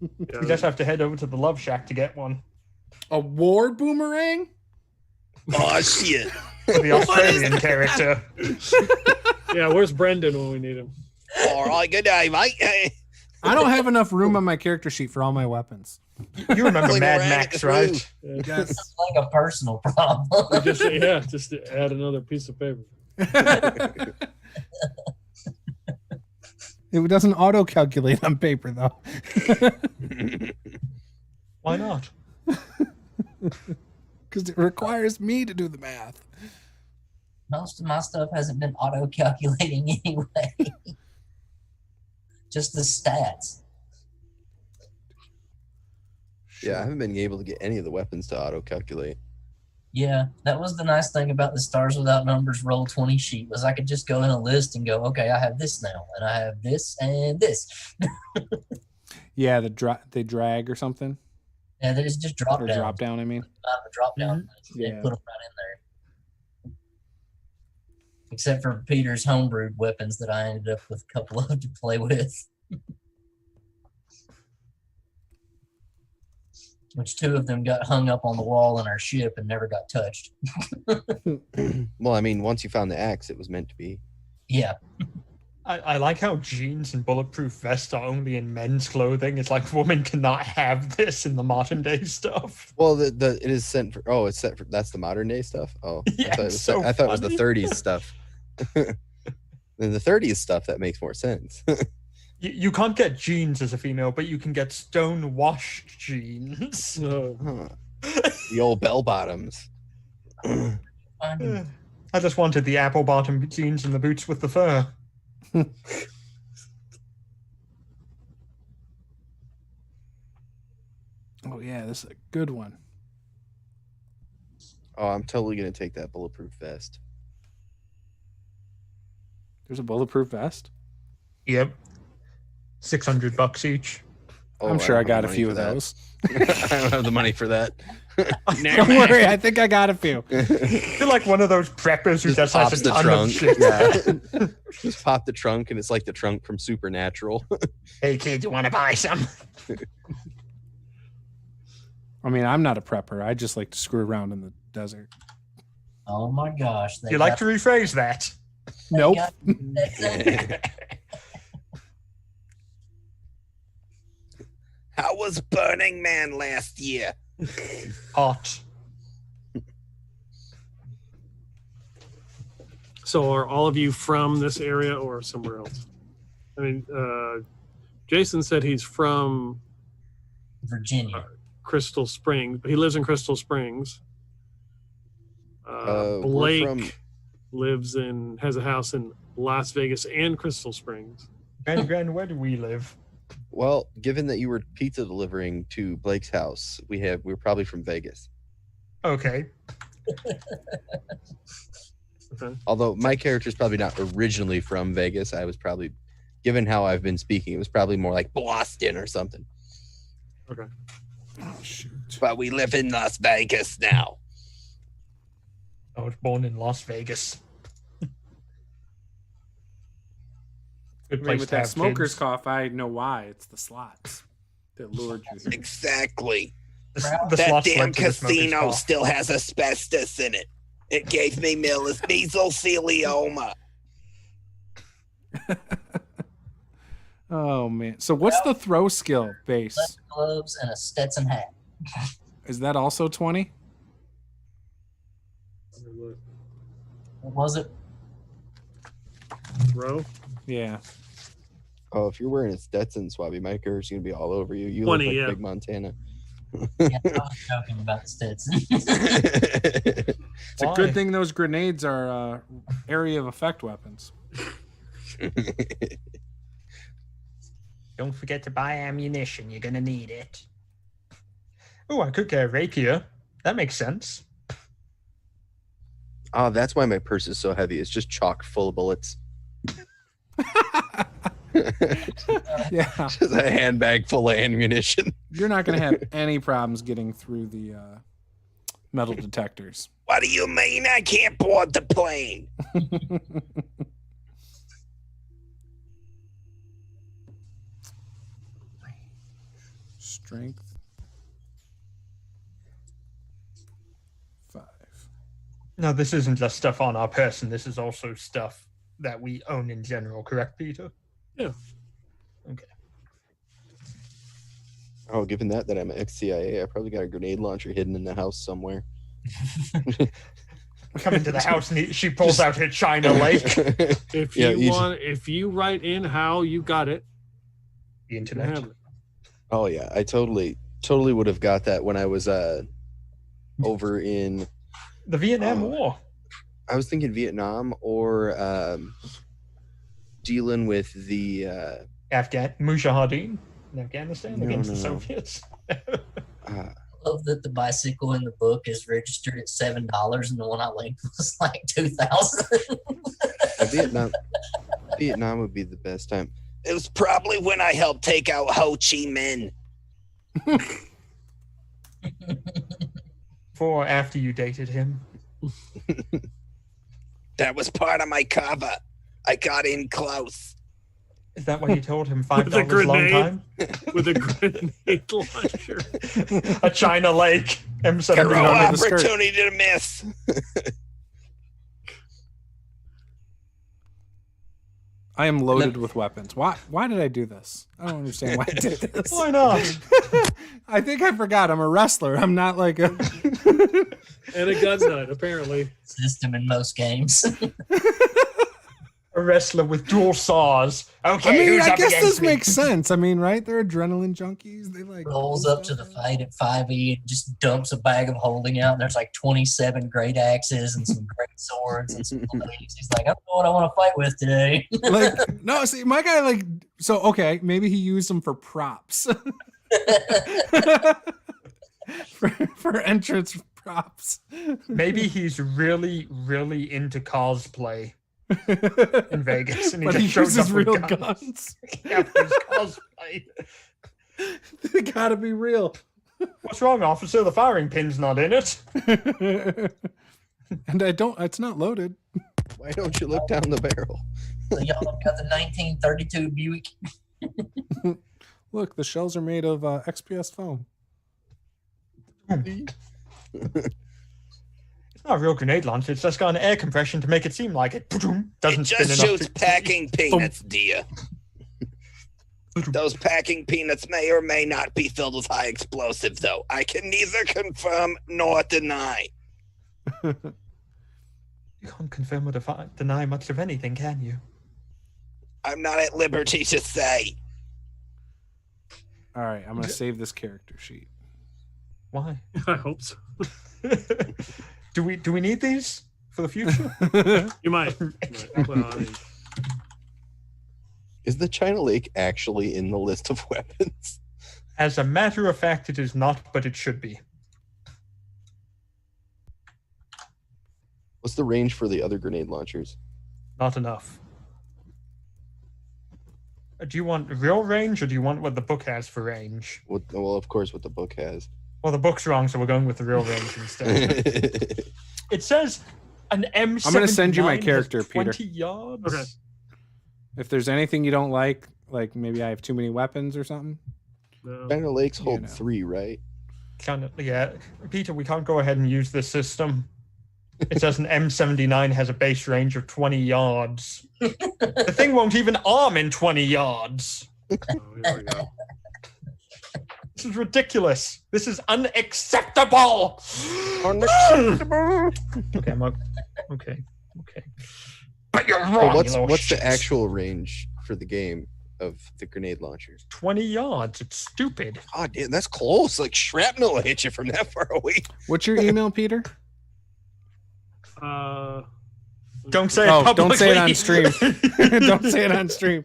You just have to head over to the Love Shack to get one. A war boomerang? Oh, shit. The Australian character. Yeah, where's Brendan when we need him? All right, good day, mate. I don't have enough room on my character sheet for all my weapons. You remember Fling Mad around Max, at the right? roof. Yes. It's like a personal problem. Just to add another piece of paper. It doesn't auto-calculate on paper, though. Why not? Because it requires me to do the math. Most of my stuff hasn't been auto-calculating anyway. Just the stats. Yeah, I haven't been able to get any of the weapons to auto-calculate. Yeah, that was the nice thing about the Stars Without Numbers Roll20 sheet was I could just go in a list and go, okay, I have this now, and I have this and this. Yeah, they drag or something. Yeah, there's just drop Or down. drop down, I mean. The drop down. They Yeah. put them right in there. Except for Peter's homebrewed weapons that I ended up with a couple of to play with. Which 2 of them got hung up on the wall in our ship and never got touched. Well, I mean, once you found the axe, it was meant to be. Yeah. I like how jeans and bulletproof vests are only in men's clothing. It's like women cannot have this in the modern day stuff. Well, it is sent for. Oh, it's set for. That's the modern day stuff. Oh, Yeah, I thought it was the funny. 30s stuff. Then the 30s stuff that makes more sense. You can't get jeans as a female, but you can get stone washed jeans. Huh. The old bell bottoms. Finding I just wanted the apple bottom jeans and the boots with the fur. Oh, yeah, this is a good one. Oh, I'm totally gonna take that bulletproof vest. There's a bulletproof vest? Yep. $600 each. I'm sure I don't have got a the few money of for those. that. I don't have the money for that. Don't worry, I think I got a few. You're like one of those preppers who just has pops a the ton trunk. of shit. Yeah. Just pop the trunk, and it's like the trunk from Supernatural. Hey kid, you want to buy some? I mean, I'm not a prepper. I just like to screw around in the desert. Oh my gosh. You like to rephrase that? Nope. How was Burning Man last year? Hot. So are all of you from this area or somewhere else? I mean, Jason said he's from Virginia. Crystal Springs, but he lives in Crystal Springs. We're Blake has a house in Las Vegas and Crystal Springs. Grand, where do we live? Well, given that you were pizza delivering to Blake's house, we're probably from Vegas. Okay. Okay. Although my character's probably not originally from Vegas. I was probably, given how I've been speaking, it was probably more like Boston or something. Okay. Oh, shoot. But we live in Las Vegas now. I was born in Las Vegas. Good I mean, place with to that have smoker's kids. cough, I know why. It's the slots that lured you here. Exactly. The That slots damn led to the smoker's casino cough. still has asbestos in it. It gave me mesothelioma. Oh, man. So what's the throw skill base? Leather gloves and a Stetson hat. Is that also 20? What was it? Throw. Yeah. Oh, if you're wearing a Stetson, Swabby, my character's going to be all over you. You 20, look like yeah. Big Montana. Yeah, I was joking about the Stetson. It's a Why? good thing those grenades are area of effect weapons. Don't forget to buy ammunition. You're gonna need it. Oh, I could get a rapier. That makes sense. Oh, that's why my purse is so heavy. It's just chock full of bullets. Yeah. Just a handbag full of ammunition. You're not going to have any problems getting through the metal detectors. What do you mean I can't board the plane? Strength 5. No, this isn't just stuff on our person. This is also stuff that we own in general. Correct, Peter? Yeah. Okay. Oh, given that I'm an ex-CIA, I probably got a grenade launcher hidden in the house somewhere. Come into the house and she pulls out her China Lake. If Yeah, you want, if you write in how you got it, The you internet. have it. Oh yeah, I totally would have got that when I was over in. The Vietnam War. I was thinking Vietnam or dealing with the. Mujahideen in Afghanistan No, against the no. Soviets. Uh, I love that the bicycle in the book is registered at $7 and the one I linked was like $2,000. Vietnam would be the best time. It was probably when I helped take out Ho Chi Minh. Before or after you dated him. That was part of my cover. I got in close. Is that why you told him With a $5 long grenade. time? With a grenade launcher. A China Lake M17. Hero under the skirt. opportunity to miss. I am loaded with weapons. Why did I do this? I don't understand why I did this. Why not? I think I forgot. I'm a wrestler. I'm not like a. And a gun nut, apparently. System in most games. A wrestler with dual saws. Okay, I mean, who's I up guess against this me? makes sense. I mean, right? They're adrenaline junkies. They like Rolls up to the fight at 5e and just dumps a bag of holding out. And there's like 27 great axes and some great swords and some blades. He's like, I don't know what I want to fight with today. Like, no, see, my guy like. So okay, maybe he used them for props. for entrance props. Maybe he's really, really into cosplay in Vegas. And he But he just shows uses up with real guns. guns. Yeah, for his cosplay. They gotta be real. What's wrong, officer? The firing pin's not in it. And it's not loaded. Why don't you look down the barrel? So y'all got the 1932 Buick. Look, the shells are made of XPS foam. It's not a real grenade launcher. It's just got an air compression to make it seem like it. Doesn't It spin just enough shoots packing peanuts, dear. Those packing peanuts may or may not be filled with high explosive, though. I can neither confirm nor deny. You can't confirm or deny much of anything, can you? I'm not at liberty to say. All right, I'm gonna save this character sheet. Why? I hope so. Do we need these for the future? You might. Well, I mean, Is the China Lake actually in the list of weapons? As a matter of fact, it is not, but it should be. What's the range for the other grenade launchers? Not enough. Do you want real range, or do you want what the book has for range? Well, of course, what the book has. Well, the book's wrong, so we're going with the real range instead. It says an M79 I'm gonna send you my character, has Peter. 20 yards. Okay. If there's anything you don't like maybe I have too many weapons or something. no. China Lakes hold know. 3, right? Yeah, Peter, we can't go ahead and use this system. It says an M79 has a base range of 20 yards. The thing won't even arm in 20 yards. Oh, here we go. This is ridiculous. This is unacceptable. Unacceptable. Okay, okay. But you're wrong. Well, you little what's the shits. actual range for the game of the grenade launchers? 20 yards. It's stupid. Oh, damn, that's close. Like shrapnel will hit you from that far away. What's your email, Peter? Don't say it Oh, publicly. don't say it on stream. Don't say it on stream.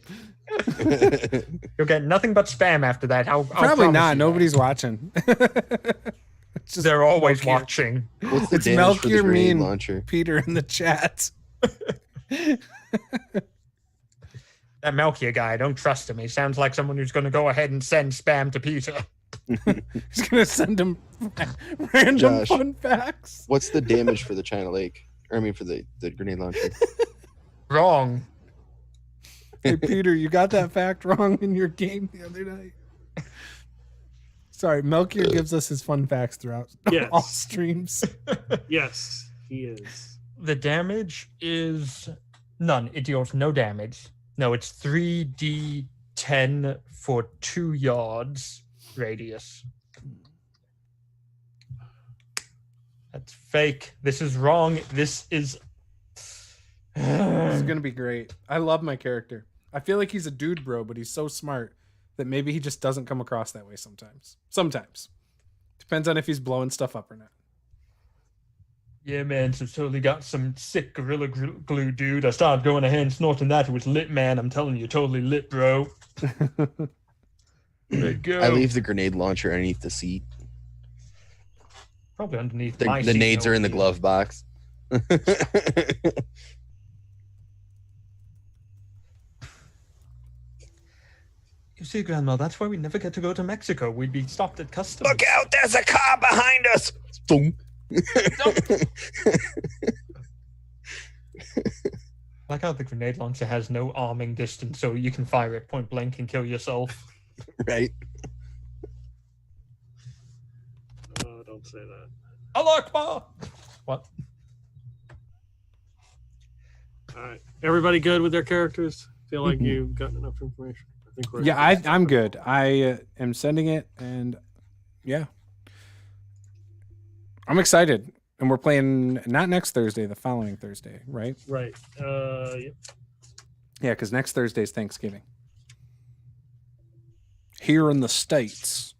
You'll get nothing but spam after that. I'll Probably promise not. you Nobody's watching. It's just They're always Melchior. watching. What's the It's damage for the Melchior grenade mean launcher? Peter in the chat. That Melchior guy, I don't trust him. He sounds like someone who's going to go ahead and send spam to Peter. He's gonna send him random Josh. fun facts. What's the damage for the China Lake? Or I mean, for the grenade launcher? Wrong. Hey Peter, you got that fact wrong in your game the other night. Sorry, Melchior gives us his fun facts throughout Yes. all streams. Yes, he is. The damage is none. It deals no damage. No, it's 3d10 for 2 yards radius. That's fake. This is wrong. This is. This is gonna be great. I love my character. I feel like he's a dude bro, but he's so smart that maybe he just doesn't come across that way sometimes. Sometimes. Depends on if he's blowing stuff up or not. Yeah, man, so totally got some sick Gorilla Glue, dude. I started going ahead and snorting that. It was lit, man. I'm telling you, totally lit, bro. There you go. I leave the grenade launcher underneath the seat. Probably underneath The my seat, nades are in the though. glove box. You see, Grandma, that's why we never get to go to Mexico. We'd be stopped at customs. Look out, there's a car behind us. Boom. Like how the grenade launcher has no arming distance, so you can fire it point blank and kill yourself. Right? Oh, don't say that. Allah Akbar! What? All right. Everybody good with their characters? Feel like you've gotten enough information? I think we're Yeah, I'm good. I am sending it, and yeah, I'm excited. And we're playing not next Thursday, the following Thursday, right? right. Yep. Yeah, because next Thursday is Thanksgiving here in the States.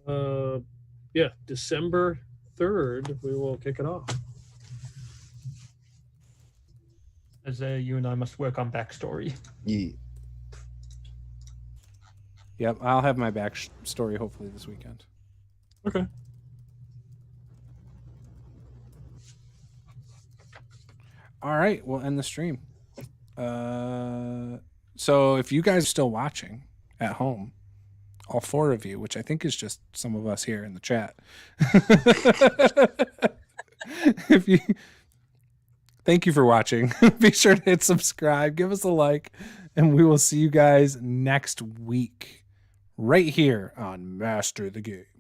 Yeah, December 3rd, we will kick it off. As you and I must work on backstory. Yeah. Yep, I'll have my back story hopefully this weekend. Okay. All right, we'll end the stream. So if you guys are still watching at home, all 4 of you, which I think is just some of us here in the chat. Thank you for watching. Be sure to hit subscribe, give us a like, and we will see you guys next week right here on Master the Game.